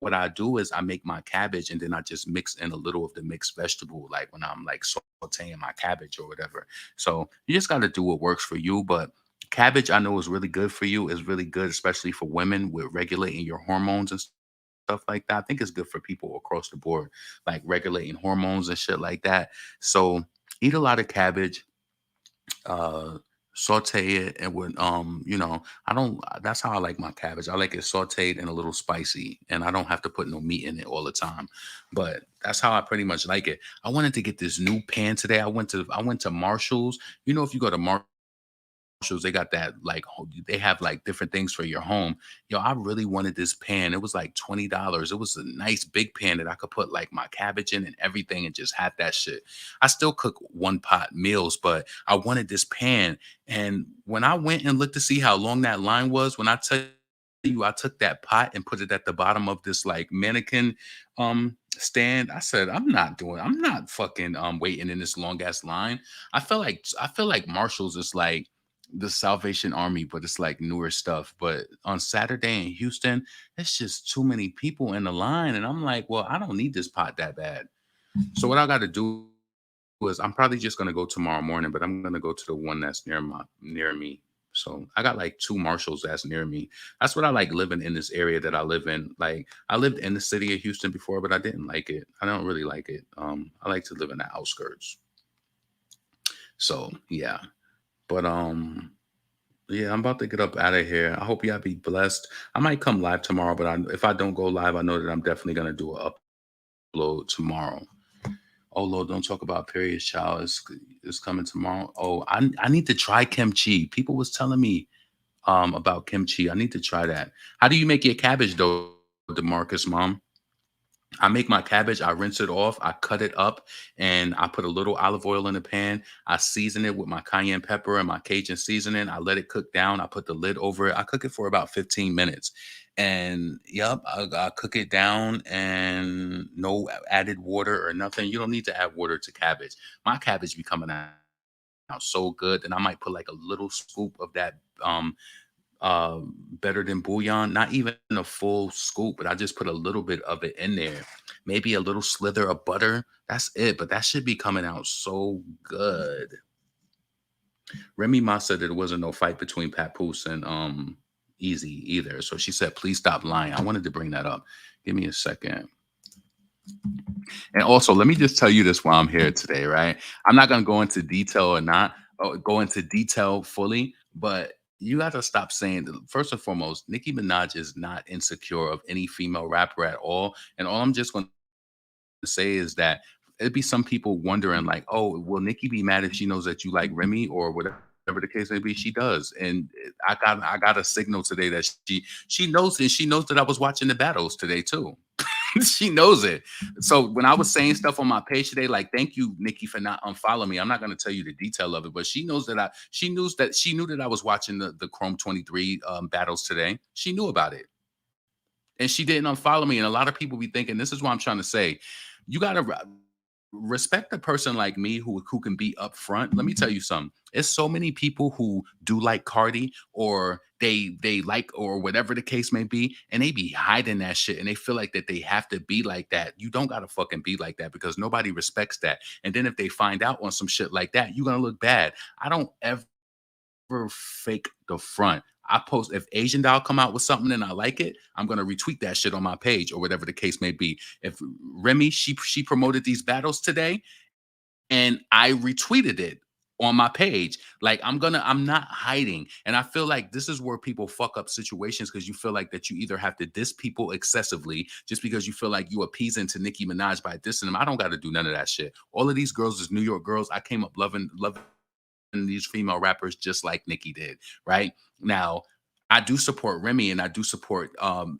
what I do is I make my cabbage and then I just mix in a little of the mixed vegetable, like when I'm like sauteing my cabbage or whatever. So you just got to do what works for you. But cabbage, I know, is really good for you. Is really good, especially for women with regulating your hormones and stuff like that. I think it's good for people across the board, like regulating hormones and shit like that. So eat a lot of cabbage, uh saute it, and with I don't that's how I like my cabbage. I like it sauteed and a little spicy, and I don't have to put no meat in it all the time. But that's how I pretty much like it. I wanted to get this new pan today. I went to Marshall's. If you go to Marshalls, they got that, like, they have like different things for your home. Yo, I really wanted this pan. It was like $20. It was a nice big pan that I could put like my cabbage in and everything and just have that shit. I still cook one pot meals, but I wanted this pan. And when I went and looked to see how long that line was, when I tell you, I took that pot and put it at the bottom of this like mannequin stand. I said, I'm not fucking waiting in this long ass line. I feel like Marshalls is like the Salvation Army, but it's like newer stuff. But on Saturday in Houston, it's just too many people in the line. And I'm like, well, I don't need this pot that bad. So what I got to do is I'm probably just going to go tomorrow morning, but I'm going to go to the one that's near me. So I got like 2 Marshalls that's near me. That's what I like living in this area that I live in. Like I lived in the city of Houston before, but I didn't like it. I don't really like it. I like to live in the outskirts. So yeah. But yeah, I'm about to get up out of here. I hope y'all be blessed. I might come live tomorrow, but if I don't go live, I know that I'm definitely gonna do an upload tomorrow. Oh Lord, don't talk about period, child. It's coming tomorrow. Oh, I need to try kimchi. People was telling me about kimchi. I need to try that. How do you make your cabbage though, DeMarcus, mom? I make my cabbage, I rinse it off, I cut it up, and I put a little olive oil in the pan. I season it with my cayenne pepper and my Cajun seasoning. I let it cook down. I put the lid over it. I cook it for about 15 minutes. And yep, I cook it down and no added water or nothing. You don't need to add water to cabbage. My cabbage be coming out so good. And I might put like a little scoop of that better than bouillon, not even a full scoop, but I just put a little bit of it in there. Maybe a little slither of butter. That's it. But that should be coming out so good. Remy Ma said that there wasn't no fight between Papoose and Easy either. So she said, please stop lying. I wanted to bring that up. Give me a second. And also, let me just tell you this while I'm here today, right? I'm not going to go into detail or not go into detail fully, but you got to stop saying, first and foremost, Nicki Minaj is not insecure of any female rapper at all. And all I'm just going to say is that it'd be some people wondering, like, oh, will Nicki be mad if she knows that you like Remy or whatever the case may be? She does. And I got a signal today that she knows, and she knows that I was watching the battles today too. She knows it. So when I was saying stuff on my page today, like, thank you, Nicki, for not unfollowing me. I'm not going to tell you the detail of it, but she knows that she knew that I was watching the Chrome 23 battles today. She knew about it. And she didn't unfollow me. And a lot of people be thinking, this is what I'm trying to say. You got to respect a person like me who can be upfront. Let me tell you something. There's so many people who do like CARDI, or they like, or whatever the case may be, and they be hiding that shit, and they feel like that they have to be like that. You don't gotta fucking be like that, because nobody respects that. And then if they find out on some shit like that, you're gonna look bad. I don't ever fake the front. I post, if Asian Doll come out with something and I like it, I'm gonna retweet that shit on my page or whatever the case may be. If Remy, she promoted these battles today, and I retweeted it on my page. Like, I'm not hiding. And I feel like this is where people fuck up situations, because you feel like that you either have to diss people excessively just because you feel like you appeasing to Nicki Minaj by dissing them. I don't got to do none of that shit. All of these girls is New York girls. I came up loving these female rappers just like Nicki did, right? Now, I do support Remy and I do support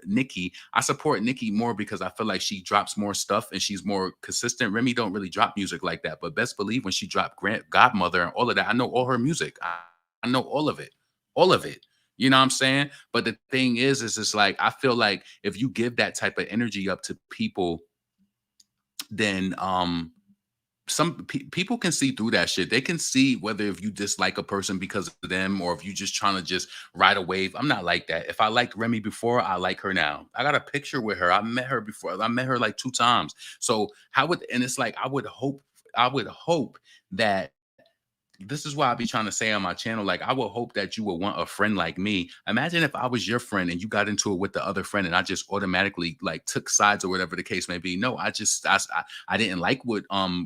Nicki. I support Nicki more because I feel like she drops more stuff and she's more consistent. Remy don't really drop music like that, but best believe when she dropped Godmother and all of that, I know all her music. I know all of it. All of it. You know what I'm saying? But the thing is it's like, I feel like if you give that type of energy up to people, then people can see through that shit. They can see whether if you dislike a person because of them or if you just trying to just ride a wave. I'm not like that. If I liked Remy before, I like her now. I got a picture with her. I met her before. I met her like 2 times. So and it's like I would hope that this is why I be trying to say on my channel, like, I would hope that you would want a friend like me. Imagine if I was your friend and you got into it with the other friend and I just automatically like took sides or whatever the case may be. No, I didn't like what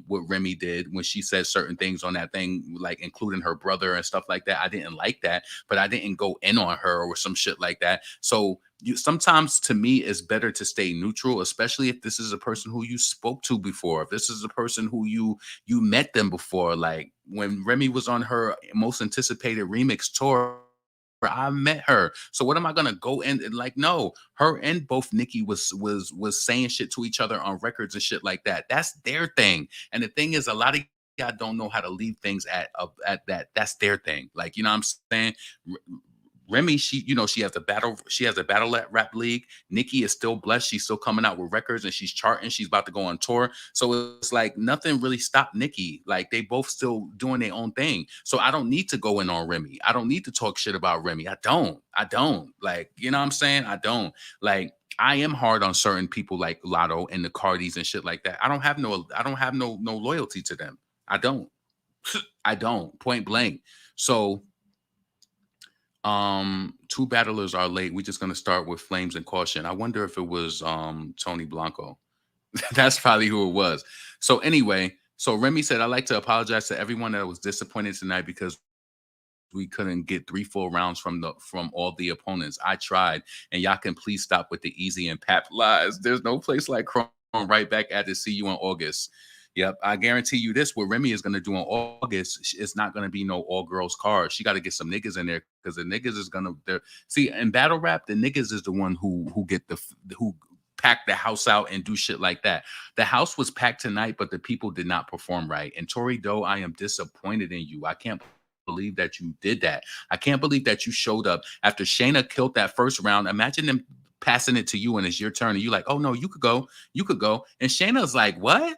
Remy did when she said certain things on that thing, like including her brother and stuff like that. I didn't like that, but I didn't go in on her or some shit like that. So sometimes to me it's better to stay neutral, especially if this is a person who you spoke to before, if this is a person who you met them before. Like when Remy was on her most anticipated remix tour, I met her. So what am I gonna go in and like? No, her and both Nicki was saying shit to each other on records and shit like that. That's their thing. And the thing is, a lot of y'all don't know how to leave things at that. That's their thing. Like, you know what I'm saying? Remy, she has a battle rap league. Nicki is still blessed. She's still coming out with records and she's charting. She's about to go on tour. So it's like nothing really stopped Nicki. Like they both still doing their own thing. So I don't need to go in on Remy. I don't need to talk shit about Remy. I don't. Like, you know what I'm saying? I don't. Like, I am hard on certain people like LATTO and the CARDIs and shit like that. I don't have no loyalty to them. I don't. I don't. Point blank. So 2 battlers are late. We're just gonna start with Flames and Caution. I wonder if it was Tony Blanco. That's probably who it was. So anyway, so Remy said, I'd like to apologize to everyone that was disappointed tonight because we couldn't get 3 full rounds from all the opponents. I tried, and y'all can please stop with the easy and pap lies. There's no place like Chrome. Right back at it. See you in August. Yep, I guarantee you this, what Remy is going to do in August, it's not going to be no all-girls card. She got to get some niggas in there because the niggas is going to see in battle rap, the niggas is the one who pack the house out and do shit like that. The house was packed tonight, but the people did not perform right. And Tori Doe, I am disappointed in you. I can't believe that you did that. I can't believe that you showed up after Shayna killed that first round. Imagine them passing it to you and it's your turn and you like, oh no, you could go. And Shayna's like, what?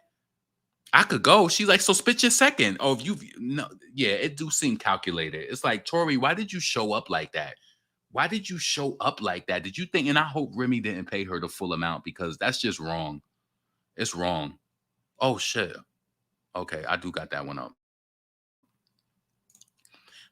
I could go. She's like, so spit your second. Oh, yeah, it do seem calculated. It's like, Tori, why did you show up like that? Why did you show up like that? Did you think? And I hope Remy didn't pay her the full amount because that's just wrong. It's wrong. Oh shit. Okay, I do got that one up.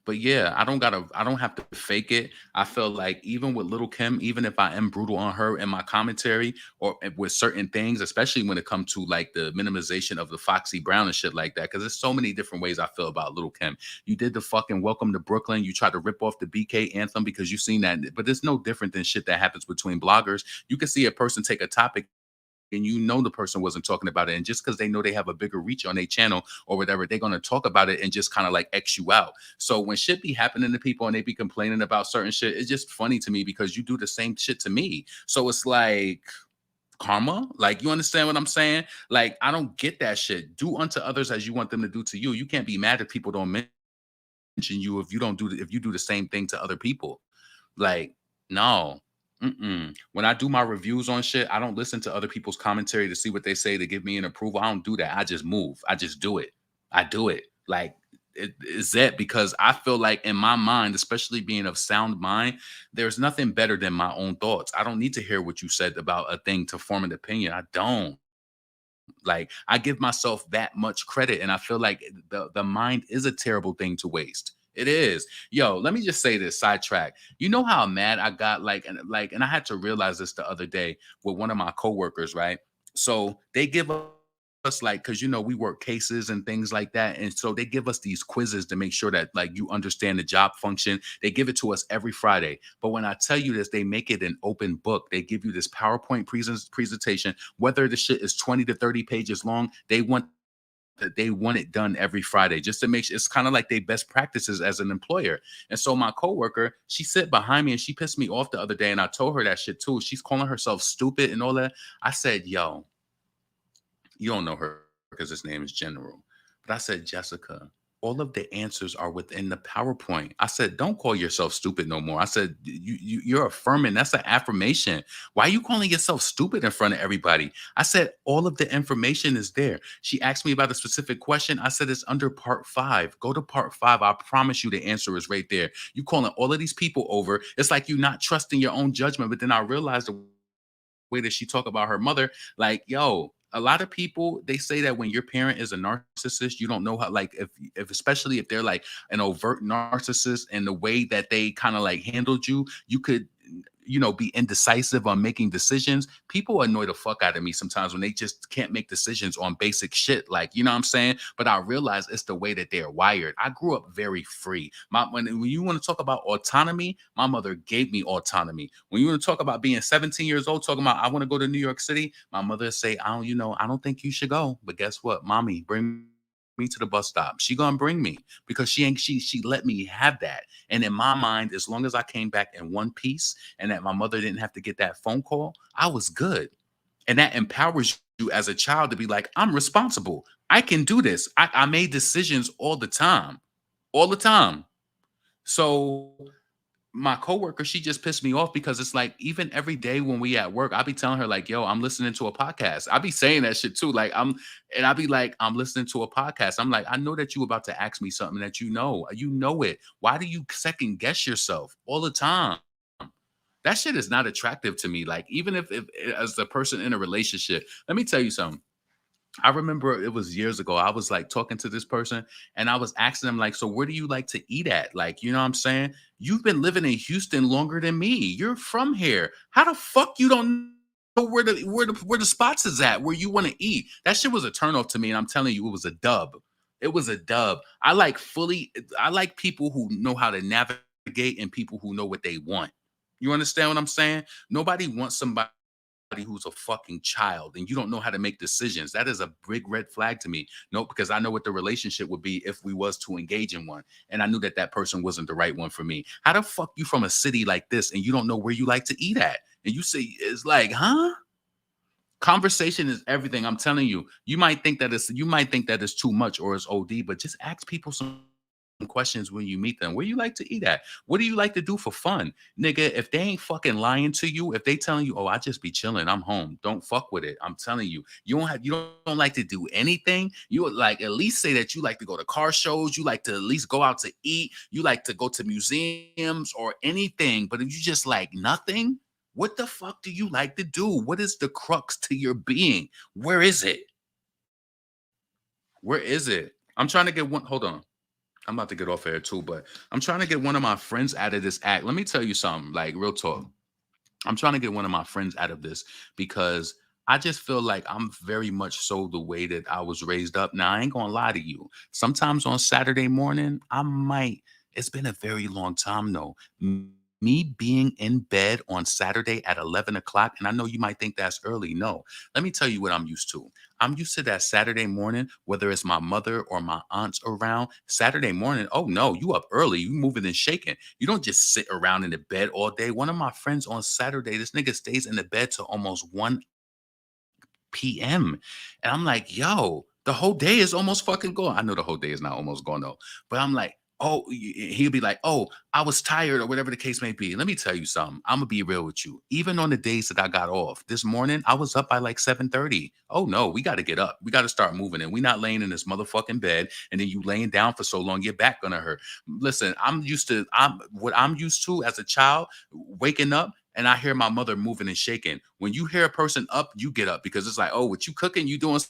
But yeah, I don't have to fake it. I feel like even with Little Kim, even if I am brutal on her in my commentary or with certain things, especially when it comes to like the minimization of the Foxy Brown and shit like that, because there's so many different ways I feel about Little Kim. You did the fucking Welcome to Brooklyn. You tried to rip off the BK anthem because you've seen that, but it's no different than shit that happens between bloggers. You can see a person take a topic and you know the person wasn't talking about it. And just because they know they have a bigger reach on their channel or whatever, they're going to talk about it and just kind of like X you out. So when shit be happening to people and they be complaining about certain shit, it's just funny to me because you do the same shit to me. So it's like karma. Like, you understand what I'm saying? Like, I don't get that shit. Do unto others as you want them to do to you. You can't be mad if people don't mention you if you do the same thing to other people. Like, no. When I do my reviews on shit, I don't listen to other people's commentary to see what they say to give me an approval. I don't do that. I just move. I just do it. I do it. Like, is that because I feel like in my mind, especially being of sound mind, there's nothing better than my own thoughts. I don't need to hear what you said about a thing to form an opinion. I don't. Like, I give myself that much credit, and I feel like the mind is a terrible thing to waste. It is. Yo, let me just say this, sidetrack. You know how mad I got, and I had to realize this the other day with one of my coworkers, right? So they give us because we work cases and things like that, and so they give us these quizzes to make sure that like you understand the job function. They give it to us every Friday, but when I tell you this, they make it an open book. They give you this PowerPoint presentation, whether the shit is 20 to 30 pages long. They want it done every Friday just to make sure it's kind of like they best practices as an employer. And so my coworker, she sit behind me and she pissed me off the other day, and I told her that shit too. She's calling herself stupid and all that. I said, yo, you don't know her because his name is General. But I said, Jessica, all of the answers are within the PowerPoint. I said, don't call yourself stupid no more. I said, you're affirming. That's an affirmation. Why are you calling yourself stupid in front of everybody? I said, all of the information is there. She asked me about a specific question. I said, it's under part 5. Go to part 5. I promise you the answer is right there. You calling all of these people over. It's like you not trusting your own judgment. But then I realized the way that she talk about her mother, like, yo, a lot of people, they say that when your parent is a narcissist, you don't know how, like, if especially if they're like an overt narcissist, and the way that they kind of like handled you, you could, you know, be indecisive on making decisions. People annoy the fuck out of me sometimes when they just can't make decisions on basic shit, like, you know what I'm saying? But I realize it's the way that they're wired. I grew up very free. When you want to talk about autonomy, my mother gave me autonomy. When you want to talk about being 17 years old, talking about I want to go to New York City, my mother say, I don't think you should go. But guess what, mommy, bring me to the bus stop. She gonna bring me, because she let me have that. And in my mind, as long as I came back in one piece and that my mother didn't have to get that phone call, I was good. And that empowers you as a child to be like, I'm responsible. I can do this. I made decisions all the time. All the time. So my coworker, she just pissed me off, because it's like, even every day when we at work, I be telling her like, yo, I'm listening to a podcast. I be saying that shit too. Like I be like, I'm listening to a podcast. I'm like, I know that you about to ask me something that you know it. Why do you second guess yourself all the time? That shit is not attractive to me. Like, even if as a person in a relationship, let me tell you something. I remember it was years ago. I was like talking to this person, and I was asking them like, so where do you like to eat at? Like, you know what I'm saying? You've been living in Houston longer than me. You're from here. How the fuck you don't know where the spots is at where you want to eat? That shit was a turnoff to me. And I'm telling you, it was a dub. It was a dub. I like people who know how to navigate and people who know what they want. You understand what I'm saying? Nobody wants somebody who's a fucking child and you don't know how to make decisions. That is a big red flag to me. No, because I know what the relationship would be if we was to engage in one. And I knew that that person wasn't the right one for me. How the fuck you from a city like this and you don't know where you like to eat at? And you say, it's like, huh? Conversation is everything. I'm telling you, you might think that it's too much or it's OD, but just ask people some questions when you meet them. Where you like to eat at? What do you like to do for fun? Nigga, if they ain't fucking lying to you, if they telling you, oh, I just be chilling, I'm home, don't fuck with it. I'm telling you, you don't like to do anything. You would like at least say that you like to go to car shows, you like to at least go out to eat, you like to go to museums or anything. But if you just like nothing, what the fuck do you like to do? What is the crux to your being? Where is it? Where is it? I'm trying to get one. Hold on. I'm about to get off air too, but I'm trying to get one of my friends out of this act. Let me tell you something, like real talk. I'm trying to get one of my friends out of this because I just feel like I'm very much so the way that I was raised up. Now, I ain't gonna lie to you. Sometimes on Saturday morning, it's been a very long time though. Me being in bed on Saturday at 11 o'clock, and I know you might think that's early. No, let me tell you what I'm used to. I'm used to that Saturday morning, whether it's my mother or my aunts around. Saturday morning, oh no, you up early, you moving and shaking. You don't just sit around in the bed all day. One of my friends on Saturday, this nigga stays in the bed till almost 1 p.m. And I'm like, yo, the whole day is almost fucking gone. I know the whole day is not almost gone though, but I'm like, oh, he'll be like, oh, I was tired or whatever the case may be. Let me tell you something. I'm gonna be real with you. Even on the days that I got off, this morning I was up by like 7:30. Oh no, we got to get up. We got to start moving, and we not laying in this motherfucking bed. And then you laying down for so long, your back gonna hurt. Listen, I'm used to as a child, waking up. And I hear my mother moving and shaking. When you hear a person up, you get up because it's like, oh, what you cooking? You doing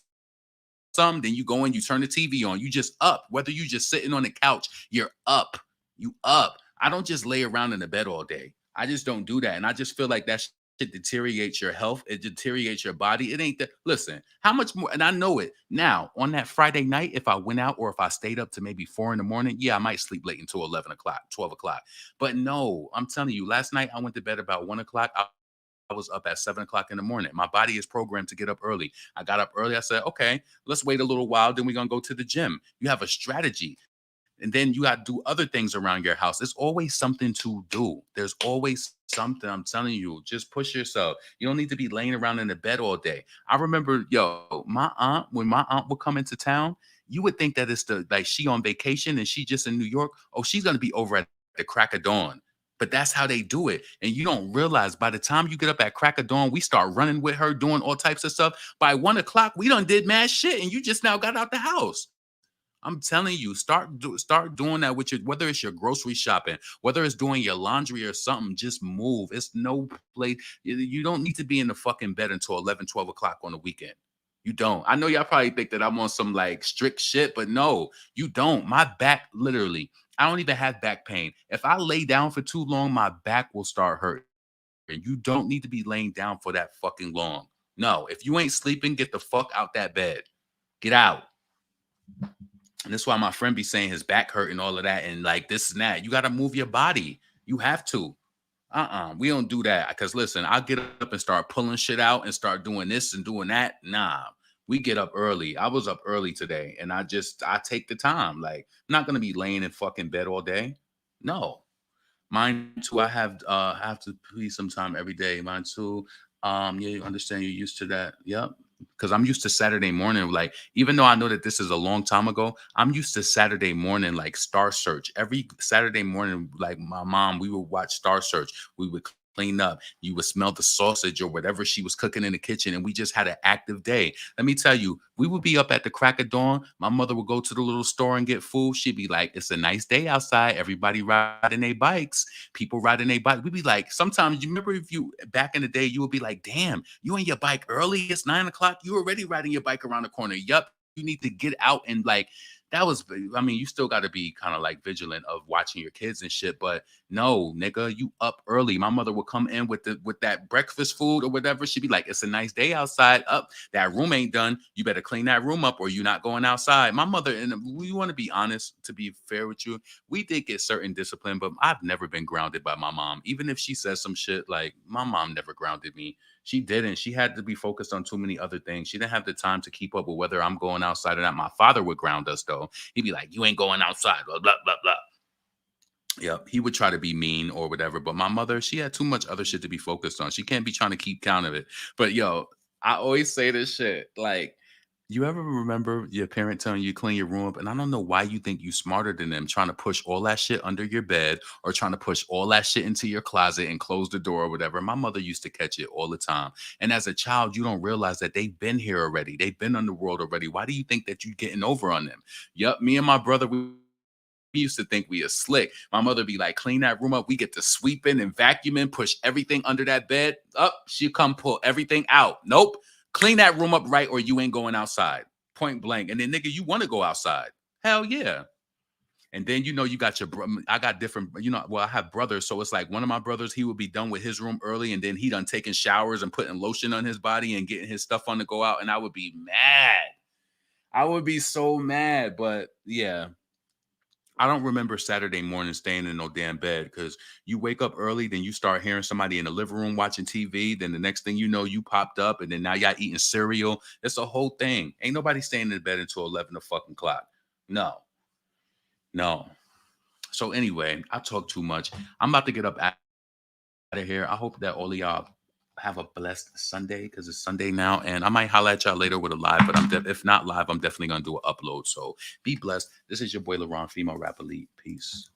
something? Then you go in, you turn the TV on. You just up. Whether you just sitting on the couch, you're up. You up. I don't just lay around in the bed all day. I just don't do that. And I just feel like that shit deteriorates your health. It deteriorates your body. It ain't that. Listen, how much more? And I know it now. On that Friday night, if I went out or if I stayed up to maybe 4 a.m, yeah, I might sleep late until 11 o'clock, 12 o'clock. But no, I'm telling you, last night I went to bed about 1 o'clock. I was up at 7 o'clock in the morning. My body is programmed to get up early. I got up early. I said, okay, let's wait a little while. Then we're going to go to the gym. You have a strategy. And then you got to do other things around your house. There's always something to do. There's always something. I'm telling you, just push yourself. You don't need to be laying around in the bed all day. I remember, when my aunt would come into town, You would think that it's like she on vacation and she just in New York. Oh, she's gonna be over at the crack of dawn. But that's how they do it. And you don't realize by the time you get up at crack of dawn, we start running with her, doing all types of stuff. By 1 o'clock, we done did mad shit, and you just now got out the house. I'm telling you, start doing that with your, whether it's your grocery shopping, whether it's doing your laundry or something, just move. It's no place. You don't need to be in the fucking bed until 11, 12 o'clock on the weekend. You don't. I know y'all probably think that I'm on some like strict shit, but no, you don't. My back, literally, I don't even have back pain. If I lay down for too long, my back will start hurting. You don't need to be laying down for that fucking long. No, if you ain't sleeping, get the fuck out that bed. Get out. And that's why my friend be saying his back hurt and all of that. And like this and that. You got to move your body. You have to. We don't do that. Because listen, I'll get up and start pulling shit out and start doing this and doing that. Nah. We get up early. I was up early today. And I take the time. Like, I'm not going to be laying in fucking bed all day. No. Mine too. I have to pee sometime every day. Mine too. Yeah, you understand. You're used to that. Yep. Because I'm used to Saturday morning. Like, even though I know that this is a long time ago, I'm used to Saturday morning, like Star Search. Every Saturday morning, like my mom, we would watch Star Search. We would clean up. You would smell the sausage or whatever she was cooking in the kitchen. And we just had an active day. Let me tell you, we would be up at the crack of dawn. My mother would go to the little store and get food. She'd be like, it's a nice day outside. Everybody riding their bikes. People riding their bike. We'd be like, sometimes, you remember if you, back in the day, you would be like, damn, you on your bike early? It's 9 o'clock. You already riding your bike around the corner. Yup. You need to get out and like, that was, I mean, you still got to be kind of like vigilant of watching your kids and shit, but no, nigga, you up early. My mother would come in with that breakfast food or whatever. She'd be like, it's a nice day outside. Up, that room ain't done. You better clean that room up or you're not going outside. My mother, and we want to be honest, to be fair with you, we did get certain discipline, but I've never been grounded by my mom. Even if she says some shit, like my mom never grounded me. She didn't. She had to be focused on too many other things. She didn't have the time to keep up with whether I'm going outside or not. My father would ground us, though. He'd be like, you ain't going outside, blah, blah, blah, blah. Yep, he would try to be mean or whatever. But my mother, she had too much other shit to be focused on. She can't be trying to keep count of it. But yo, I always say this shit. Like, you ever remember your parent telling you clean your room up? And I don't know why you think you smarter than them, trying to push all that shit under your bed or trying to push all that shit into your closet and close the door or whatever. My mother used to catch it all the time. And as a child, you don't realize that they've been here already. They've been on the world already. Why do you think that you're getting over on them? Yep, me and my brother, we used to think we are slick. My mother be like, clean that room up. We get to sweeping and vacuuming, push everything under that bed. Up, she come pull everything out. Nope. Clean that room up right or you ain't going outside. Point blank. And then, nigga, you want to go outside. Hell yeah. And then, you know, you got your I got different, you know, well, I have brothers. So it's like one of my brothers, he would be done with his room early. And then he done taking showers and putting lotion on his body and getting his stuff on to go out. And I would be mad. I would be so mad. But yeah. I don't remember Saturday morning staying in no damn bed because you wake up early, then you start hearing somebody in the living room watching TV. Then the next thing you know, you popped up and then now y'all eating cereal. It's a whole thing. Ain't nobody staying in bed until 11 o'clock. No. So anyway, I talk too much. I'm about to get up out of here. I hope that all of y'all have a blessed Sunday because it's Sunday now. And I might holler at y'all later with a live, but if not live, I'm definitely going to do an upload. So be blessed. This is your boy, LaRon, female rap elite. Peace.